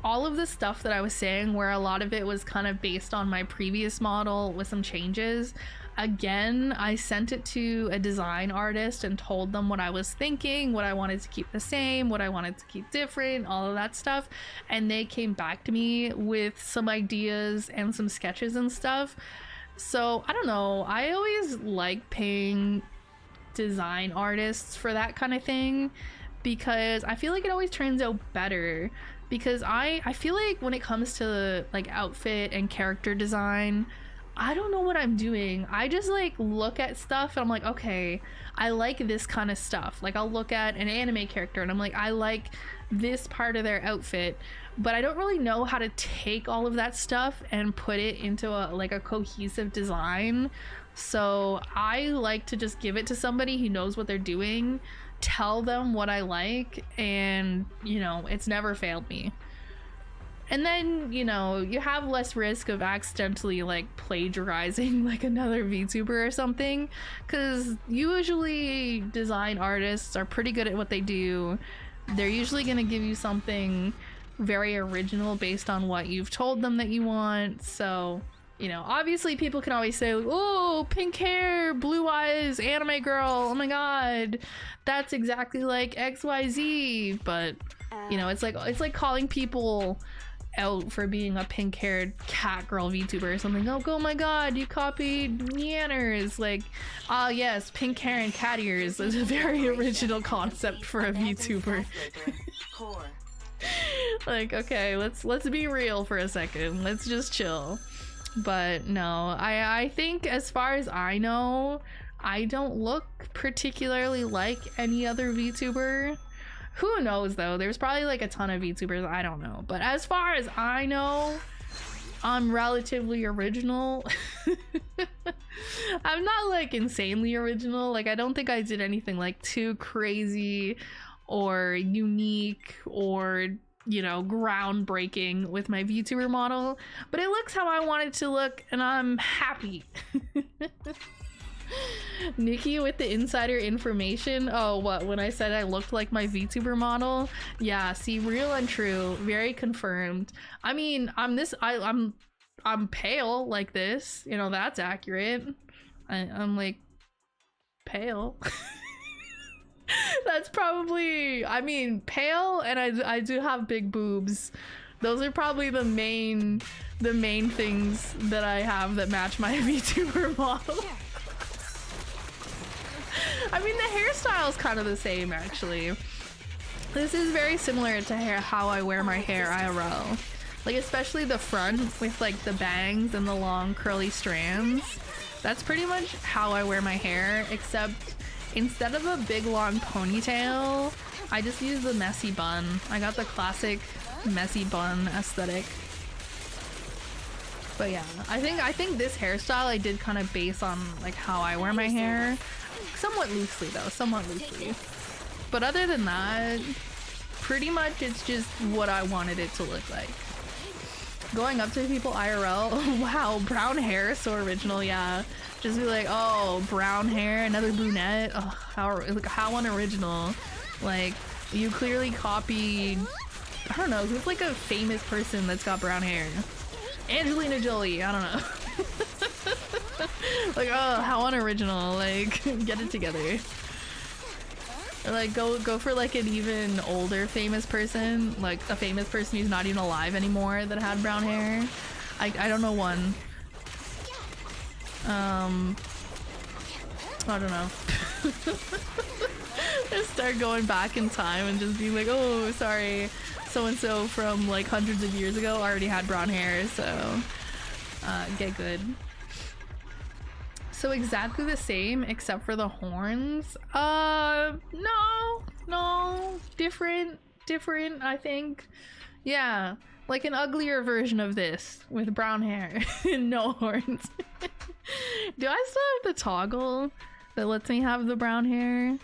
Speaker 2: all of the stuff that I was saying where a lot of it was kind of based on my previous model with some changes. Again, I sent it to a design artist and told them what I was thinking, what I wanted to keep the same, what I wanted to keep different, all of that stuff. And they came back to me with some ideas and some sketches and stuff. So I don't know, I always like paying design artists for that kind of thing because I feel like it always turns out better. Because I feel like when it comes to like outfit and character design, I don't know what I'm doing. I just like look at stuff and I'm like, okay, I like this kind of stuff. Like I'll look at an anime character and I'm like, I like this part of their outfit, but I don't really know how to take all of that stuff and put it into a cohesive design. So I like to just give it to somebody who knows what they're doing, tell them what I like, and you know, it's never failed me. And then, you know, you have less risk of accidentally like plagiarizing like another VTuber or something, because usually design artists are pretty good at what they do. They're usually going to give you something very original based on what you've told them that you want. So, you know, obviously people can always say, oh, pink hair, blue eyes, anime girl, oh my god, that's exactly like XYZ. But, you know, it's like calling people out for being a pink-haired cat girl VTuber or something. Oh my god, you copied Neanners. Like, ah yes, pink hair and cat ears is a very original concept for a VTuber. Like, okay, let's be real for a second. Let's just chill. But no, I think as far as I know, I don't look particularly like any other VTuber. Who knows though? There's probably like a ton of VTubers, I don't know. But as far as I know, I'm relatively original. I'm not like insanely original. Like I don't think I did anything like too crazy or unique or, you know, groundbreaking with my VTuber model. But it looks how I want it to look and I'm happy. Nikki with the insider information. Oh, what, when I said I looked like my VTuber model? Yeah, see, real and true, very confirmed. I mean, I'm pale like this, you know, that's accurate. I'm like pale. That's probably, I mean, pale, and I do have big boobs. Those are probably the main things that I have that match my VTuber model. I mean, the hairstyle is kind of the same, actually. This is very similar to how I wear my hair IRL. Like, especially the front with, like, the bangs and the long curly strands. That's pretty much how I wear my hair, except instead of a big, long ponytail, I just use the messy bun. I got the classic messy bun aesthetic. But yeah, I think this hairstyle I did kind of base on, like, how I wear my hair. Somewhat loosely though, somewhat loosely. But other than that, pretty much it's just what I wanted it to look like. Going up to people IRL, oh, wow, brown hair, so original, yeah. Just be like, oh, brown hair, another brunette, oh, how unoriginal. Like, you clearly copied, I don't know, who's like a famous person that's got brown hair? Angelina Jolie, I don't know. Like, oh, how unoriginal, like, get it together. Or like, go for like an even older famous person, like a famous person who's not even alive anymore that had brown hair. I don't know one. I don't know. Just start going back in time and just be like, oh, sorry, so-and-so from like hundreds of years ago already had brown hair, so get good. So exactly the same except for the horns. No, different, I think. Yeah, like an uglier version of this with brown hair and no horns. Do I still have the toggle that lets me have the brown hair?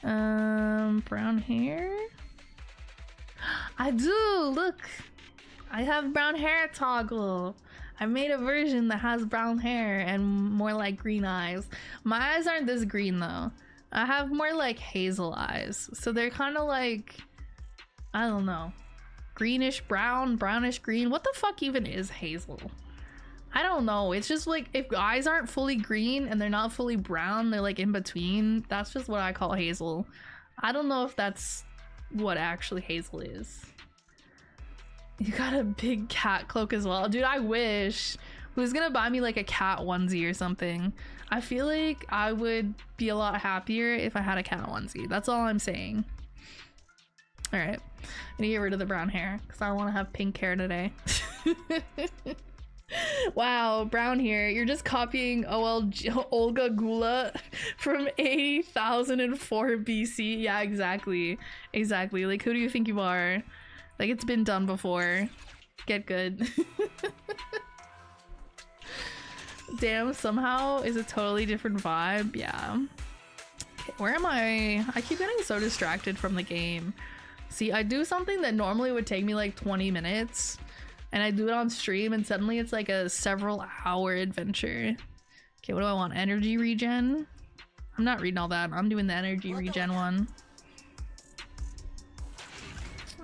Speaker 2: Brown hair? I do, look. I have brown hair toggle. I made a version that has brown hair and more like green eyes. My eyes aren't this green though. I have more like hazel eyes. So they're kind of like, I don't know, greenish brown, brownish green. What the fuck even is hazel? I don't know. It's just like if eyes aren't fully green and they're not fully brown, they're like in between. That's just what I call hazel. I don't know if that's what actually hazel is. You got a big cat cloak as well. Dude, I wish. Who's gonna buy me like a cat onesie or something? I feel like I would be a lot happier if I had a cat onesie. That's all I'm saying. All right, I'm gonna get rid of the brown hair because I don't want to have pink hair today. Wow, brown hair. You're just copying Olga Gula from 80,004 BC. Yeah, exactly. Exactly. Like, who do you think you are? Like, it's been done before. Get good. Damn, somehow is a totally different vibe. Yeah. Okay, where am I? I keep getting so distracted from the game. See, I do something that normally would take me like 20 minutes. And I do it on stream and suddenly it's like a several hour adventure. Okay, what do I want? Energy regen? I'm not reading all that. I'm doing the energy regen one.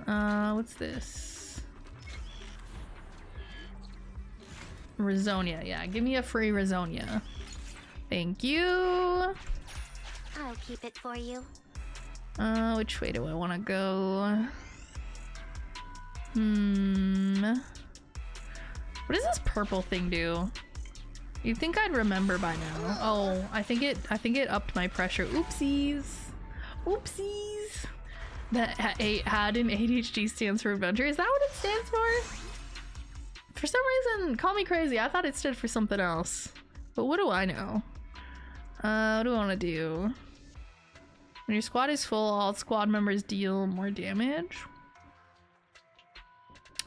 Speaker 2: What's this? Rizonia. Yeah, give me a free Rizonia. Thank you.
Speaker 4: I'll keep it for you.
Speaker 2: Which way do I want to go? What does this purple thing do? You'd think I'd remember by now. Oh, I think it upped my pressure. Oopsies. Oopsies. That had an ADHD stands for adventure. Is that what it stands for? For some reason, call me crazy. I thought it stood for something else. But what do I know? What do I want to do? When your squad is full, all squad members deal more damage.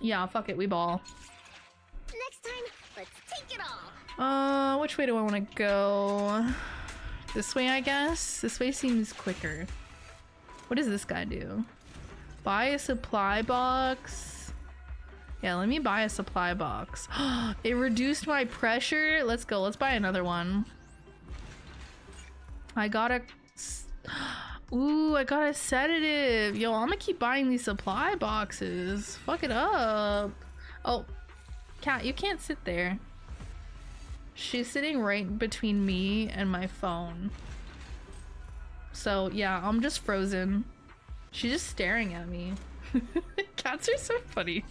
Speaker 2: Yeah, fuck it, we ball.
Speaker 4: Next time, let's take it all.
Speaker 2: Which way do I want to go? This way, I guess? This way seems quicker. What does this guy do? Buy a supply box. Yeah, let me buy a supply box. It reduced my pressure. Let's go. Let's buy another one. I got a... Ooh, I got a sedative. Yo, I'm gonna keep buying these supply boxes. Fuck it up. Oh, cat, you can't sit there. She's sitting right between me and my phone. So yeah, I'm just frozen. She's just staring at me. Cats are so funny.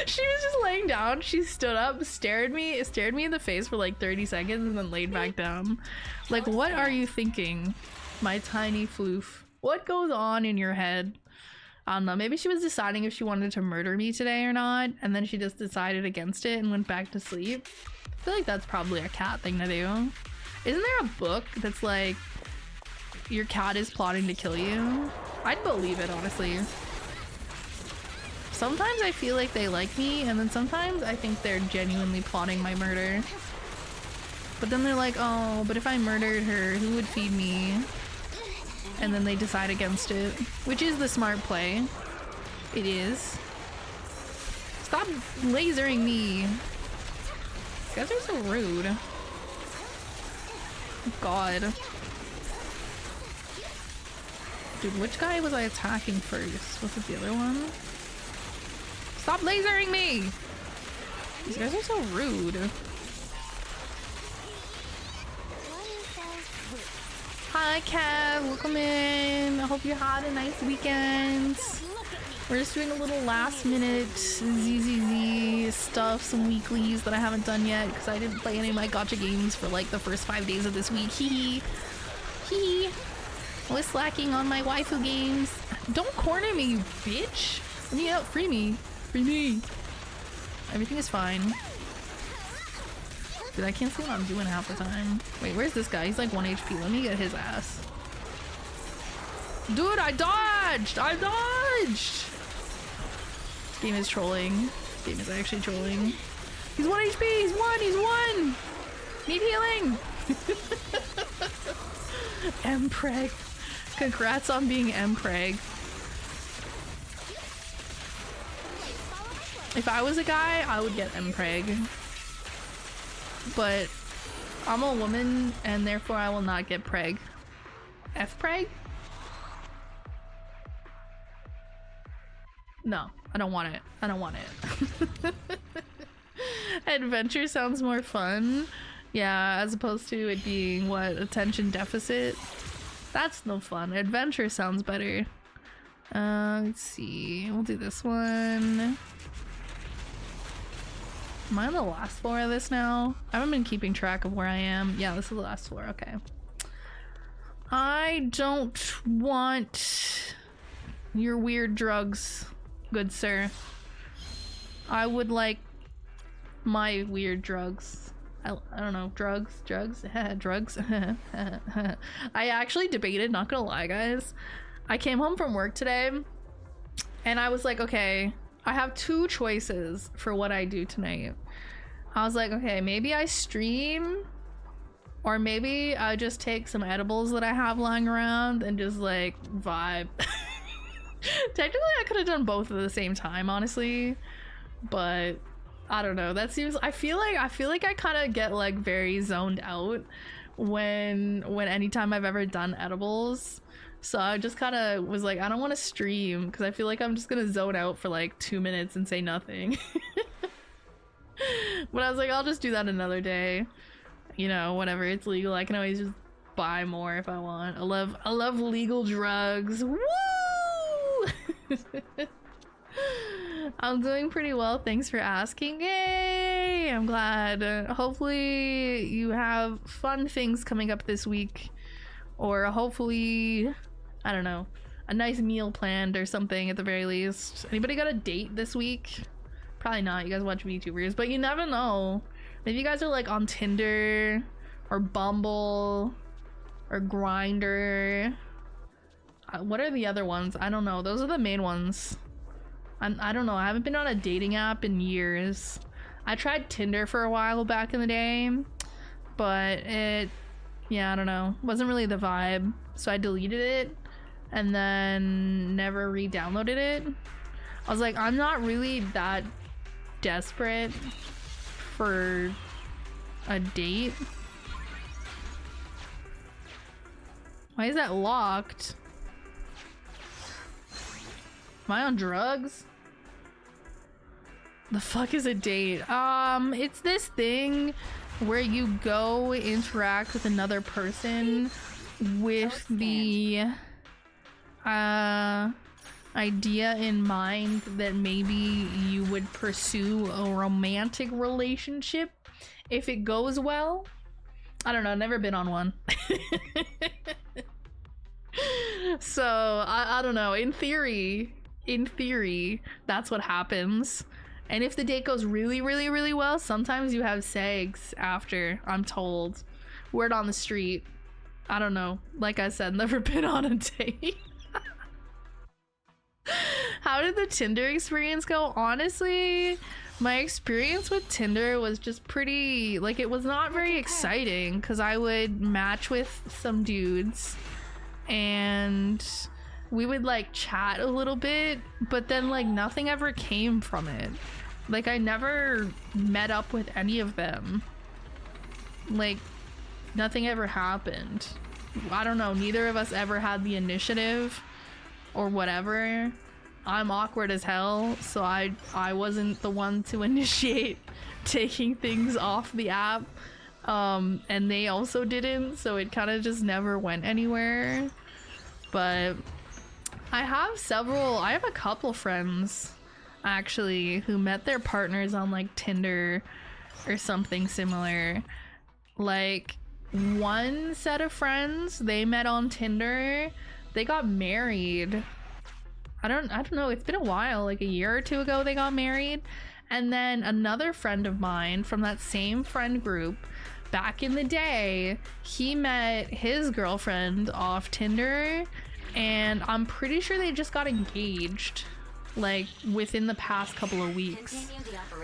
Speaker 2: She was just laying down. She stood up, stared me in the face for like 30 seconds and then laid back down. Like, what are you thinking? My tiny floof. What goes on in your head? I don't know. Maybe she was deciding if she wanted to murder me today or not, and then she just decided against it and went back to sleep. I feel like that's probably a cat thing to do. Isn't there a book that's like, your cat is plotting to kill you? I'd believe it, honestly. Sometimes I feel like they like me, and then sometimes I think they're genuinely plotting my murder. But then they're like, oh, but if I murdered her, who would feed me? And then they decide against it, which is the smart play. It is. Stop lasering me. You guys are so rude. God. Dude, which guy was I attacking first? Was it the other one? Stop lasering me! These guys are so rude. Hi, Kev. Welcome in. I hope you had a nice weekend. We're just doing a little last minute ZZZ stuff, some weeklies that I haven't done yet because I didn't play any of my gacha games for like the first 5 days of this week. Hee hee. I was slacking on my waifu games. Don't corner me, you bitch. Let me out. Free me. Free me. Everything is fine. Dude, I can't see what I'm doing half the time. Wait, where's this guy? He's like 1 HP. Let me get his ass. Dude, I dodged! I dodged! This game is trolling. This game is actually trolling. He's 1 HP! He's 1! He's 1! Need healing! M-Preg. Congrats on being M-Preg. If I was a guy, I would get mpreg. But I'm a woman, and therefore I will not get preg. F-preg? No, I don't want it. I don't want it. Adventure sounds more fun. Yeah, as opposed to it being, what, attention deficit? That's no fun. Adventure sounds better. Let's see. We'll do this one. Am I on the last floor of this now? I haven't been keeping track of where I am. Yeah, this is the last floor. Okay. I don't want your weird drugs, good sir. I would like my weird drugs. I don't know, drugs, drugs. I actually debated, not gonna lie, guys. I came home from work today and I was like, okay, I have two choices for what I do tonight. I was like, okay, maybe I stream, or maybe I just take some edibles that I have lying around and just like vibe. Technically I could have done both at the same time, honestly, but I don't know. That seems, I feel like I kind of get like very zoned out when anytime I've ever done edibles. So I just kind of was like, I don't want to stream because I feel like I'm just gonna zone out for like 2 minutes and say nothing. But I was like, I'll just do that another day. You know, whatever, it's legal. I can always just buy more if I want. I love legal drugs. Woo! I'm doing pretty well, thanks for asking. Yay! I'm glad. Hopefully you have fun things coming up this week, or hopefully, I don't know, a nice meal planned or something at the very least. Anybody got a date this week? Probably not, you guys watch VTubers, but you never know. Maybe you guys are like on Tinder or Bumble or Grindr. What are the other ones? I don't know. Those are the main ones. I don't know. I haven't been on a dating app in years. I tried Tinder for a while back in the day, but yeah, I don't know. Wasn't really the vibe. So I deleted it and then never re-downloaded it. I was like, I'm not really that desperate for a date. Why is that locked? Am I on drugs? The fuck is a date? It's this thing where you go interact with another person with the idea in mind that maybe you would pursue a romantic relationship if it goes well. I don't know, I've never been on one. So I don't know, in theory that's what happens. And if the date goes really well, sometimes you have sex after, I'm told. Word on the street. I don't know, like I said, never been on a date. How did the Tinder experience go? Honestly, my experience with Tinder was just pretty, like, it was not very exciting because I would match with some dudes and we would like chat a little bit, but then like nothing ever came from it. Like I never met up with any of them. Like nothing ever happened. I don't know, neither of us ever had the initiative or whatever. I'm awkward as hell, so I wasn't the one to initiate taking things off the app. And they also didn't, so it kind of just never went anywhere. But I have a couple friends actually who met their partners on like Tinder or something similar. Like one set of friends they met on Tinder, they got married. I don't know, it's been a while, like a year or two ago they got married. And then another friend of mine from that same friend group back in the day, he met his girlfriend off Tinder and I'm pretty sure they just got engaged like within the past couple of weeks.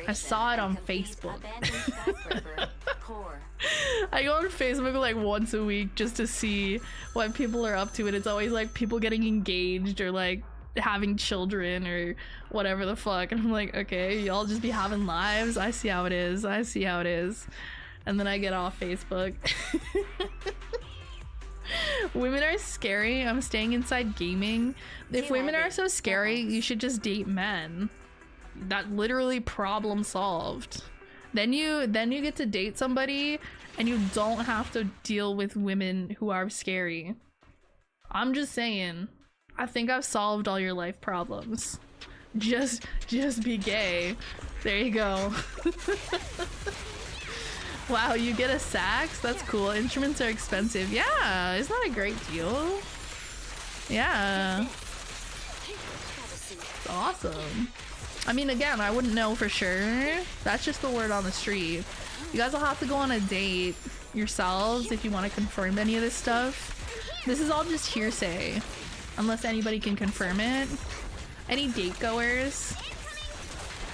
Speaker 2: I saw it on Facebook. I go on Facebook like once a week just to see what people are up to, and it's always like people getting engaged or like having children or whatever the fuck. And I'm like, okay, y'all just be having lives. I see how it is. I see how it is. And then I get off Facebook. Women are scary. I'm staying inside gaming. If women are so scary, you should just date men. That literally problem solved. Then you get to date somebody and you don't have to deal with women who are scary. I'm just saying. I think I've solved all your life problems. Just be gay. There you go. Wow, you get a sax? That's cool. Instruments are expensive. Yeah, isn't that a great deal? Yeah. It's awesome. I mean, again, I wouldn't know for sure. That's just the word on the street. You guys will have to go on a date yourselves if you want to confirm any of this stuff. This is all just hearsay, unless anybody can confirm it. Any date goers?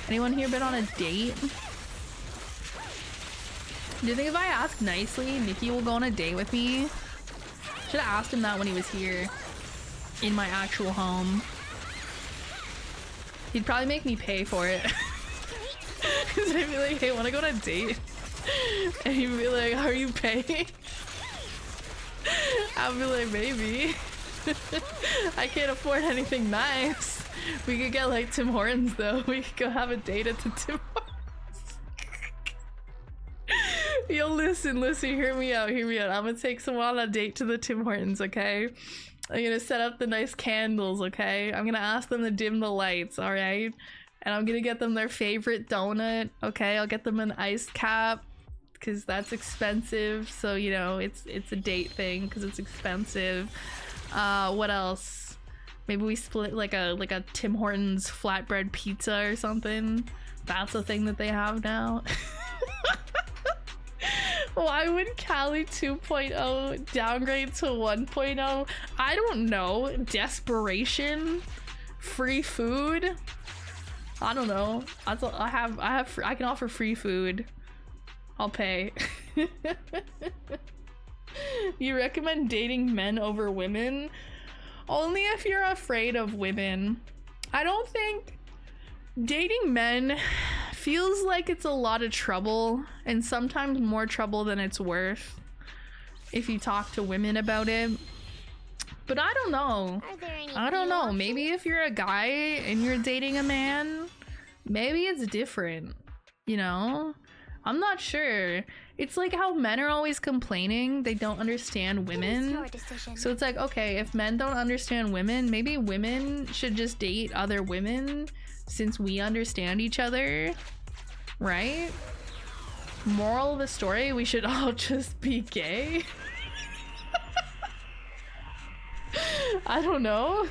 Speaker 2: Anyone here been on a date? Do you think if I ask nicely, Nikki will go on a date with me? Should have asked him that when he was here, in my actual home. He'd probably make me pay for it. Cause I'd be like, hey, wanna go on a date? And he'd be like, are you paying? I'd be like, maybe. I can't afford anything nice. We could get like Tim Hortons though. We could go have a date at the Tim Hortons. Yo, listen, hear me out. I'm gonna take someone on a date to the Tim Hortons, okay? I'm gonna set up the nice candles, okay? I'm gonna ask them to dim the lights, alright? And I'm gonna get them their favorite donut, okay? I'll get them an iced cap, because that's expensive, so, you know, it's a date thing, because it's expensive. What else? Maybe we split like a Tim Hortons flatbread pizza or something. That's a thing that they have now. Why would Cali 2.0 downgrade to 1.0? I don't know. Desperation? Free food? I don't know. I can offer free food. I'll pay. You recommend dating men over women? Only if you're afraid of women. I don't think dating men feels like it's a lot of trouble, and sometimes more trouble than it's worth if you talk to women about it. But I don't know. I don't know. Maybe if you're a guy and you're dating a man, maybe it's different, you know? I'm not sure. It's like how men are always complaining they don't understand women. So it's like, okay, if men don't understand women, maybe women should just date other women since we understand each other, right? Moral of the story, we should all just be gay. I don't know.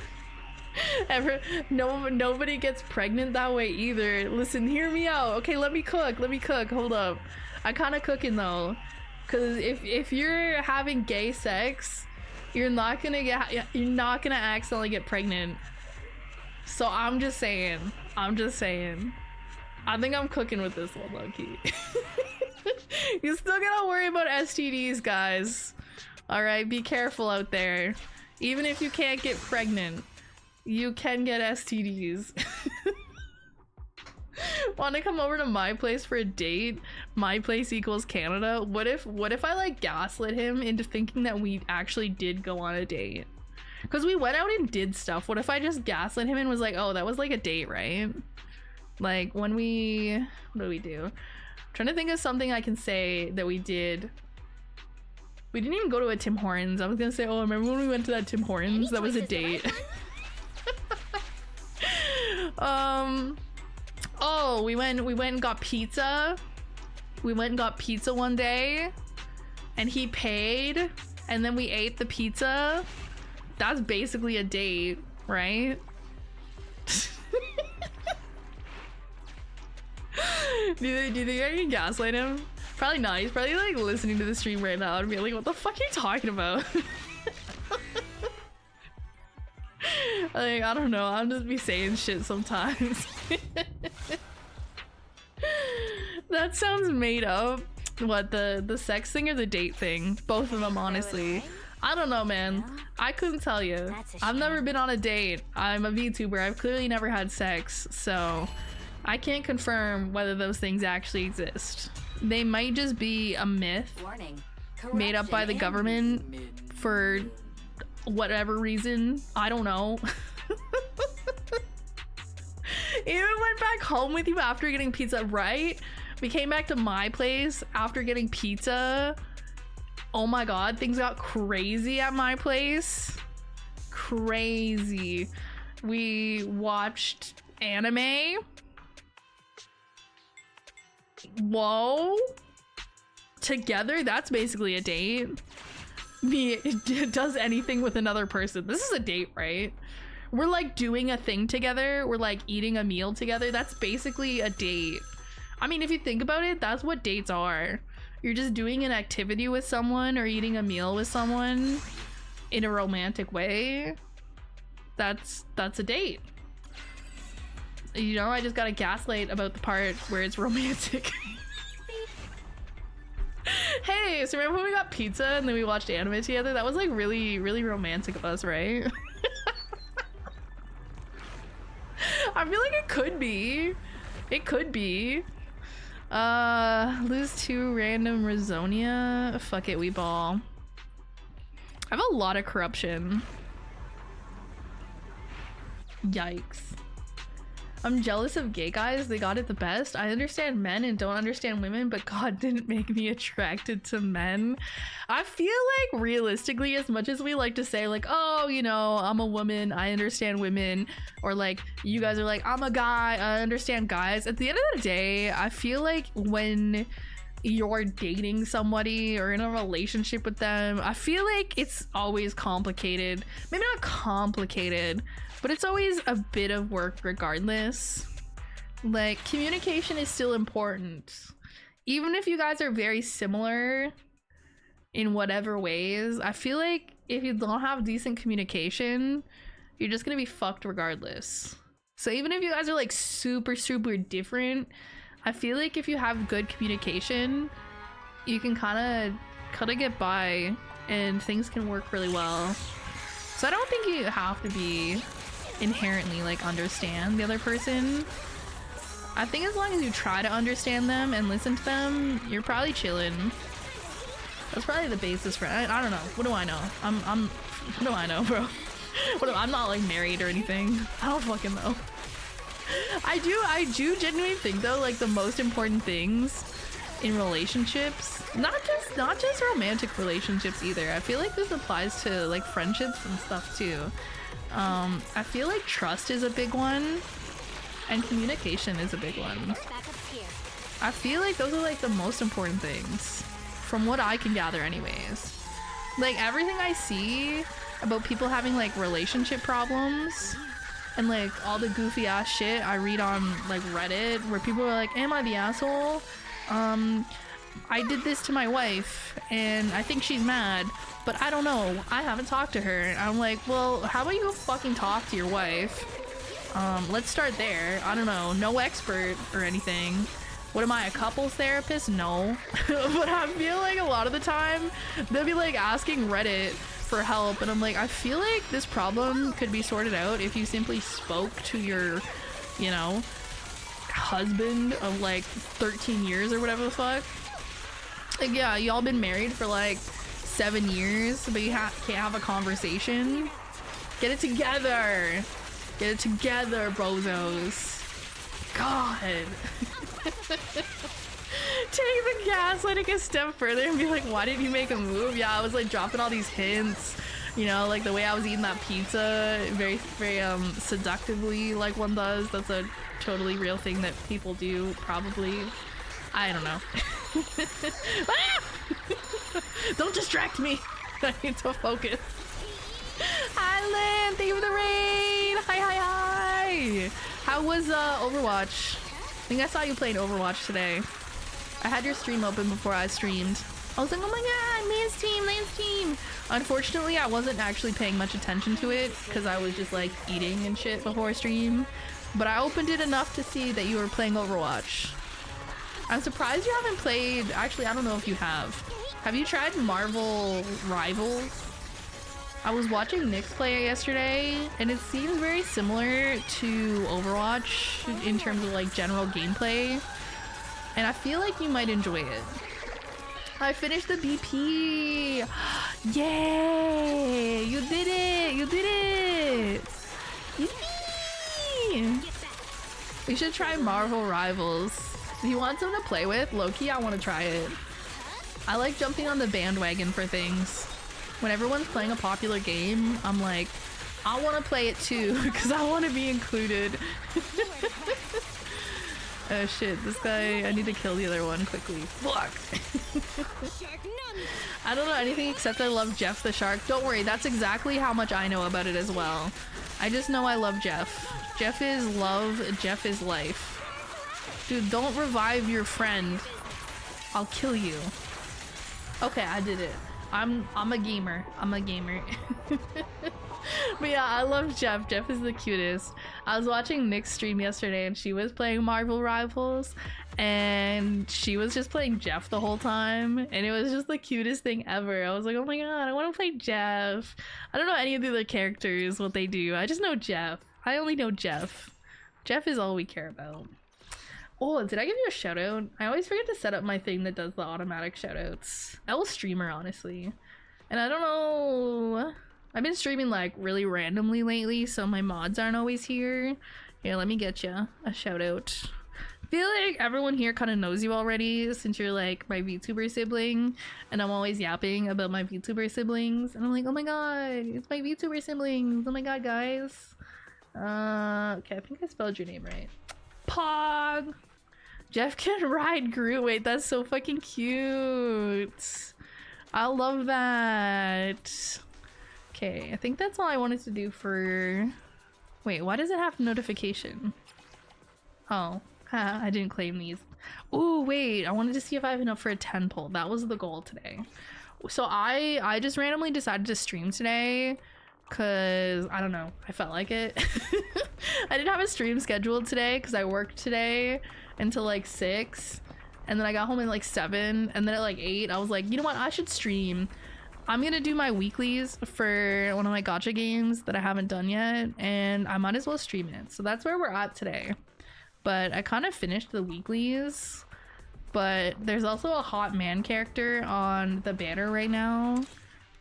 Speaker 2: Nobody gets pregnant that way either. Listen, hear me out. Okay, let me cook. Hold up. I kind of cooking though, because if you're having gay sex, you're not gonna accidentally get pregnant. So I'm just saying. I think I'm cooking with this one, low-key. You still gotta worry about STDs, guys. All right, be careful out there. Even if you can't get pregnant, you can get STDs. Want to come over to my place for a date? My place equals Canada. What if I like gaslit him into thinking that we actually did go on a date? Because we went out and did stuff. What if I just gaslit him and was like, oh, that was like a date, right? Like when what do we do? I'm trying to think of something I can say that we did. We didn't even go to a Tim Hortons. I was gonna say, oh, remember when we went to that Tim Hortons? That was a date. Oh, we went and got pizza. We went and got pizza one day and he paid and then we ate the pizza. That's basically a date, right? Do you think I can gaslight him? Probably not. He's probably like listening to the stream right now and be like, what the fuck are you talking about? Like, I don't know. I'm just be saying shit sometimes. That sounds made up. What, the sex thing or the date thing? Both of them, honestly. I don't know, man. I couldn't tell you.
Speaker 4: That's a
Speaker 2: I've never
Speaker 4: shame.
Speaker 2: been on a date. I'm a VTuber. I've clearly never had sex, so I can't confirm whether those things actually exist. They might just be a myth
Speaker 4: Warning.
Speaker 2: made up by the government for whatever reason. I don't know. Even went back home with you after getting pizza, right? We came back to my place after getting pizza. Oh my god, things got crazy at my place. Crazy. We watched anime. Whoa. Together? That's basically a date. It does anything with another person. This is a date, right? We're like doing a thing together. We're like eating a meal together. That's basically a date. I mean, if you think about it, that's what dates are. You're just doing an activity with someone or eating a meal with someone in a romantic way. That's a date. You know, I just got a gaslight about the part where it's romantic. Hey, so remember when we got pizza and then we watched anime together? That was like really, really romantic of us, right? I feel like it could be. It could be. Lose to random Rizonia. Fuck it, we ball. I have a lot of corruption. Yikes. I'm jealous of gay guys. They got it the best. I understand men and don't understand women, but God didn't make me attracted to men. I feel like realistically, as much as we like to say like, oh, you know, I'm a woman, I understand women, or like you guys are like, I'm a guy, I understand guys. At the end of the day, I feel like when you're dating somebody or in a relationship with them, I feel like it's always complicated. Maybe not complicated, but it's always a bit of work regardless. Like, communication is still important. Even if you guys are very similar in whatever ways, I feel like if you don't have decent communication, you're just gonna be fucked regardless. So even if you guys are like super, super different, I feel like if you have good communication, you can kind of get by and things can work really well. So I don't think you have to be inherently like understand the other person. I think as long as you try to understand them and listen to them, you're probably chilling. That's probably the basis for it. I don't know. What do I know? What do I know, bro? I'm not like married or anything. I don't fucking know. I do genuinely think though, like the most important things in relationships, not just romantic relationships either. I feel like this applies to like friendships and stuff too. I feel like trust is a big one and communication is a big one.
Speaker 4: Back up here.
Speaker 2: I feel like those are like the most important things from what I can gather anyways. Like everything I see about people having like relationship problems and like all the goofy ass shit I read on like Reddit where people are like, am I the asshole? I did this to my wife and I think she's mad, but I don't know. I haven't talked to her. And I'm like, well, how about you go fucking talk to your wife? Let's start there. I don't know. No expert or anything. What am I, a couples therapist? No. But I feel like a lot of the time they'll be like asking Reddit for help and I'm like, I feel like this problem could be sorted out if you simply spoke to your, you know, husband of like 13 years or whatever the fuck. Like, yeah, y'all been married for like 7 years, but you can't have a conversation. Get it together. Get it together, bozos. God. Take the gaslighting a step further and be like, why didn't you make a move? Yeah, I was like dropping all these hints, you know, like the way I was eating that pizza, very, very seductively, like one does. That's a totally real thing that people do, probably. I don't know. Ah! Don't distract me. I need to focus. Hi, Lynn. Thank you for the raid. Hi. How was Overwatch? I think I saw you playing Overwatch today. I had your stream open before I streamed. I was like, oh my god, Lance team. Unfortunately, I wasn't actually paying much attention to it because I was just like eating and shit before stream. But I opened it enough to see that you were playing Overwatch. I'm surprised you haven't played. Actually, I don't know if you have. Have you tried Marvel Rivals? I was watching Nyx play yesterday, and it seems very similar to Overwatch in terms of like general gameplay, and I feel like you might enjoy it. I finished the BP! Yay! You did it! You did it! Yippee! We should try Marvel Rivals. If you want someone to play with, low-key, I want to try it. I like jumping on the bandwagon for things. When everyone's playing a popular game, I'm like, I want to play it too, because I want to be included. Oh shit, this guy, I need to kill the other one quickly. Fuck! I don't know anything except I love Jeff the Shark. Don't worry, that's exactly how much I know about it as well. I just know I love Jeff. Jeff is love, Jeff is life. Dude, don't revive your friend. I'll kill you. Okay, I did it. I'm a gamer. I'm a gamer. But yeah, I love Jeff. Jeff is the cutest. I was watching Nick's stream yesterday and she was playing Marvel Rivals and she was just playing Jeff the whole time and it was just the cutest thing ever. I was like, oh my god, I want to play Jeff. I don't know any of the other characters, what they do. I just know Jeff. I only know Jeff. Jeff is all we care about. Oh, did I give you a shout out? I always forget to set up my thing that does the automatic shout outs. L streamer, honestly. And I don't know. I've been streaming like really randomly lately, so my mods aren't always here. Here, let me get you a shout out. I feel like everyone here kind of knows you already since you're like my VTuber sibling, and I'm always yapping about my VTuber siblings. And I'm like, oh my god, it's my VTuber siblings. Oh my god, guys. Okay, I think I spelled your name right. Pog! Jeff can ride Groot. Wait, that's so fucking cute. I love that. Okay, I think that's all I wanted to do for... Wait, why does it have notification? Oh, I didn't claim these. Oh, wait, I wanted to see if I have enough for a 10 pull. That was the goal today. So I just randomly decided to stream today because, I don't know, I felt like it. I didn't have a stream scheduled today because I worked today until like 6 and then I got home at like 7 and then at like 8 I was like, you know what, I should stream. I'm gonna do my weeklies for one of my gacha games that I haven't done yet and I might as well stream it. So that's where we're at today. But I kind of finished the weeklies, but there's also a hot man character on the banner right now.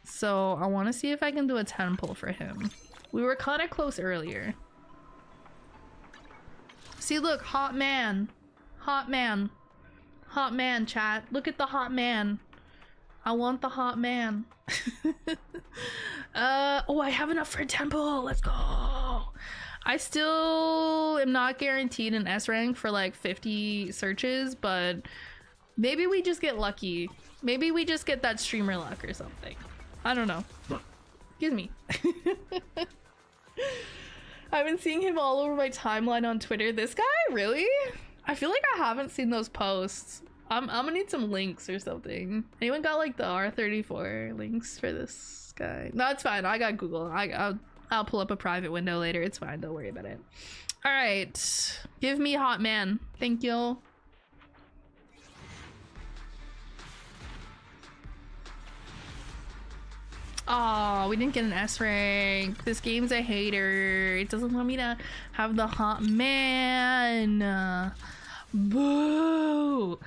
Speaker 2: So I want to see if I can do a 10 pull for him. We were kind of close earlier. See, look, hot man. Hot man. Hot man, chat. Look at the hot man. I want the hot man. Oh, I have enough for a 10 pull. Let's go. I still am not guaranteed an S rank for like 50 searches, but maybe we just get lucky. Maybe we just get that streamer luck or something. I don't know. Excuse me. I've been seeing him all over my timeline on Twitter. This guy? Really? I feel like I haven't seen those posts. I'm gonna need some links or something. Anyone got like the R34 links for this guy? No, it's fine. I got Google. I'll pull up a private window later. It's fine. Don't worry about it. All right. Give me hot man. Thank you. Oh, we didn't get an S rank. This game's a hater. It doesn't want me to have the hot man. Boo!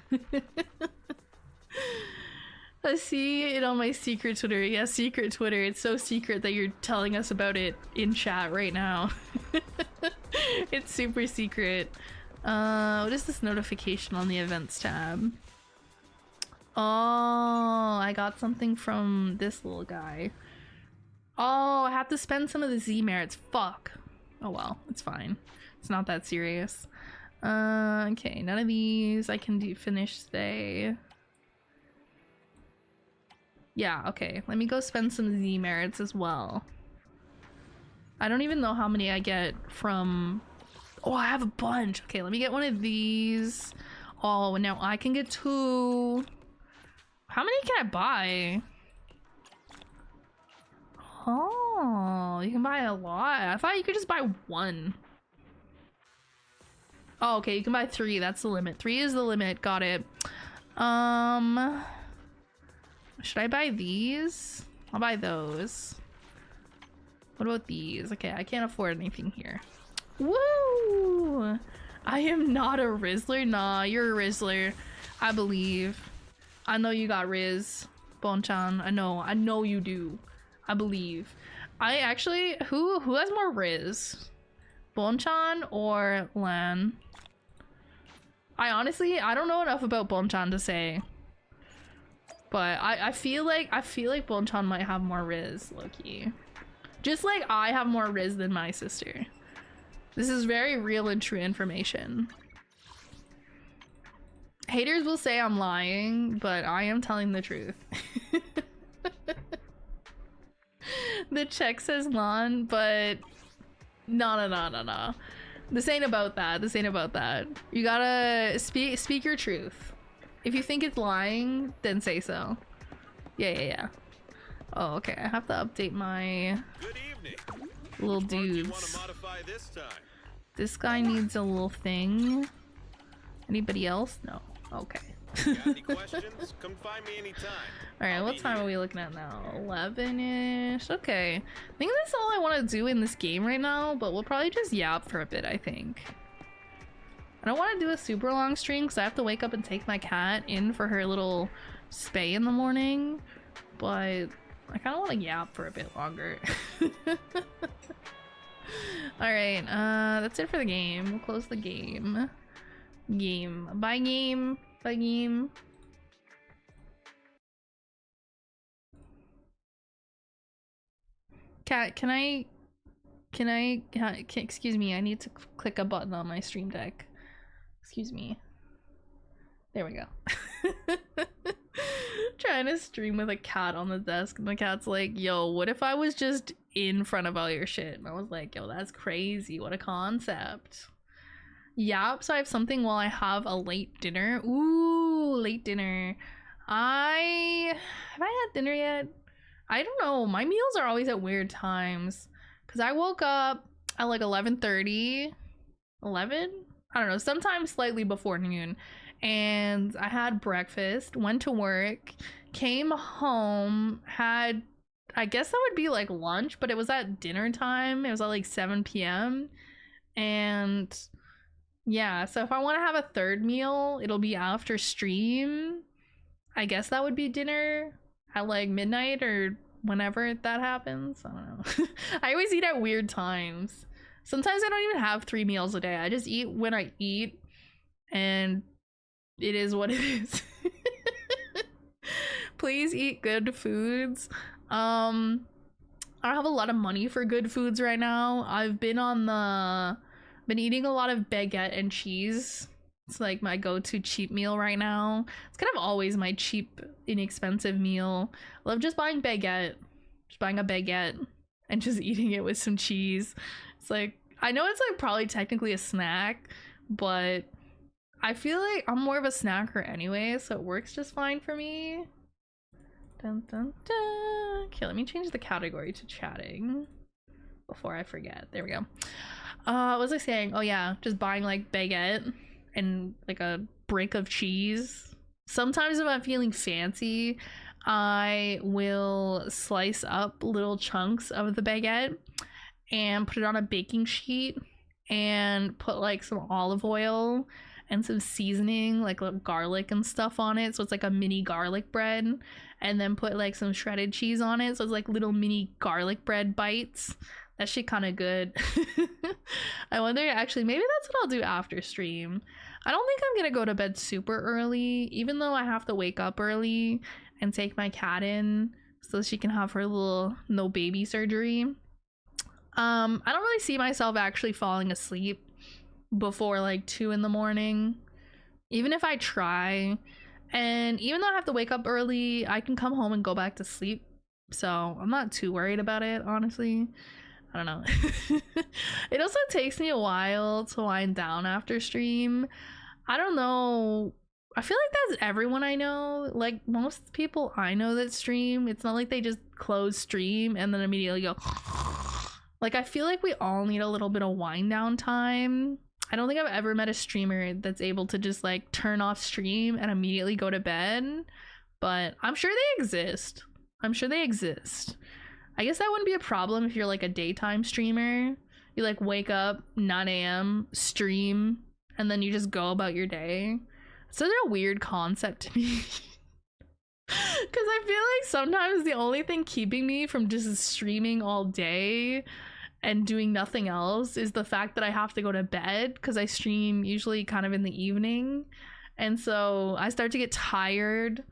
Speaker 2: I see it on my secret Twitter. Yeah, secret Twitter. It's so secret that you're telling us about it in chat right now. It's super secret. What is this notification on the events tab? Oh, I got something from this little guy. Oh, I have to spend some of the Z merits. Fuck. Oh well, it's fine. It's not that serious. Okay, none of these I can finish today. Yeah, okay. Let me go spend some Z merits as well. I don't even know how many I get from... Oh, I have a bunch. Okay, let me get one of these. Oh, now I can get 2. How many can I buy? Oh, you can buy a lot. I thought you could just buy 1. Oh, okay, you can buy 3. That's the limit. 3 is the limit. Got it. Should I buy these? I'll buy those. What about these? Okay, I can't afford anything here. Woo! I am not a Rizzler. Nah, you're a Rizzler. I believe. I know you got Riz, Bonchan. I know you do. I believe. I actually, who has more Riz? Bonchan or Lan? I don't know enough about Bonchan to say. But I feel like Bonchan might have more Riz, low-key. Just like I have more Riz than my sister. This is very real and true information. Haters will say I'm lying, but I am telling the truth. The check says Lan, but no. This ain't about that. You gotta speak your truth. If you think it's lying, then say so. Yeah. Oh, okay. I have to update my little dudes. This guy needs a little thing. Anybody else? No. Okay.
Speaker 3: Got any questions? Come find me anytime.
Speaker 2: Alright, what time are we looking at now? 11-ish. Okay. I think that's all I want to do in this game right now, but we'll probably just yap for a bit, I think. I don't want to do a super long stream because I have to wake up and take my cat in for her little spay in the morning, but I kind of want to yap for a bit longer. Alright, that's it for the game. We'll close the game. Bye game. Cat, can excuse me, I need to click a button on my stream deck. Excuse me. There we go. Trying to stream with a cat on the desk and the cat's like, yo, what if I was just in front of all your shit? And I was like, yo, that's crazy. What a concept. Yep, so I have something while I have a late dinner. Ooh, late dinner. Have I had dinner yet? I don't know. My meals are always at weird times because I woke up at like 11:30, 11? I don't know, sometimes slightly before noon, and I had breakfast, went to work, came home, had, I guess that would be like lunch, but it was at dinner time. It was at like 7 p.m. and yeah, so if I want to have a third meal, it'll be after stream. I guess that would be dinner at like midnight or whenever that happens. I don't know. I always eat at weird times. Sometimes I don't even have 3 meals a day. I just eat when I eat, and it is what it is. Please eat good foods. I don't have a lot of money for good foods right now. I've been eating a lot of baguette and cheese. It's like my go-to cheap meal right now. It's kind of always my cheap, inexpensive meal. I love just buying baguette. Just buying a baguette and just eating it with some cheese. It's like, I know it's like probably technically a snack, but I feel like I'm more of a snacker anyway, so it works just fine for me. Dun, dun, dun. Okay, let me change the category to chatting before I forget. There we go. What was I saying? Oh yeah, just buying like baguette and like a brick of cheese. Sometimes if I'm feeling fancy, I will slice up little chunks of the baguette and put it on a baking sheet and put like some olive oil and some seasoning, like garlic and stuff on it, so it's like a mini garlic bread, and then put like some shredded cheese on it, so it's like little mini garlic bread bites. That shit kind of good. I wonder, actually, maybe that's what I'll do after stream. I don't think I'm gonna go to bed super early, even though I have to wake up early and take my cat in so she can have her little no baby surgery. I don't really see myself actually falling asleep before like 2 in the morning, even if I try. And even though I have to wake up early, I can come home and go back to sleep, so I'm not too worried about it, honestly. I don't know. It also takes me a while to wind down after stream. I don't know, I feel like that's everyone I know. Like most people I know that stream, it's not like they just close stream and then immediately go. Like I feel like we all need a little bit of wind down time. I don't think I've ever met a streamer that's able to just like turn off stream and immediately go to bed, but I'm sure they exist. I guess that wouldn't be a problem if you're like a daytime streamer. You like wake up 9 a.m, stream, and then you just go about your day. It's such a weird concept to me. Because I feel like sometimes the only thing keeping me from just streaming all day and doing nothing else is the fact that I have to go to bed, because I stream usually kind of in the evening. And so I start to get tired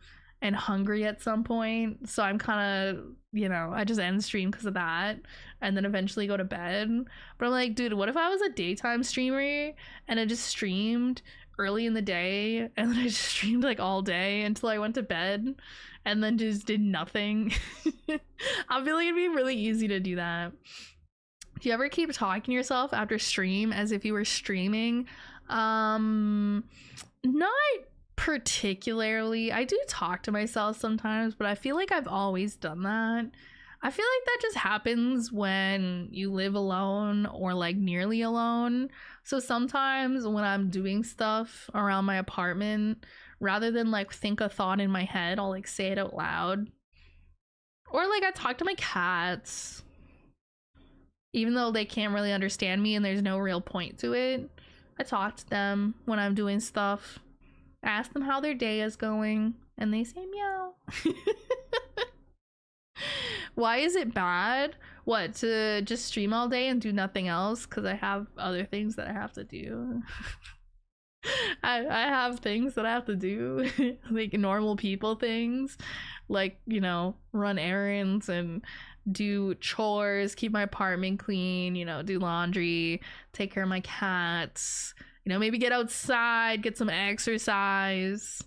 Speaker 2: and hungry at some point. So I'm kind of, you know, I just end stream because of that, and then eventually go to bed. But I'm like, dude, what if I was a daytime streamer and I just streamed early in the day, and then I just streamed like all day until I went to bed, and then just did nothing? I feel like it'd be really easy to do that. Do you ever keep talking to yourself after stream as if you were streaming? Not particularly. I do talk to myself sometimes, but I feel like I've always done that. I feel like that just happens when you live alone or like nearly alone. So sometimes when I'm doing stuff around my apartment, rather than like think a thought in my head, I'll like say it out loud. Or like I talk to my cats, even though they can't really understand me and there's no real point to it. I talk to them when I'm doing stuff, ask them how their day is going, and they say meow. Why is it bad? What, to just stream all day and do nothing else? Because I have other things that I have to do. I have things that I have to do, like normal people things, like, you know, run errands and do chores, keep my apartment clean, you know, do laundry, take care of my cats, you know, maybe get outside, get some exercise,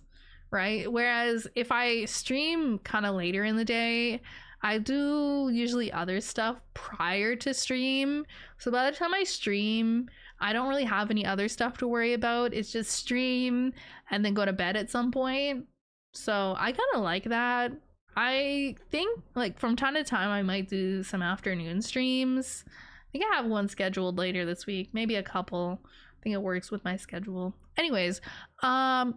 Speaker 2: right? Whereas if I stream kind of later in the day, I do usually other stuff prior to stream. So by the time I stream, I don't really have any other stuff to worry about. It's just stream and then go to bed at some point. So I kind of like that. I think like from time to time I might do some afternoon streams. I think I have one scheduled later this week, maybe a couple. I think it works with my schedule. Anyways, and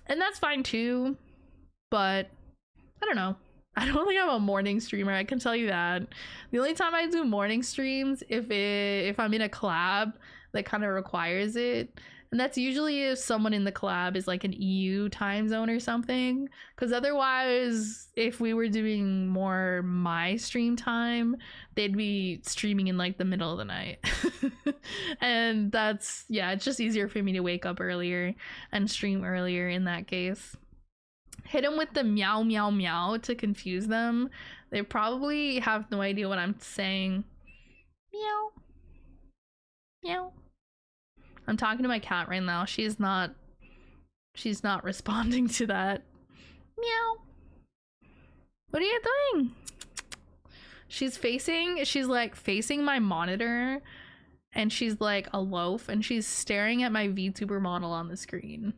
Speaker 2: that's fine too, but I don't know. I don't think I'm a morning streamer, I can tell you that. The only time I do morning streams if I'm in a collab that kind of requires it, and that's usually if someone in the collab is like an EU time zone or something, because otherwise if we were doing more my stream time, they'd be streaming in like the middle of the night. And that's, yeah, it's just easier for me to wake up earlier and stream earlier in that case. Hit them with the meow meow meow to confuse them. They probably have no idea what I'm saying. Meow meow. I'm talking to my cat right now. She's not responding to that. Meow. What are you doing? She's like facing my monitor, and she's like a loaf, and she's staring at my VTuber model on the screen.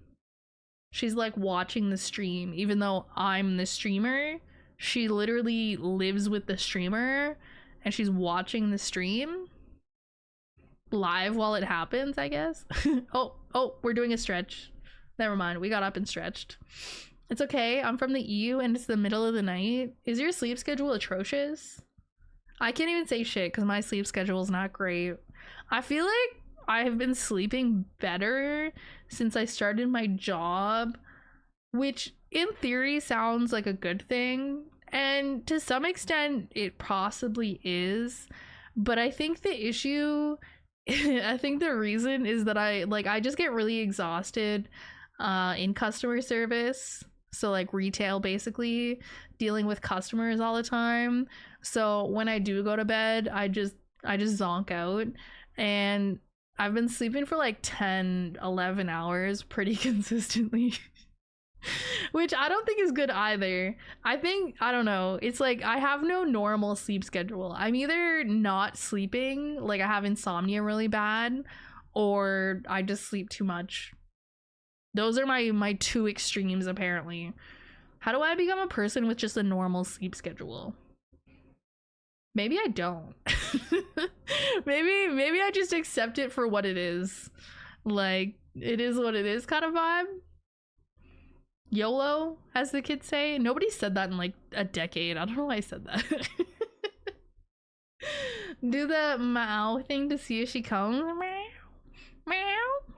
Speaker 2: She's like watching the stream, even though I'm the streamer. She literally lives with the streamer, and she's watching the stream live while it happens, I guess. oh, we're doing a stretch. Never mind, we got up and stretched. It's okay, I'm from the EU and it's the middle of the night. Is your sleep schedule atrocious? I can't even say shit because my sleep schedule is not great. I feel like I have been sleeping better since I started my job, which in theory sounds like a good thing, and to some extent it possibly is, but I think the issue I think the reason is that I just get really exhausted in customer service. So like retail, basically dealing with customers all the time. So when I do go to bed, I just zonk out, and I've been sleeping for like 10-11 hours pretty consistently. Which I don't think is good either. I don't know, it's like I have no normal sleep schedule. I'm either not sleeping, like I have insomnia really bad, or I just sleep too much. Those are my two extremes apparently. How do I become a person with just a normal sleep schedule? Maybe I don't. maybe I just accept it for what it is. Like, it is what it is kind of vibe. YOLO, as the kids say. Nobody said that in like a decade. I don't know why I said that. Do the meow thing to see if she comes. Meow. Meow.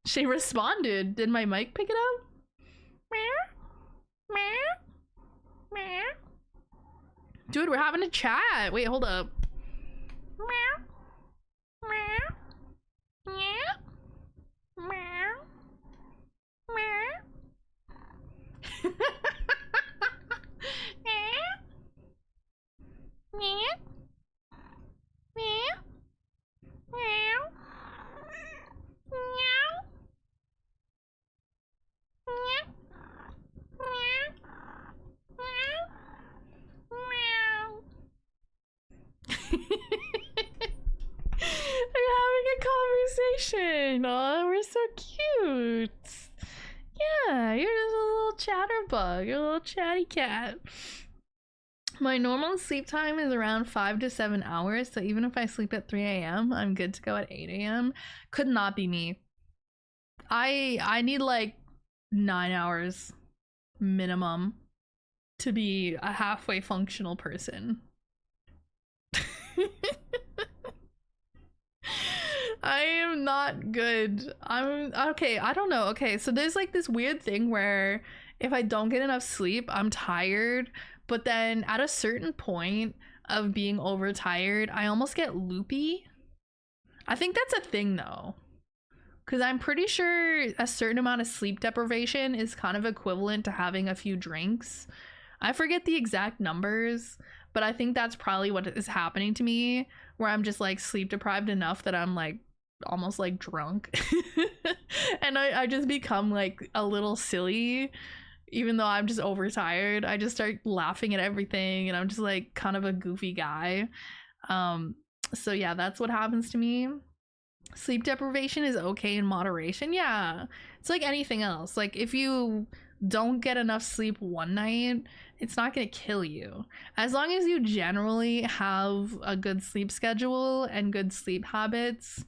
Speaker 2: She responded. Did my mic pick it up? Meow. Meow. Meow. Dude, we're having a chat. Wait, hold up. Meow. Meow. Meow. Meow. Meow. Meow. Meow. Meow. Meow. Meow. Meow. Meow. We're having a conversation. Oh, we're so cute. Yeah, you're just a little chatterbug. You're a little chatty cat. My normal sleep time is around 5 to 7 hours, so even if I sleep at 3 a.m., I'm good to go at 8 a.m. Could not be me. I need like 9 hours minimum to be a halfway functional person. I am not good. I'm okay. I don't know. Okay, so there's like this weird thing where if I don't get enough sleep, I'm tired, but then at a certain point of being overtired, I almost get loopy. I think that's a thing though, because I'm pretty sure a certain amount of sleep deprivation is kind of equivalent to having a few drinks. I forget the exact numbers, but I think that's probably what is happening to me, where I'm just like sleep deprived enough that I'm like almost like drunk. And I just become like a little silly, even though I'm just overtired. I just start laughing at everything and I'm just like kind of a goofy guy. So yeah, that's what happens to me. Sleep deprivation is okay in moderation. Yeah, it's like anything else. Like if you don't get enough sleep one night, it's not gonna kill you. As long as you generally have a good sleep schedule and good sleep habits,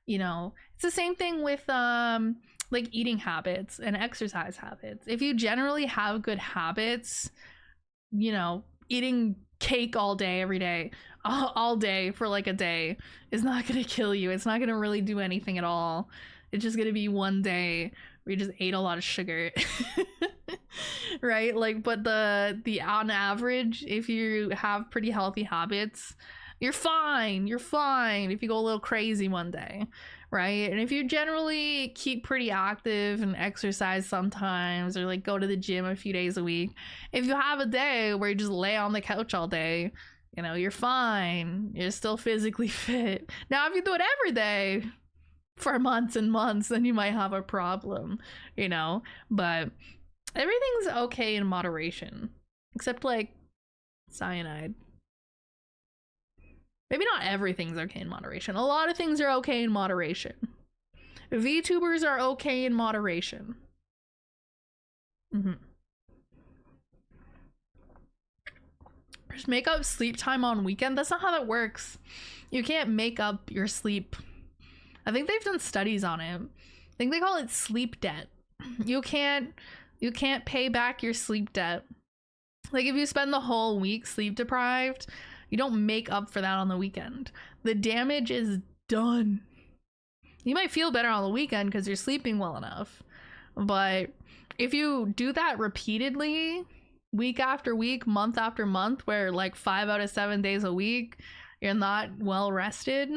Speaker 2: you know. It's the same thing with like eating habits and exercise habits. If you generally have good habits, you know, eating cake all day every day, all day for like a day is not gonna kill you. It's not gonna really do anything at all. It's just gonna be one day where you just ate a lot of sugar. Right? Like, but the on average, if you have pretty healthy habits, you're fine. You're fine if you go a little crazy one day, right? And if you generally keep pretty active and exercise sometimes, or like go to the gym a few days a week, if you have a day where you just lay on the couch all day, you know, you're fine. You're still physically fit. Now, if you do it every day for months and months, then you might have a problem, you know? But everything's okay in moderation, except like cyanide. Maybe not everything's okay in moderation. A lot of things are okay in moderation. VTubers are okay in moderation. Just make up sleep time on weekend. That's not how that works. You can't make up your sleep. I think they've done studies on it. I think they call it sleep debt. You can't pay back your sleep debt. Like if you spend the whole week sleep deprived, you don't make up for that on the weekend. The damage is done. You might feel better on the weekend because you're sleeping well enough, but if you do that repeatedly, week after week, month after month, where like 5 out of 7 days a week you're not well rested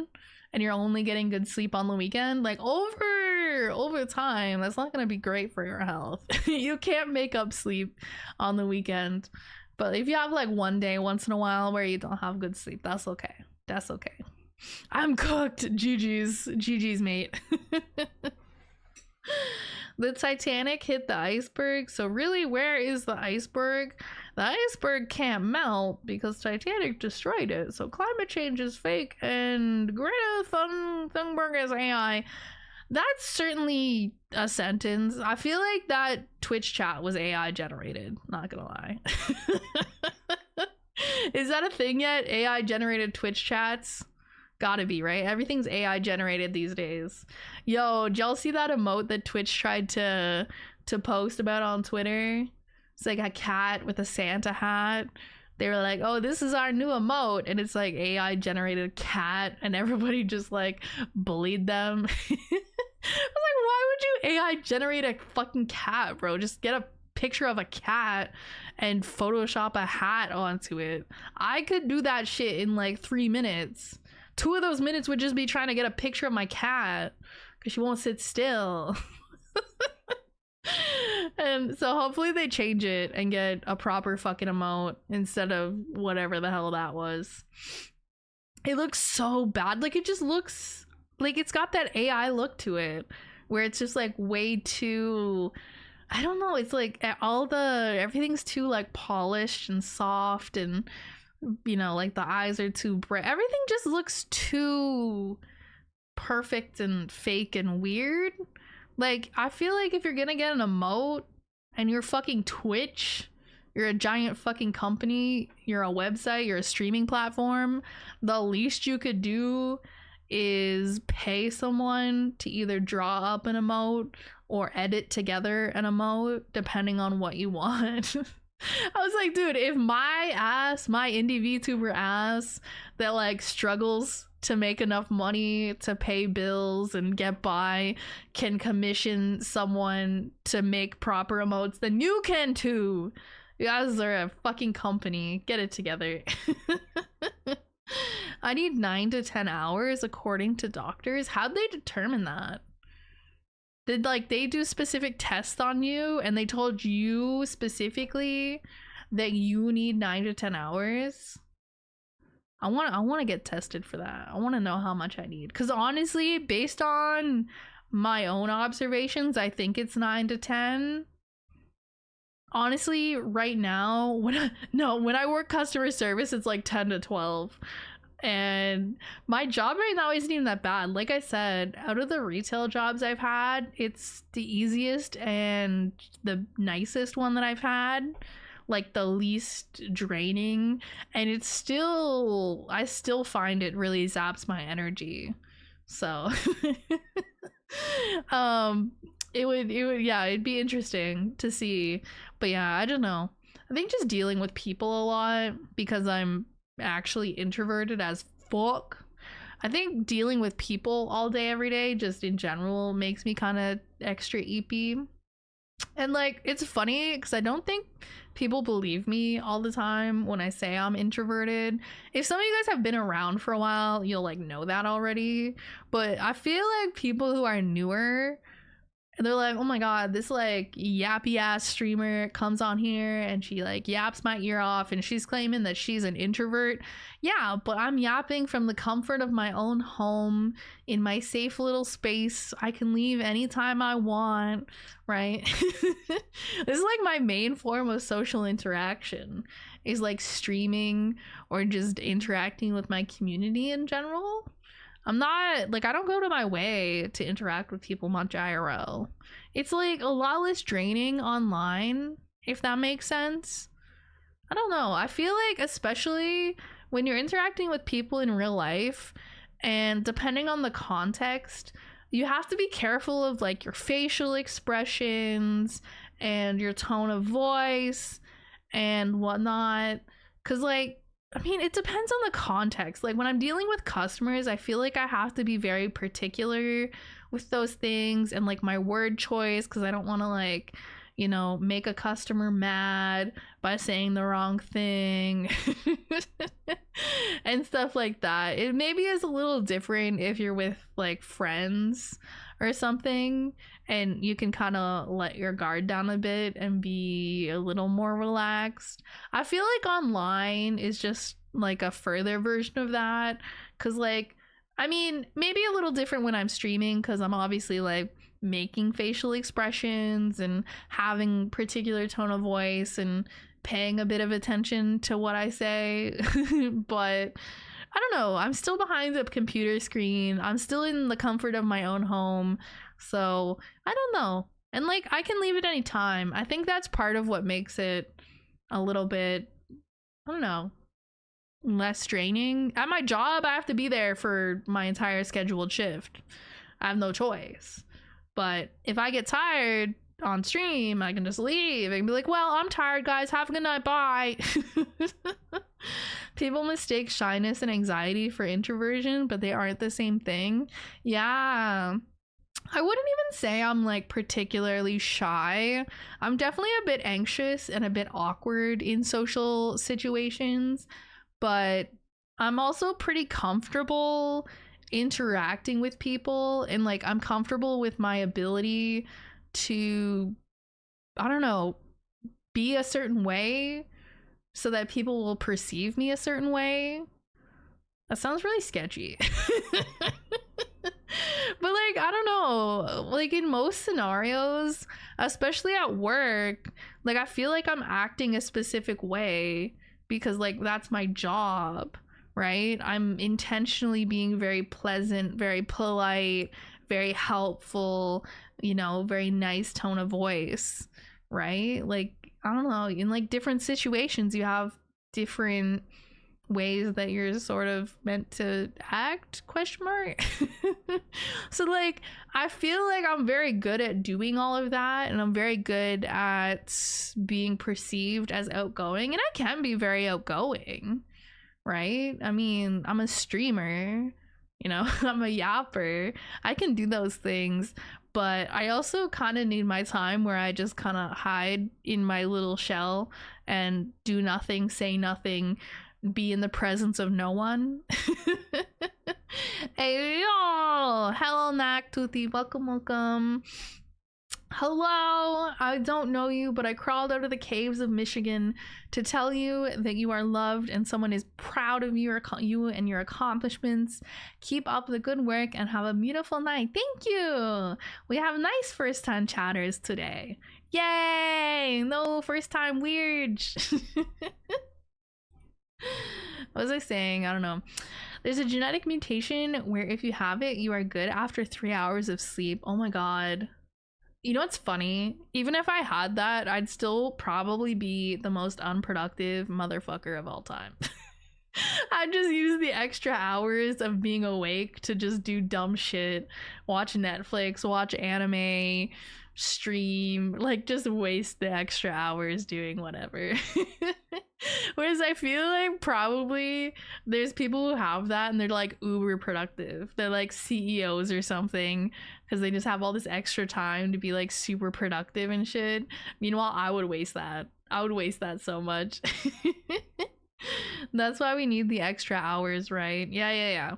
Speaker 2: and you're only getting good sleep on the weekend, like over time, that's not going to be great for your health. You can't make up sleep on the weekend. But if you have like one day once in a while where you don't have good sleep, that's okay. That's okay. I'm cooked. GG's mate. The Titanic hit the iceberg. So really, where is the iceberg? The iceberg can't melt because Titanic destroyed it. So climate change is fake and Greta Thunberg is AI. That's certainly a sentence. I feel like that Twitch chat was AI generated, not gonna lie. Is that a thing yet? AI generated Twitch chats? Gotta be, right? Everything's AI generated these days. Yo, did y'all see that emote that Twitch tried to post about on Twitter? It's like a cat with a Santa hat. they were like, oh, this is our new emote, and it's like AI generated cat, and everybody just like bullied them. I was like, why would you AI generate a fucking cat, bro? Just get a picture of a cat and Photoshop a hat onto it. I could do that shit in like 3 minutes. 2 of those minutes would just be trying to get a picture of my cat because she won't sit still. And so hopefully they change it and get a proper fucking emote instead of whatever the hell that was. It looks so bad. Like, it just looks like it's got that AI look to it where it's just like way too, I don't know, it's like everything's too like polished and soft, and you know, like the eyes are too bright. Everything just looks too perfect and fake and weird. Like, I feel like if you're gonna get an emote and you're fucking Twitch, you're a giant fucking company, you're a website, you're a streaming platform, the least you could do is pay someone to either draw up an emote or edit together an emote, depending on what you want. I was like, dude, if my indie VTuber ass that like struggles to make enough money to pay bills and get by can commission someone to make proper emotes, then you can too. You guys are a fucking company. Get it together. I need 9 to 10 hours according to doctors. How'd they determine that? Did like they do specific tests on you and they told you specifically that you need 9 to 10 hours? I want to get tested for that. I want to know how much I need, cuz honestly, based on my own observations, I think it's 9 to 10. Honestly, right now, when I work customer service, it's like 10 to 12. And my job right now isn't even that bad. Like I said, out of the retail jobs I've had, it's the easiest and the nicest one that I've had. Like the least draining, and I still find it really zaps my energy. So it'd be interesting to see. But yeah, I don't know. I think just dealing with people a lot, because I'm actually introverted as fuck. I think dealing with people all day every day just in general makes me kind of extra eepy. And like, it's funny because I don't think people believe me all the time when I say I'm introverted. If some of you guys have been around for a while, you'll like know that already. But I feel like people who are newer, they're like, oh my god, this like yappy ass streamer comes on here and she like yaps my ear off and she's claiming that she's an introvert. Yeah, but I'm yapping from the comfort of my own home in my safe little space. I can leave anytime I want, right? This is like my main form of social interaction, is like streaming or just interacting with my community in general. I'm not like, I don't go to my way to interact with people much IRL. It's like a lot less draining online, if that makes sense. I don't know. I feel like especially when you're interacting with people in real life, and depending on the context, you have to be careful of like your facial expressions and your tone of voice and whatnot. Cause like, I mean, it depends on the context. Like when I'm dealing with customers, I feel like I have to be very particular with those things and like my word choice, because I don't want to like, you know, make a customer mad by saying the wrong thing and stuff like that. It maybe is a little different if you're with like friends or something and you can kind of let your guard down a bit and be a little more relaxed. I feel like online is just like a further version of that, because like, I mean, maybe a little different when I'm streaming, because I'm obviously like making facial expressions and having particular tone of voice and paying a bit of attention to what I say. But I don't know, I'm still behind the computer screen, I'm still in the comfort of my own home, so I don't know. And like, I can leave at any time. I think that's part of what makes it a little bit, I don't know, less draining. At my job, I have to be there for my entire scheduled shift. I have no choice. But if I get tired, on stream, I can just leave and be like, well, I'm tired, guys, have a good night, bye. People mistake shyness and anxiety for introversion, but they aren't the same thing. Yeah, I wouldn't even say I'm like particularly shy. I'm definitely a bit anxious and a bit awkward in social situations, but I'm also pretty comfortable interacting with people, and like I'm comfortable with my ability to, I don't know, be a certain way so that people will perceive me a certain way. That sounds really sketchy. But like, I don't know, like in most scenarios, especially at work, like I feel like I'm acting a specific way because like that's my job, right? I'm intentionally being very pleasant, very polite, very helpful, you know, very nice tone of voice, right? Like, I don't know, in like different situations you have different ways that you're sort of meant to act, question mark. So like I feel like I'm very good at doing all of that, and I'm very good at being perceived as outgoing, and I can be very outgoing, right? I mean, I'm a streamer, you know. I'm a yapper, I can do those things, but I also kind of need my time where I just kind of hide in my little shell and do nothing, say nothing, be in the presence of no one. Hey yo, hello Nak Tuti, welcome. Hello, I don't know you, but I crawled out of the caves of Michigan to tell you that you are loved and someone is proud of you and your accomplishments. Keep up the good work and have a beautiful night. Thank you. We have nice first time chatters today. Yay! No first time weird. What was I saying? I don't know. There's a genetic mutation where if you have it, you are good after 3 hours of sleep. Oh my god. You know what's funny? Even if I had that, I'd still probably be the most unproductive motherfucker of all time. I'd just use the extra hours of being awake to just do dumb shit, watch Netflix, watch anime, stream, like just waste the extra hours doing whatever. Whereas I feel like probably there's people who have that and they're like uber productive. They're like CEOs or something because they just have all this extra time to be like super productive and shit. Meanwhile, I would waste that. I would waste that so much. That's why we need the extra hours, right? Yeah.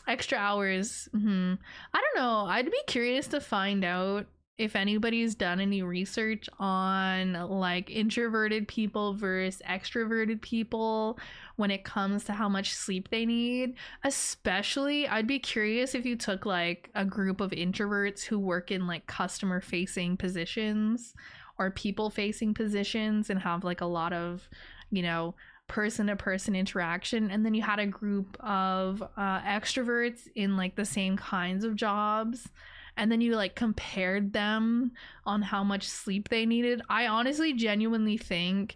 Speaker 2: Extra hours. I don't know. I'd be curious to find out if anybody's done any research on like introverted people versus extroverted people when it comes to how much sleep they need. Especially, I'd be curious if you took like a group of introverts who work in like customer facing positions or people facing positions and have like a lot of, you know, person to person interaction, and then you had a group of extroverts in like the same kinds of jobs, and then you like compared them on how much sleep they needed. I honestly genuinely think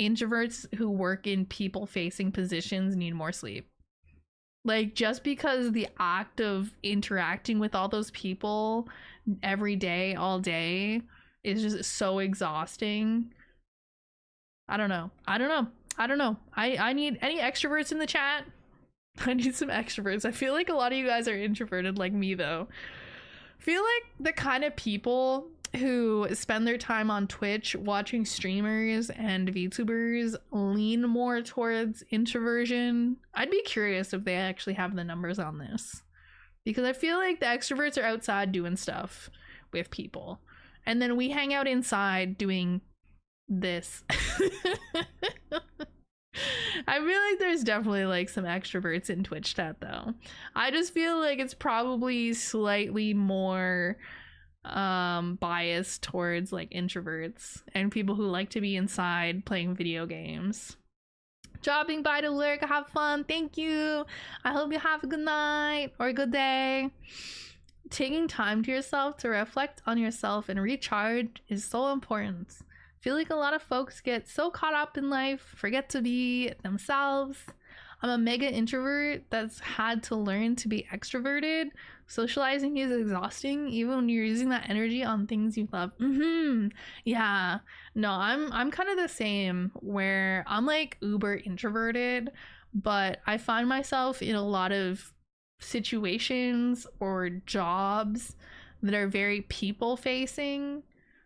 Speaker 2: introverts who work in people facing positions need more sleep. Like, just because the act of interacting with all those people every day, all day, is just so exhausting. I don't know. I need any extroverts in the chat. I need some extroverts. I feel like a lot of you guys are introverted like me though. I feel like the kind of people who spend their time on Twitch watching streamers and VTubers lean more towards introversion. I'd be curious if they actually have the numbers on this, because I feel like the extroverts are outside doing stuff with people, and then we hang out inside doing this. I feel like there's definitely like some extroverts in Twitch chat though. I just feel like it's probably slightly more biased towards like introverts and people who like to be inside playing video games. Dropping by to lurk, have fun, thank you. I hope you have a good night or a good day. Taking time to yourself to reflect on yourself and recharge is so important. I feel like a lot of folks get so caught up in life, forget to be themselves. I'm a mega introvert that's had to learn to be extroverted. Socializing is exhausting, even when you're using that energy on things you love. Yeah. No, I'm kind of the same, where I'm like uber introverted, but I find myself in a lot of situations or jobs that are very people facing.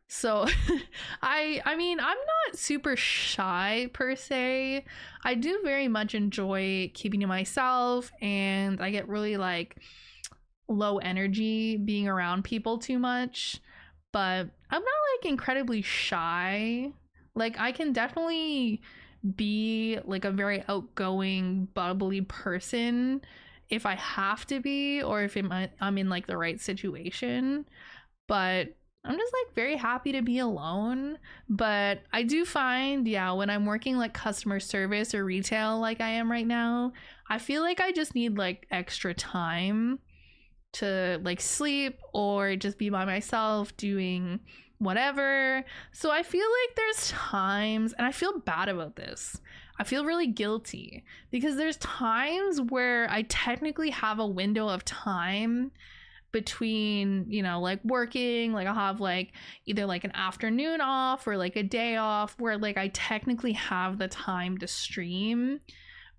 Speaker 2: So I mean, I'm not super shy per se. I do very much enjoy keeping to myself, and I get really like low energy being around people too much, but I'm not like incredibly shy. Like I can definitely be like a very outgoing, bubbly person if I have to be, or if I'm in like the right situation. But I'm just like very happy to be alone. But I do find, yeah, when I'm working like customer service or retail like I am right now, I feel like I just need like extra time to like sleep or just be by myself doing whatever. So I feel like there's times, and I feel bad about this, I feel really guilty because there's times where I technically have a window of time between, you know, like working, like I'll have like either like an afternoon off or like a day off where like I technically have the time to stream.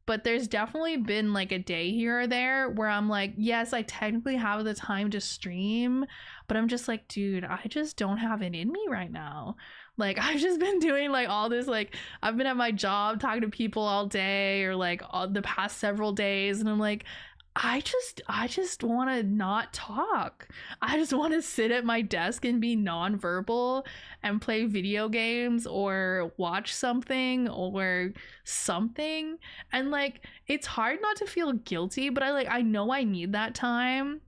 Speaker 2: But there's definitely been like a day here or there where I'm like, yes, I technically have the time to stream, but I'm just like, dude, I just don't have it in me right now. Like I've just been doing like all this, like I've been at my job talking to people all day or like all the past several days, and I'm like, I just want to not talk. I just want to sit at my desk and be nonverbal and play video games or watch something or something. And like it's hard not to feel guilty, but I know I need that time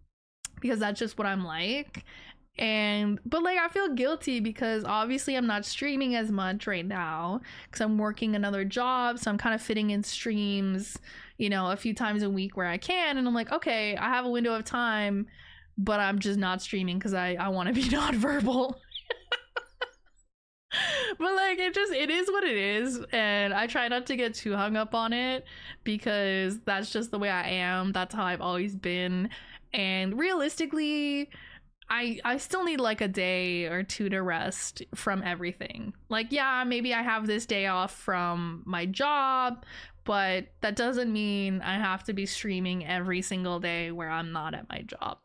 Speaker 2: because that's just what I'm like. But like I feel guilty because obviously I'm not streaming as much right now because I'm working another job, so I'm kind of fitting in streams, you know, a few times a week where I can, and I'm like, okay, I have a window of time, but I'm just not streaming because I want to be nonverbal. But like it is what it is, and I try not to get too hung up on it because that's just the way I am. That's how I've always been. And realistically, I still need like a day or two to rest from everything. Like, yeah, maybe I have this day off from my job, but that doesn't mean I have to be streaming every single day where I'm not at my job.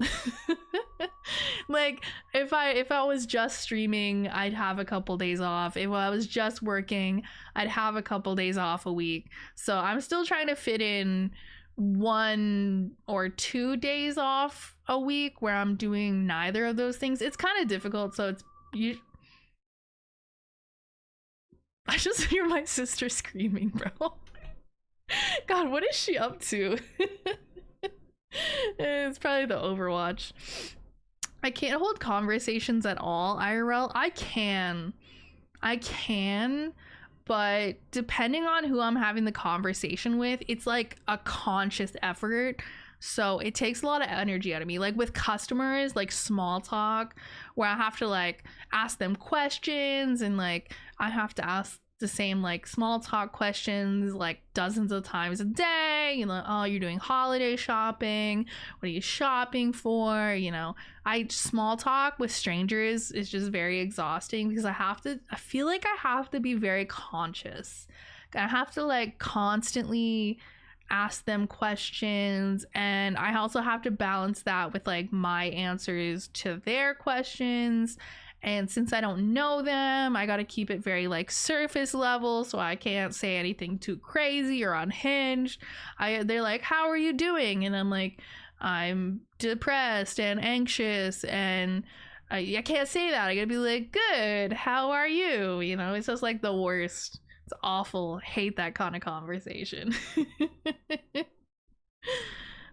Speaker 2: Like if I was just streaming, I'd have a couple days off. If I was just working, I'd have a couple days off a week. So I'm still trying to fit in 1 or 2 days off a week where I'm doing neither of those things. It's kind of difficult, so I just hear my sister screaming, bro. God, what is she up to? It's probably the Overwatch. I can't hold conversations at all IRL. I can, but depending on who I'm having the conversation with, it's like a conscious effort. So it takes a lot of energy out of me. Like with customers, like small talk, where I have to like ask them questions, and like I have to ask the same like small talk questions like dozens of times a day. You know, oh, you're doing holiday shopping, what are you shopping for? You know, small talk with strangers is just very exhausting because I feel like I have to be very conscious. I have to like constantly ask them questions, and I also have to balance that with like my answers to their questions. And since I don't know them, I got to keep it very like surface level, so I can't say anything too crazy or unhinged. They're like, how are you doing? And I'm like, I'm depressed and anxious, and I can't say that. I gotta be like, good, how are you? You know, it's just like the worst. It's awful. Hate that kind of conversation.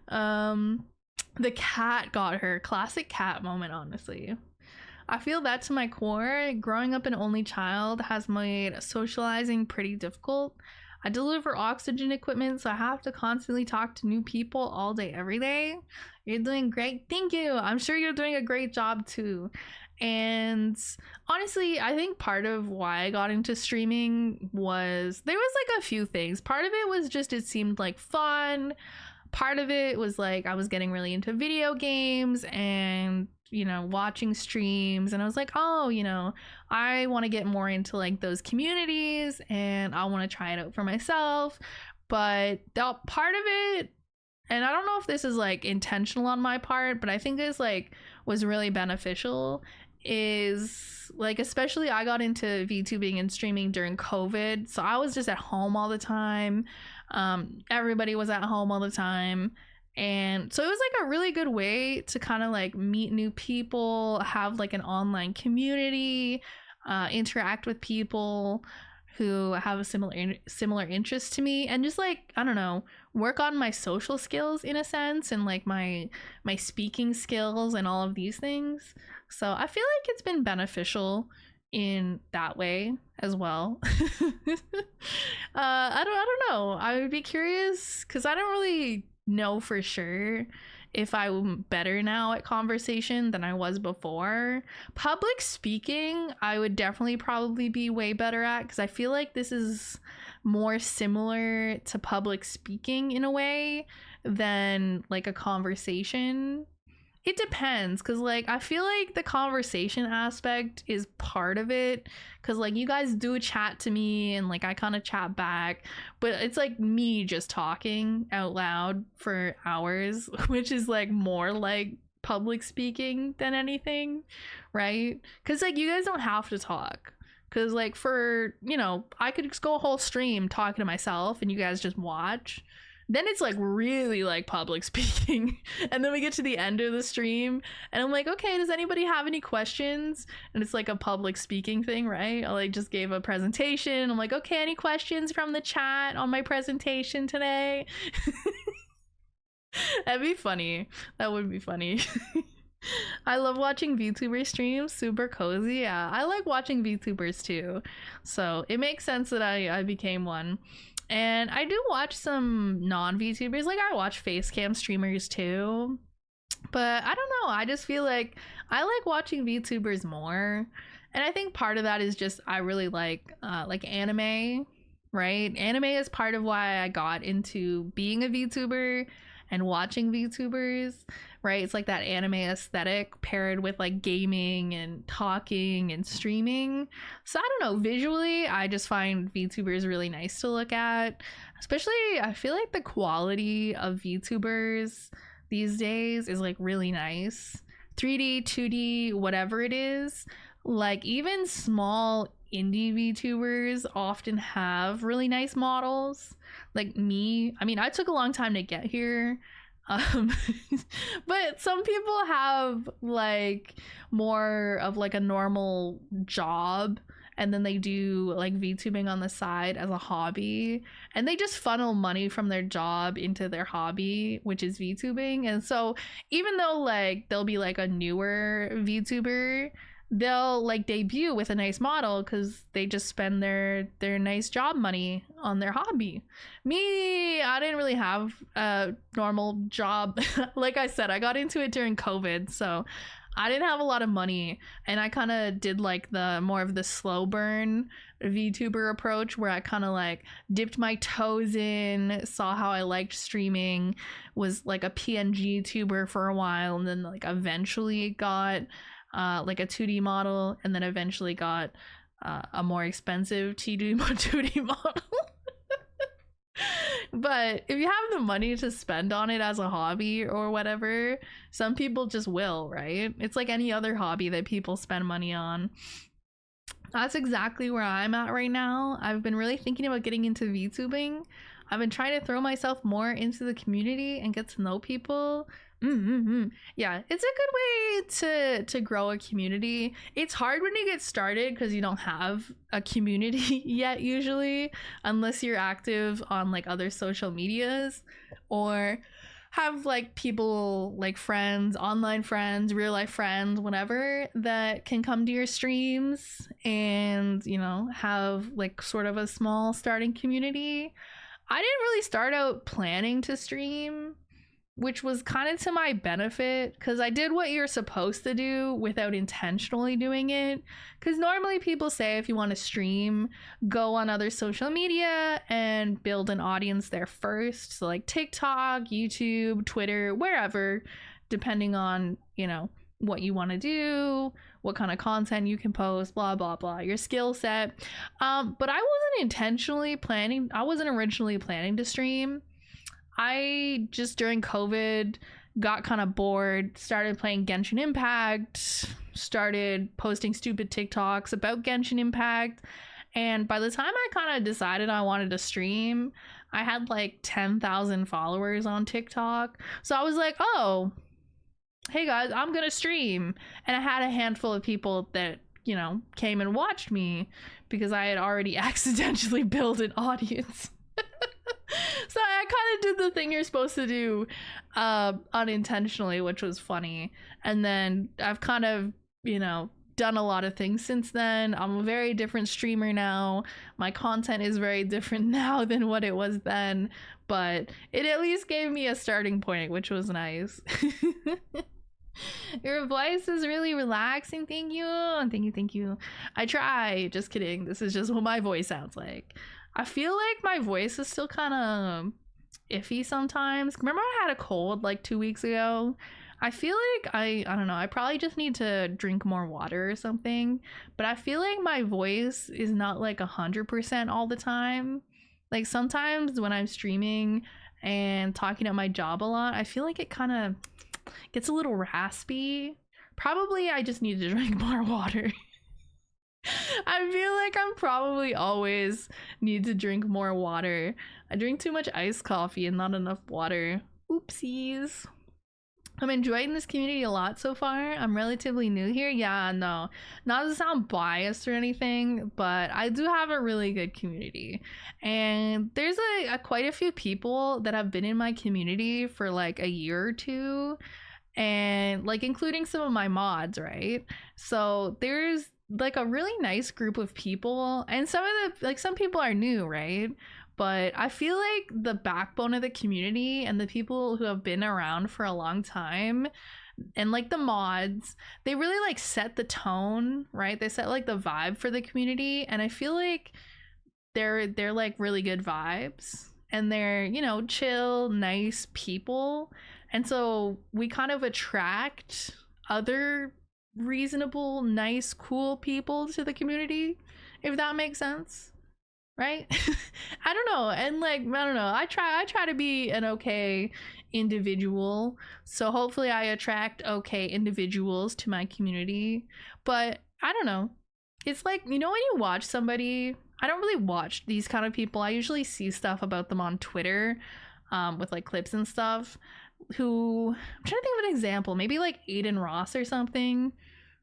Speaker 2: The cat got her. Classic cat moment, honestly. I feel that to my core. Growing up an only child has made socializing pretty difficult. I deliver oxygen equipment, so I have to constantly talk to new people all day, every day. You're doing great. Thank you. I'm sure you're doing a great job too. And honestly, I think part of why I got into streaming was there was like a few things. Part of it was just it seemed like fun. Part of it was like I was getting really into video games and, you know, watching streams, and I was like, oh, you know, I want to get more into like those communities and I want to try it out for myself. But that part of it, and I don't know if this is like intentional on my part, but I think this like was really beneficial, is like, especially I got into VTubing and streaming during COVID, so I was just at home all the time. Everybody was at home all the time, and so it was like a really good way to kind of like meet new people, have like an online community, interact with people who have a similar interest to me, and just like, I don't know, work on my social skills in a sense, and like my speaking skills and all of these things. So I feel like it's been beneficial in that way as well. I don't know. I would be curious because I don't really know for sure if I'm better now at conversation than I was before. Public speaking, I would definitely probably be way better at, because I feel like this is more similar to public speaking in a way than like a conversation. It depends, because like I feel like the conversation aspect is part of it, because like you guys do chat to me and like I kind of chat back, but it's like me just talking out loud for hours, which is like more like public speaking than anything, right? Because like you guys don't have to talk, because like, for, you know, I could just go a whole stream talking to myself and you guys just watch. Then it's like really like public speaking. And then we get to the end of the stream and I'm like, okay, does anybody have any questions? And it's like a public speaking thing, right? I like just gave a presentation. I'm like, okay, any questions from the chat on my presentation today? That'd be funny. That would be funny. I love watching VTuber streams, super cozy. Yeah, I like watching VTubers too. So it makes sense that I became one. And I do watch some non-VTubers, like I watch facecam streamers too. But I don't know, I just feel like I like watching VTubers more. And I think part of that is just I really like anime, right? Anime is part of why I got into being a VTuber and watching VTubers, right? It's like that anime aesthetic paired with like gaming and talking and streaming. So I don't know, visually, I just find VTubers really nice to look at. Especially, I feel like the quality of VTubers these days is like really nice. 3D, 2D, whatever it is. Like even small indie VTubers often have really nice models. Like me, I mean, I took a long time to get here. But some people have like more of like a normal job, and then they do like VTubing on the side as a hobby, and they just funnel money from their job into their hobby, which is VTubing. And so even though like they'll be like a newer VTuber, they'll like debut with a nice model because they just spend their nice job money on their hobby. Me, I didn't really have a normal job. Like I said, I got into it during COVID, so I didn't have a lot of money, and I kind of did like the more of the slow burn VTuber approach, where I kind of like dipped my toes in, saw how I liked streaming, was like a PNG tuber for a while, and then like eventually got like a 2D model, and then eventually got a more expensive 2D model. But if you have the money to spend on it as a hobby or whatever, some people just will, right? It's like any other hobby that people spend money on. That's exactly where I'm at right now. I've been really thinking about getting into VTubing. I've been trying to throw myself more into the community and get to know people. Yeah, it's a good way to grow a community. It's hard when you get started because you don't have a community yet usually, unless you're active on like other social medias or have like people, like friends, online friends, real life friends, whatever, that can come to your streams and, you know, have like sort of a small starting community. I didn't really start out planning to stream. which was kind of to my benefit because I did what you're supposed to do without intentionally doing it. Because normally people say if you want to stream, go on other social media and build an audience there first. So like TikTok, YouTube, Twitter, wherever, depending on, you know, what you want to do, what kind of content you can post, blah blah blah, your skill set. But I wasn't originally planning to stream. I just during COVID got kind of bored, started playing Genshin Impact, started posting stupid TikToks about Genshin Impact, and by the time I kind of decided I wanted to stream, I had like 10,000 followers on TikTok. So I was like, oh, hey guys, I'm gonna stream. And I had a handful of people that, you know, came and watched me because I had already accidentally built an audience. So I kind of did the thing you're supposed to do unintentionally, which was funny. And then I've kind of, you know, done a lot of things since then. I'm a very different streamer now. My content is very different now than what it was then, but it at least gave me a starting point, which was nice. Your voice is really relaxing. Thank you. Thank you. I try. Just kidding. This is just what my voice sounds like. I feel like my voice is still kind of iffy sometimes. Remember I had a cold like 2 weeks ago? I feel like I don't know, I probably just need to drink more water or something, but I feel like my voice is not like 100% all the time. Like sometimes when I'm streaming and talking at my job a lot, I feel like it kind of gets a little raspy. Probably I just need to drink more water. I feel like I'm probably always need to drink more water. I drink too much iced coffee and not enough water. Oopsies. I'm enjoying this community a lot so far. I'm relatively new here. Yeah, no, not to sound biased or anything, but I do have a really good community. And there's quite a few people that have been in my community for like a year or two, and like including some of my mods, right? So there's like a really nice group of people, and some people are new, right? But I feel like the backbone of the community and the people who have been around for a long time and like the mods, they really like set the tone, right? They set like the vibe for the community, and I feel like they're like really good vibes, and they're, you know, chill, nice people. And so we kind of attract other reasonable, nice, cool people to the community, if that makes sense. Right? I don't know. And like, I don't know, I try to be an okay individual, so hopefully I attract okay individuals to my community. But I don't know, it's like, you know, when you watch somebody, I don't really watch these kind of people, I usually see stuff about them on Twitter with like clips and stuff. Who, I'm trying to think of an example, maybe like Aiden Ross or something,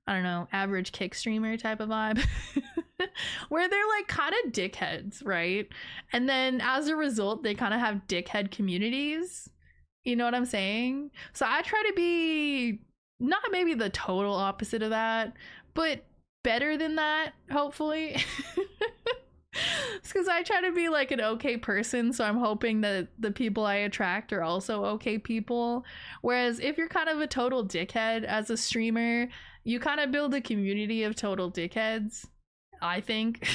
Speaker 2: I don't know, average kick streamer type of vibe. Where they're like kind of dickheads, right? And then as a result, they kind of have dickhead communities. You know what I'm saying? So I try to be not maybe the total opposite of that, but better than that, hopefully. It's because I try to be like an okay person, so I'm hoping that the people I attract are also okay people. Whereas if you're kind of a total dickhead as a streamer, you kind of build a community of total dickheads, I think.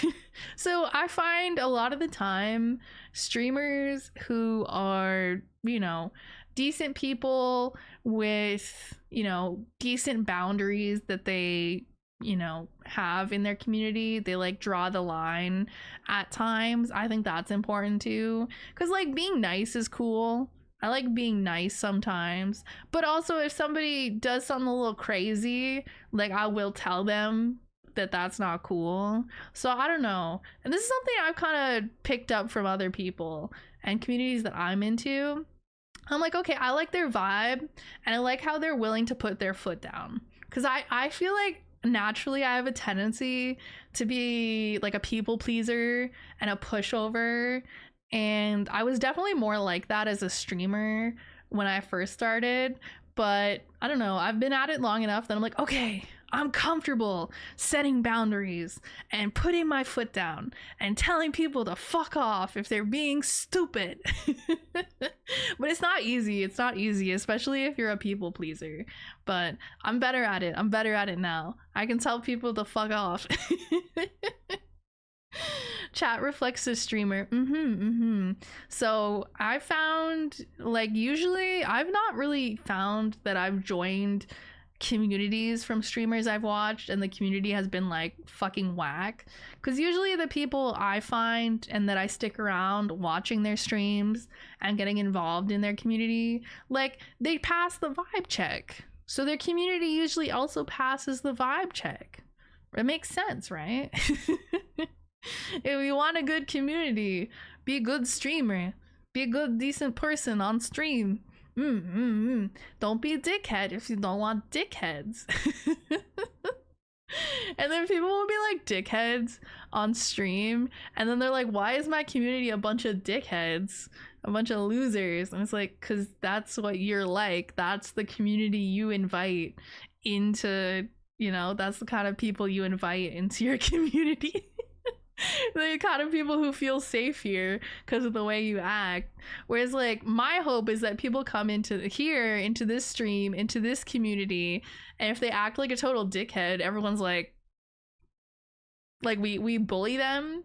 Speaker 2: So I find a lot of the time streamers who are, you know, decent people with, you know, decent boundaries that they, you know, have in their community, they like draw the line at times. I think that's important too, because like being nice is cool. I like being nice sometimes, but also if somebody does something a little crazy, like I will tell them that that's not cool. So I don't know, and this is something I've kind of picked up from other people and communities that I'm into. I'm like, okay, I like their vibe and I like how they're willing to put their foot down, because I feel like naturally I have a tendency to be like a people pleaser and a pushover, and I was definitely more like that as a streamer when I first started. But I don't know, I've been at it long enough that I'm like, okay, I'm comfortable setting boundaries and putting my foot down and telling people to fuck off if they're being stupid. But it's not easy. It's not easy, especially if you're a people pleaser. But I'm better at it. I'm better at it now. I can tell people to fuck off. Chat reflects the streamer. So I found, like, usually I've not really found that I've joined communities from streamers I've watched and the community has been like fucking whack, because usually the people I find and that I stick around watching their streams and getting involved in their community, like, they pass the vibe check, so their community usually also passes the vibe check. It makes sense, right? If you want a good community, be a good streamer, be a good decent person on stream. Don't be a dickhead if you don't want dickheads. And then people will be like dickheads on stream, and then they're like, why is my community a bunch of dickheads, a bunch of losers? And it's like, because that's what you're like. That's the community you invite into, you know, that's the kind of people you invite into your community. The kind of people who feel safe here because of the way you act. Whereas, like, my hope is that people come into here, into this stream, into this community, and if they act like a total dickhead, everyone's like we bully them,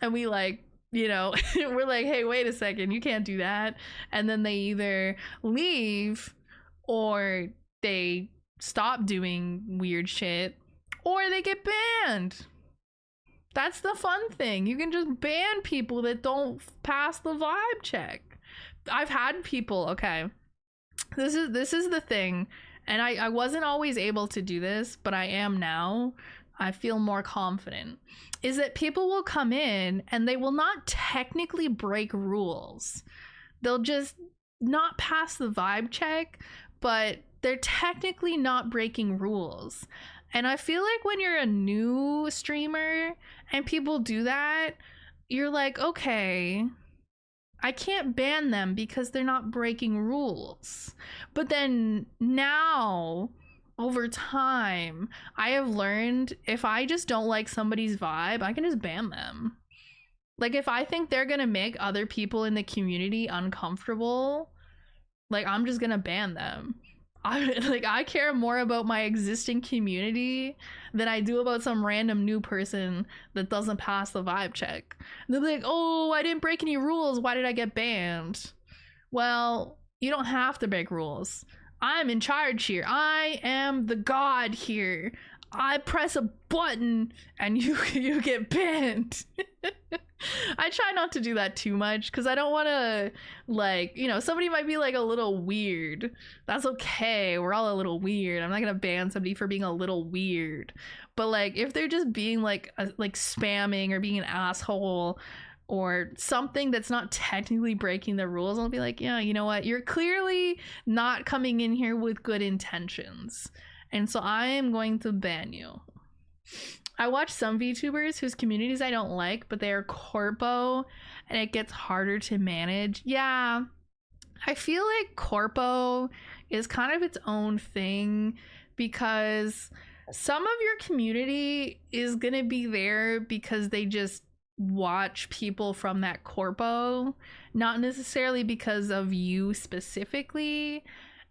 Speaker 2: and we, like, you know, we're like, hey, wait a second, you can't do that. And then they either leave, or they stop doing weird shit, or they get banned. That's the fun thing. You can just ban people that don't pass the vibe check. I've had people, okay, this is the thing, and I wasn't always able to do this, but I am now. I feel more confident. Is that people will come in and they will not technically break rules. They'll just not pass the vibe check, but they're technically not breaking rules. And I feel like when you're a new streamer and people do that, you're like, okay, I can't ban them because they're not breaking rules. But then now, over time, I have learned if I just don't like somebody's vibe, I can just ban them. Like, if I think they're gonna make other people in the community uncomfortable, like, I'm just gonna ban them. I care more about my existing community than I do about some random new person that doesn't pass the vibe check. And they're like, oh, I didn't break any rules, why did I get banned? Well, you don't have to break rules. I'm in charge here. I am the god here. I press a button and you get banned. I try not to do that too much because I don't want to, like, you know, somebody might be like a little weird. That's okay. We're all a little weird. I'm not gonna ban somebody for being a little weird. But, like, if they're just being like spamming or being an asshole or something that's not technically breaking the rules, I'll be like, yeah, you know what? You're clearly not coming in here with good intentions. And so I am going to ban you. I watch some VTubers whose communities I don't like, but they are corpo and it gets harder to manage. Yeah, I feel like corpo is kind of its own thing because some of your community is going to be there because they just watch people from that corpo, not necessarily because of you specifically.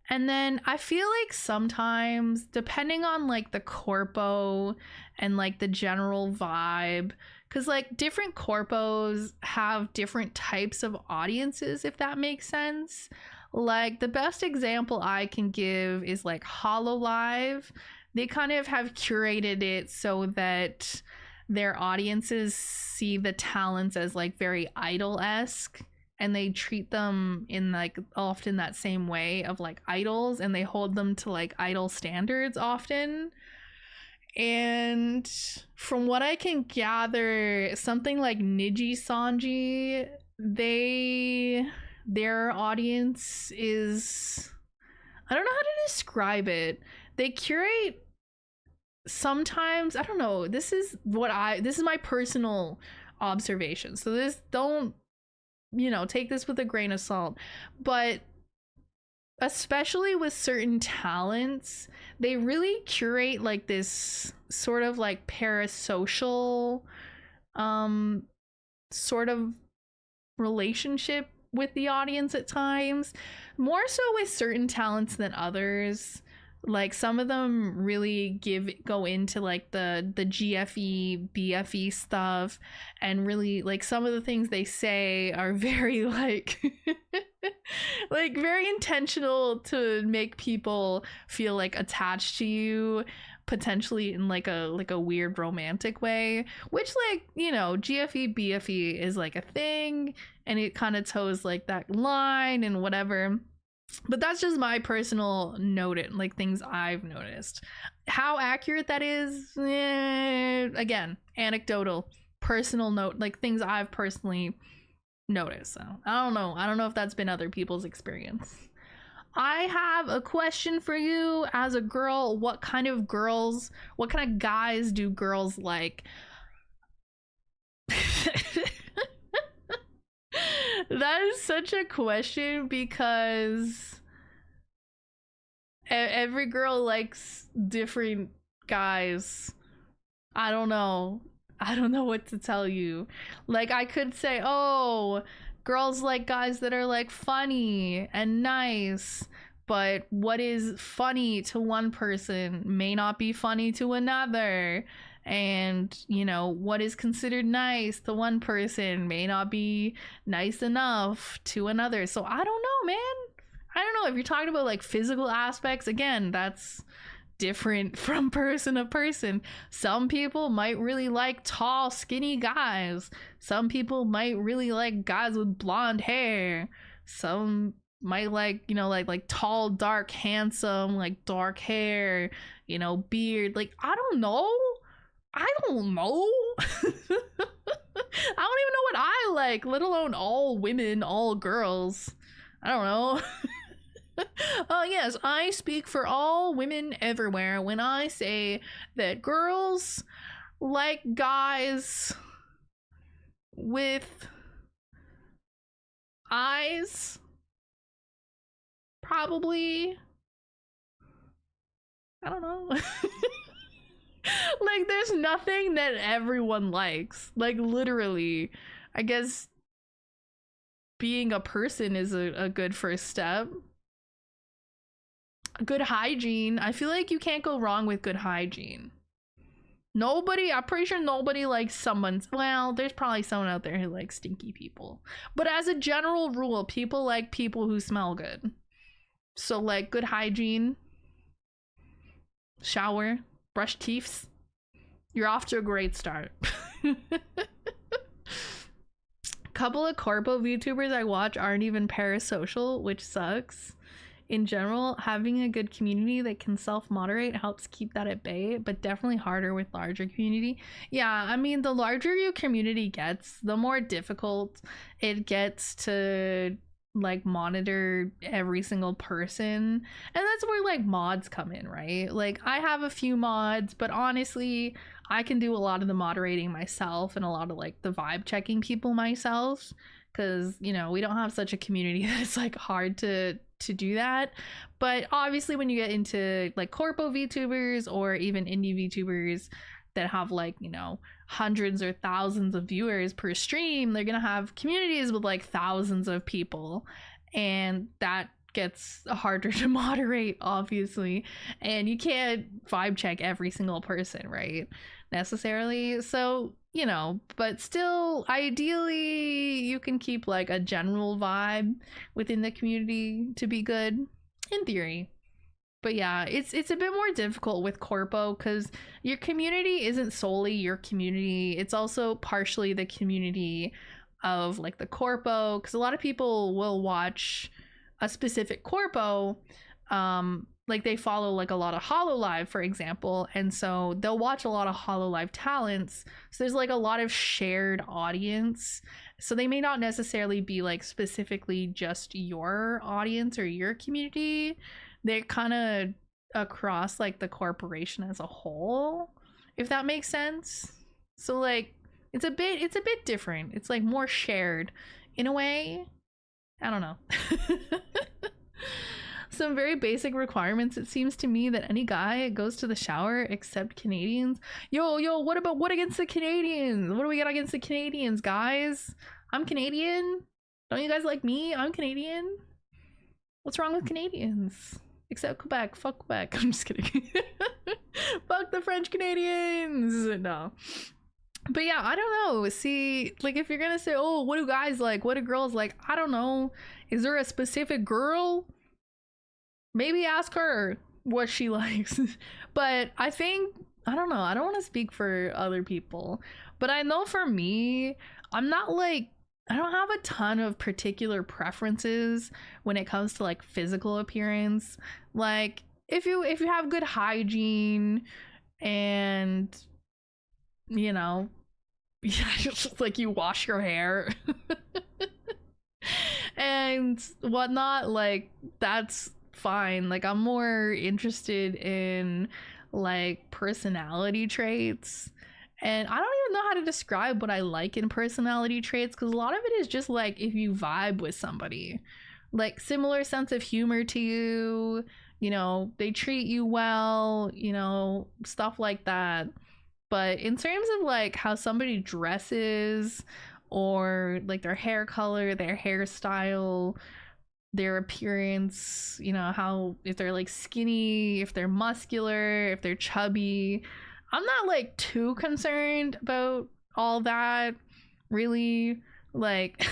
Speaker 2: And then I feel like sometimes, depending on like the corpo and like the general vibe, because like different corpos have different types of audiences, if that makes sense. Like the best example I can give is like HoloLive. They kind of have curated it so that their audiences see the talents as like very idol-esque, and they treat them in like often that same way of like idols, and they hold them to like idol standards often. And from what I can gather, something like Niji Sanji, their audience is, I don't know how to describe it. They curate sometimes, I don't know, this is my personal observation, so this, don't, you know, take this with a grain of salt, but especially with certain talents, they really curate like this sort of like parasocial sort of relationship with the audience at times, more so with certain talents than others. Like some of them really go into like the GFE, BFE stuff, and really like some of the things they say are very like like very intentional to make people feel like attached to you, potentially in like a weird romantic way, which, like, you know, GFE, BFE is like a thing, and it kind of toes like that line and whatever. But that's just my personal like things I've noticed. How accurate that is, again, anecdotal, personal note, like things I've personally noticed. So I don't know if that's been other people's experience. I have a question for you as a girl. What kind of guys do girls like? That is such a question, because every girl likes different guys. I don't know what to tell you. Like, I could say, oh, girls like guys that are like funny and nice, but what is funny to one person may not be funny to another. And, you know, what is considered nice to one person may not be nice enough to another. So I don't know, man. I don't know. If you're talking about like physical aspects, again, that's different from person to person. Some people might really like tall, skinny guys. Some people might really like guys with blonde hair. Some might like, you know, like tall, dark, handsome, like dark hair, you know, beard. Like, I don't know. I don't know. I don't even know what I like, let alone all women, all girls. I don't know. Yes, I speak for all women everywhere when I say that girls like guys with eyes, probably. I don't know. Like, there's nothing that everyone likes. Like, literally, I guess being a person is a good first step. Good hygiene. I feel like you can't go wrong with good hygiene. I'm pretty sure nobody likes well, there's probably someone out there who likes stinky people. But as a general rule, people like people who smell good. So, like, good hygiene, shower, brush teeth, you're off to a great start. Couple of corpo VTubers I watch aren't even parasocial, which sucks. In general, having a good community that can self-moderate helps keep that at bay, but definitely harder with larger community. Yeah, I mean, the larger your community gets, the more difficult it gets to like monitor every single person, and that's where like mods come in, right? Like, I have a few mods, but honestly I can do a lot of the moderating myself and a lot of like the vibe checking people myself, because, you know, we don't have such a community that it's like hard to do that. But obviously when you get into like corpo VTubers or even indie VTubers that have like, you know, hundreds or thousands of viewers per stream, they're gonna have communities with like thousands of people, and that gets harder to moderate, obviously, and you can't vibe check every single person, right, necessarily. So, you know, but still, ideally you can keep like a general vibe within the community to be good, in theory. But yeah, it's a bit more difficult with corpo because your community isn't solely your community. It's also partially the community of like the corpo, because a lot of people will watch a specific corpo, like they follow like a lot of HoloLive, for example, and so they'll watch a lot of HoloLive talents. So there's like a lot of shared audience. So they may not necessarily be like specifically just your audience or your community. They're kind of across like the corporation as a whole, if that makes sense. So like it's a bit different. It's like more shared in a way. I don't know. Some very basic requirements. It seems to me that any guy goes to the shower except Canadians. Yo, what against the Canadians? What do we got against the Canadians, guys? I'm Canadian. Don't you guys like me? I'm Canadian. What's wrong with Canadians? Except Quebec. Fuck Quebec. I'm just kidding. Fuck the French Canadians. No. But yeah, I don't know. See, like, if you're gonna say, oh, what do guys like? What do girls like? I don't know. Is there a specific girl? Maybe ask her what she likes. But I think, I don't know. I don't want to speak for other people. But I know for me, I'm not like, I don't have a ton of particular preferences when it comes to like physical appearance. Like, if you have good hygiene and, you know, just like you wash your hair and whatnot, like, that's fine. Like, I'm more interested in like personality traits, and I don't even know how to describe what I like in personality traits, because a lot of it is just like if you vibe with somebody, like similar sense of humor to you, you know, they treat you well, you know, stuff like that. But in terms of like how somebody dresses, or like their hair color, their hairstyle, their appearance, you know, how, if they're like skinny, if they're muscular, if they're chubby, I'm not like too concerned about all that, really. Like,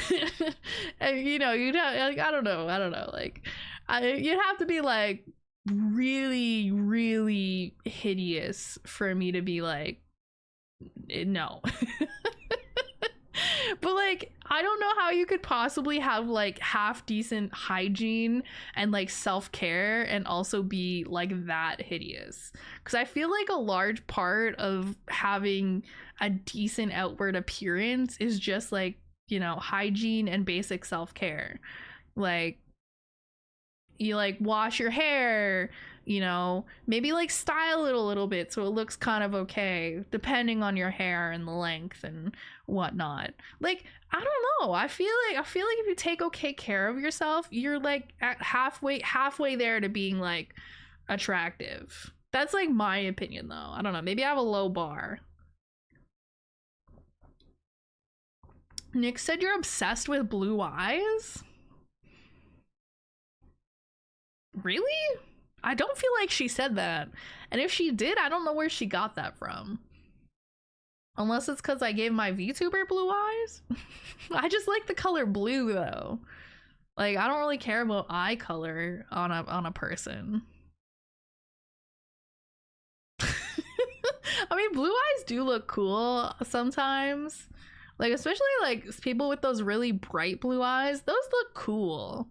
Speaker 2: and, you know, you'd have, like, I don't know, like, you'd have to be like really, really hideous for me to be like, no. But like, I don't know how you could possibly have like half decent hygiene and like self-care and also be like that hideous, because I feel like a large part of having a decent outward appearance is just like, you know, hygiene and basic self-care. Like, you like wash your hair, you know, maybe like style it a little bit so it looks kind of okay, depending on your hair and the length and whatnot. Like, I don't know, I feel like if you take okay care of yourself, you're like at halfway there to being like attractive. That's like my opinion though. I don't know, maybe I have a low bar. Nick said you're obsessed with blue eyes? Really? I don't feel like she said that. And if she did, I don't know where she got that from. Unless it's because I gave my VTuber blue eyes. I just like the color blue though. Like, I don't really care about eye color on a person. I mean, blue eyes do look cool sometimes. Like, especially like people with those really bright blue eyes. Those look cool.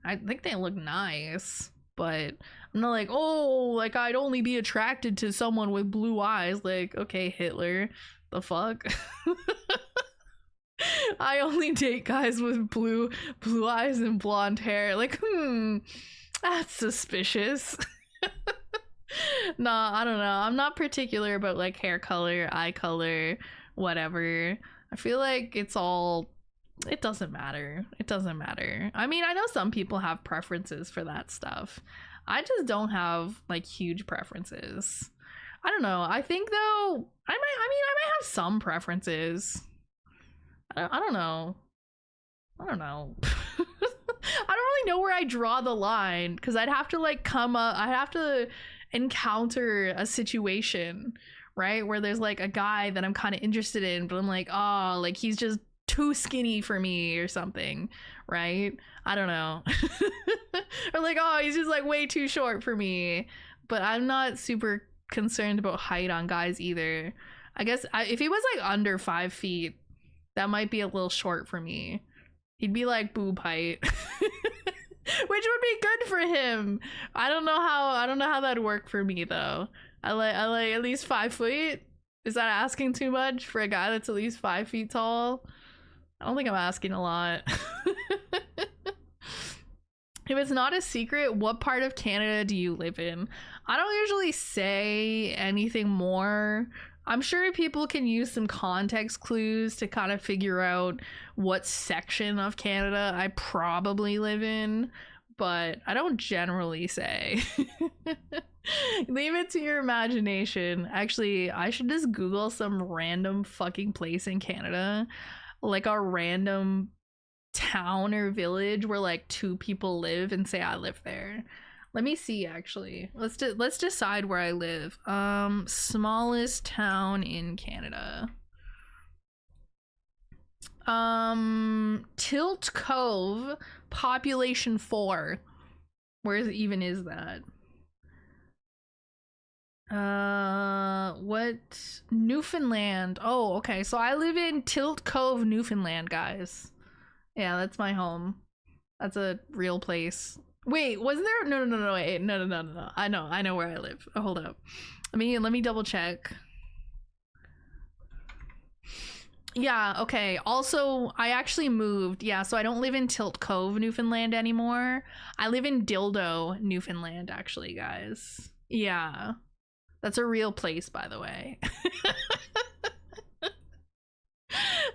Speaker 2: I think they look nice. But I'm not like, oh, like I'd only be attracted to someone with blue eyes. Like, okay, Hitler, the fuck? I only date guys with blue eyes and blonde hair. Like, that's suspicious. Nah, I don't know. I'm not particular about like hair color, eye color, whatever. I feel like it doesn't matter. It doesn't matter. I mean, I know some people have preferences for that stuff. I just don't have like huge preferences. I don't know. I think though, I might have some preferences. I don't know. I don't know. I don't really know where I draw the line, because I'd have to like I'd have to encounter a situation, right, where there's like a guy that I'm kind of interested in, but I'm like, oh, like he's just too skinny for me or something, right? I don't know. Or like, oh, he's just like way too short for me. But I'm not super concerned about height on guys either. I guess if he was like under 5 feet, that might be a little short for me. He'd be like boob height. Which would be good for him. I don't know how that'd work for me though. I like at least 5 feet. Is that asking too much for a guy that's at least 5 feet tall? I don't think I'm asking a lot. If it's not a secret, what part of Canada do you live in? I don't usually say anything more. I'm sure people can use some context clues to kind of figure out what section of Canada I probably live in, but I don't generally say. Leave it to your imagination. Actually, I should just Google some random fucking place in Canada. Like a random town or village where like 2 people live and say I live there. Let me see, actually. Let's decide where I live. Smallest town in Canada. Tilt Cove, population 4. Where even is that? What? Newfoundland. Oh, okay. So I live in Tilt Cove, Newfoundland, guys. Yeah, that's my home. That's a real place. Wait, wasn't there? No, wait, no. I know where I live. Oh, hold up. Let me double check. Yeah, okay. Also, I actually moved. Yeah, so I don't live in Tilt Cove, Newfoundland anymore. I live in Dildo, Newfoundland, actually, guys. Yeah. That's a real place, by the way.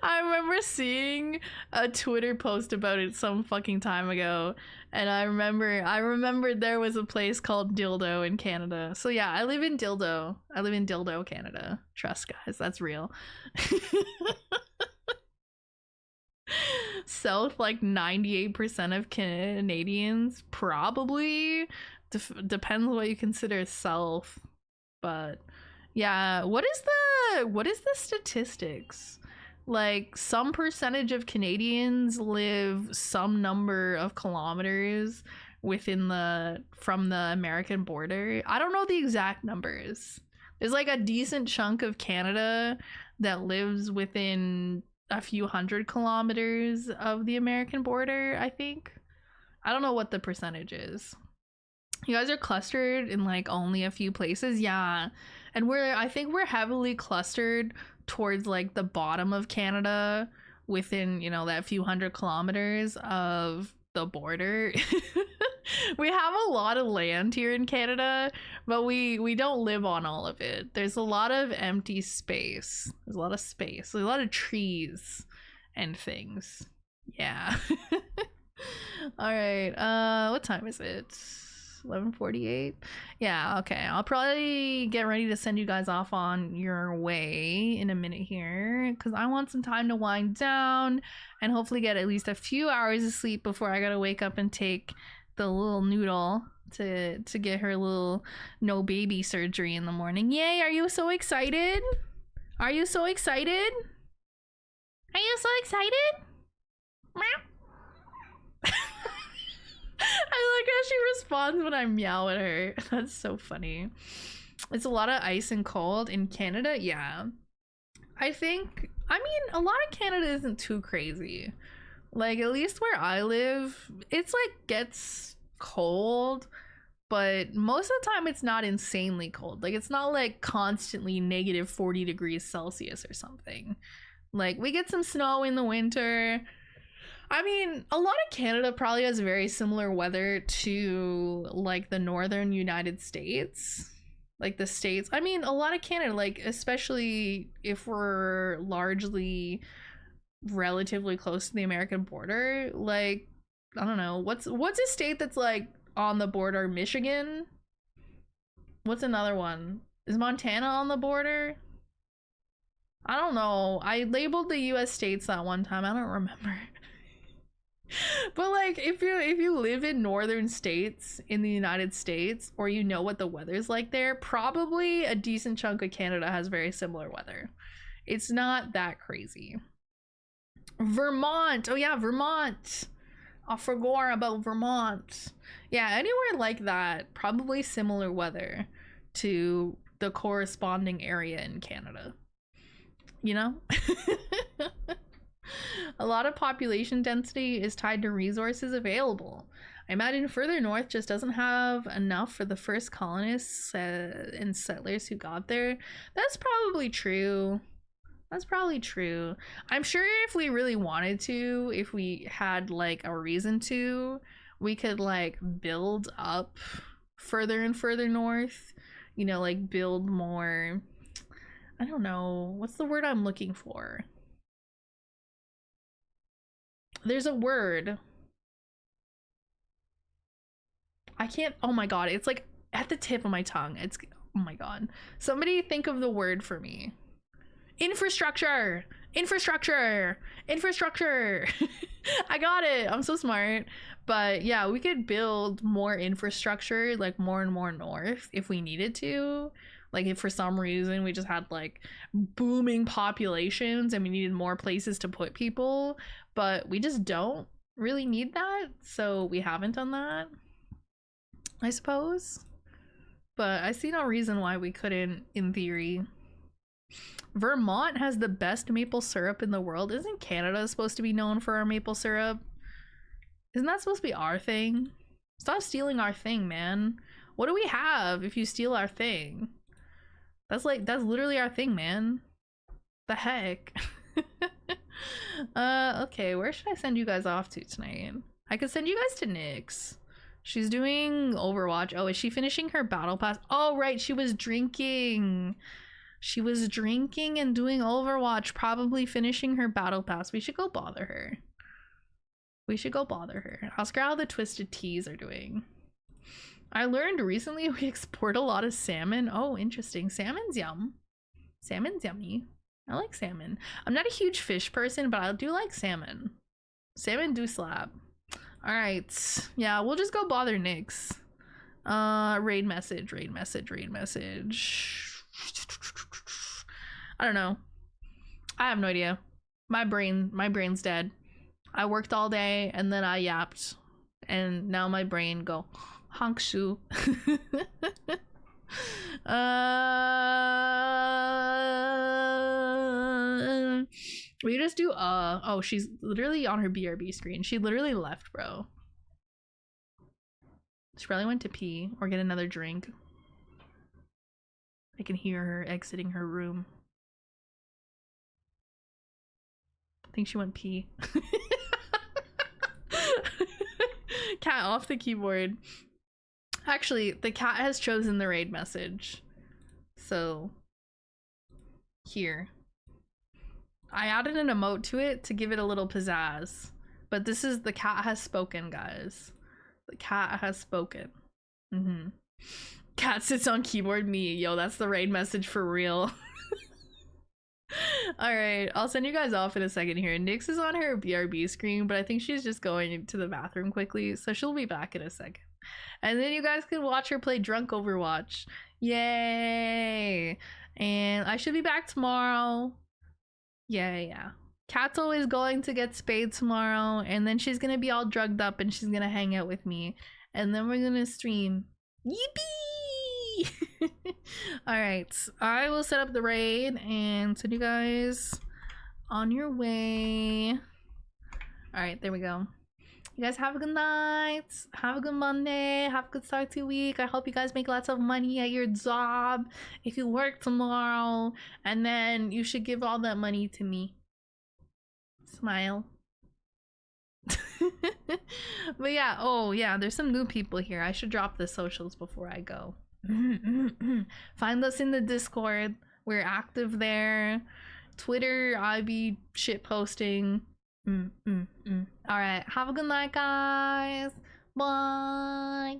Speaker 2: I remember seeing a Twitter post about it some fucking time ago, and I remembered there was a place called Dildo in Canada. So yeah, I live in Dildo. I live in Dildo, Canada. Trust, guys, that's real. South, like 98% of Canadians, probably. Depends what you consider South, but yeah. What is the statistics? Like, some percentage of Canadians live some number of kilometers from the American border. I don't know the exact numbers. There's like a decent chunk of Canada that lives within a few hundred kilometers of the American border, I think. I don't know what the percentage is. You guys are clustered in like only a few places. Yeah. And I think we're heavily clustered towards like the bottom of Canada, within, you know, that few hundred kilometers of the border. We have a lot of land here in Canada, but we don't live on all of it. There's a lot of empty space. There's a lot of space. There's a lot of trees and things. Yeah. All right. What time is it? 11:48. Yeah, okay. I'll probably get ready to send you guys off on your way in a minute here, because I want some time to wind down and hopefully get at least a few hours of sleep before I gotta wake up and take the little noodle to get her little no baby surgery in the morning. Yay, are you so excited? Are you so excited? Are you so excited? Meow. I like how she responds when I meow at her. That's so funny. It's a lot of ice and cold in Canada. Yeah. I mean, a lot of Canada isn't too crazy. Like, at least where I live, it's like gets cold, but most of the time it's not insanely cold. Like, it's not like constantly negative 40 degrees Celsius or something. Like, we get some snow in the winter. I mean, a lot of Canada probably has very similar weather to like the northern United States. Like the States. I mean, a lot of Canada, like, especially if we're largely relatively close to the American border. Like, I don't know, what's a state that's like on the border? Michigan? What's another one? Is Montana on the border? I don't know. I labeled the US states that one time. I don't remember. But like, if you live in northern states in the United States, or you know what the weather's like there, probably a decent chunk of Canada has very similar weather. It's not that crazy. Vermont. Oh yeah, Vermont. I forgot about Vermont. Yeah, anywhere like that, probably similar weather to the corresponding area in Canada. You know? A lot of population density is tied to resources available. I imagine further north just doesn't have enough for the first colonists and settlers who got there. That's probably true. That's probably true. I'm sure if we really wanted to, if we had like a reason to, we could like build up further and further north. You know, like build more, I don't know, what's the word I'm looking for? There's a word. I can't, oh my god, it's like at the tip of my tongue. It's, oh my god. Somebody think of the word for me. Infrastructure. Infrastructure. I got it. I'm so smart. But yeah, we could build more infrastructure, like more and more north if we needed to. Like if for some reason we just had like booming populations and we needed more places to put people, but we just don't really need that, so we haven't done that, I suppose. But I see no reason why we couldn't, in theory. Vermont has the best maple syrup in the world. Isn't Canada supposed to be known for our maple syrup? Isn't that supposed to be our thing? Stop stealing our thing, man. What do we have if you steal our thing? That's literally our thing, man. The heck? Okay, where should I send you guys off to tonight? I could send you guys to Nyx. She's doing Overwatch. Oh, is she finishing her battle pass? Oh, right, she was drinking. She was drinking and doing Overwatch, probably finishing her battle pass. We should go bother her. Ask her how the Twisted Teas are doing. I learned recently we export a lot of salmon. Oh, interesting. Salmon's yum. Salmon's yummy. I like salmon. I'm not a huge fish person, but I do like salmon. Salmon do slap. All right. Yeah, we'll just go bother Nyx. Raid message. I don't know. I have no idea. My brain's dead. I worked all day and then I yapped, and now my brain go honk shoe. We just do oh, she's literally on her BRB screen. She literally left, bro. She probably went to pee or get another drink. I can hear her exiting her room. I think she went pee. Cat off the keyboard. Actually, the cat has chosen the raid message. So, here. I added an emote to it to give it a little pizzazz. But this is the cat has spoken, guys. The cat has spoken. Cat sits on keyboard, me. Yo, that's the raid message for real. Alright, I'll send you guys off in a second here. Nyx is on her BRB screen, but I think she's just going to the bathroom quickly, so she'll be back in a second. And then you guys can watch her play Drunk Overwatch. Yay! And I should be back tomorrow. Yeah. Kat's always going to get spayed tomorrow, and then she's gonna be all drugged up and she's gonna hang out with me. And then we're gonna stream. Yippee! Alright, I will set up the raid and send you guys on your way. Alright, there we go. You guys have a good night. Have a good Monday. Have a good start to your week. I hope you guys make lots of money at your job if you work tomorrow. And then you should give all that money to me. Smile. But yeah, oh yeah, there's some new people here. I should drop the socials before I go. Find us in the Discord. We're active there. Twitter, I be shit posting. All right, have a good night, guys. Bye.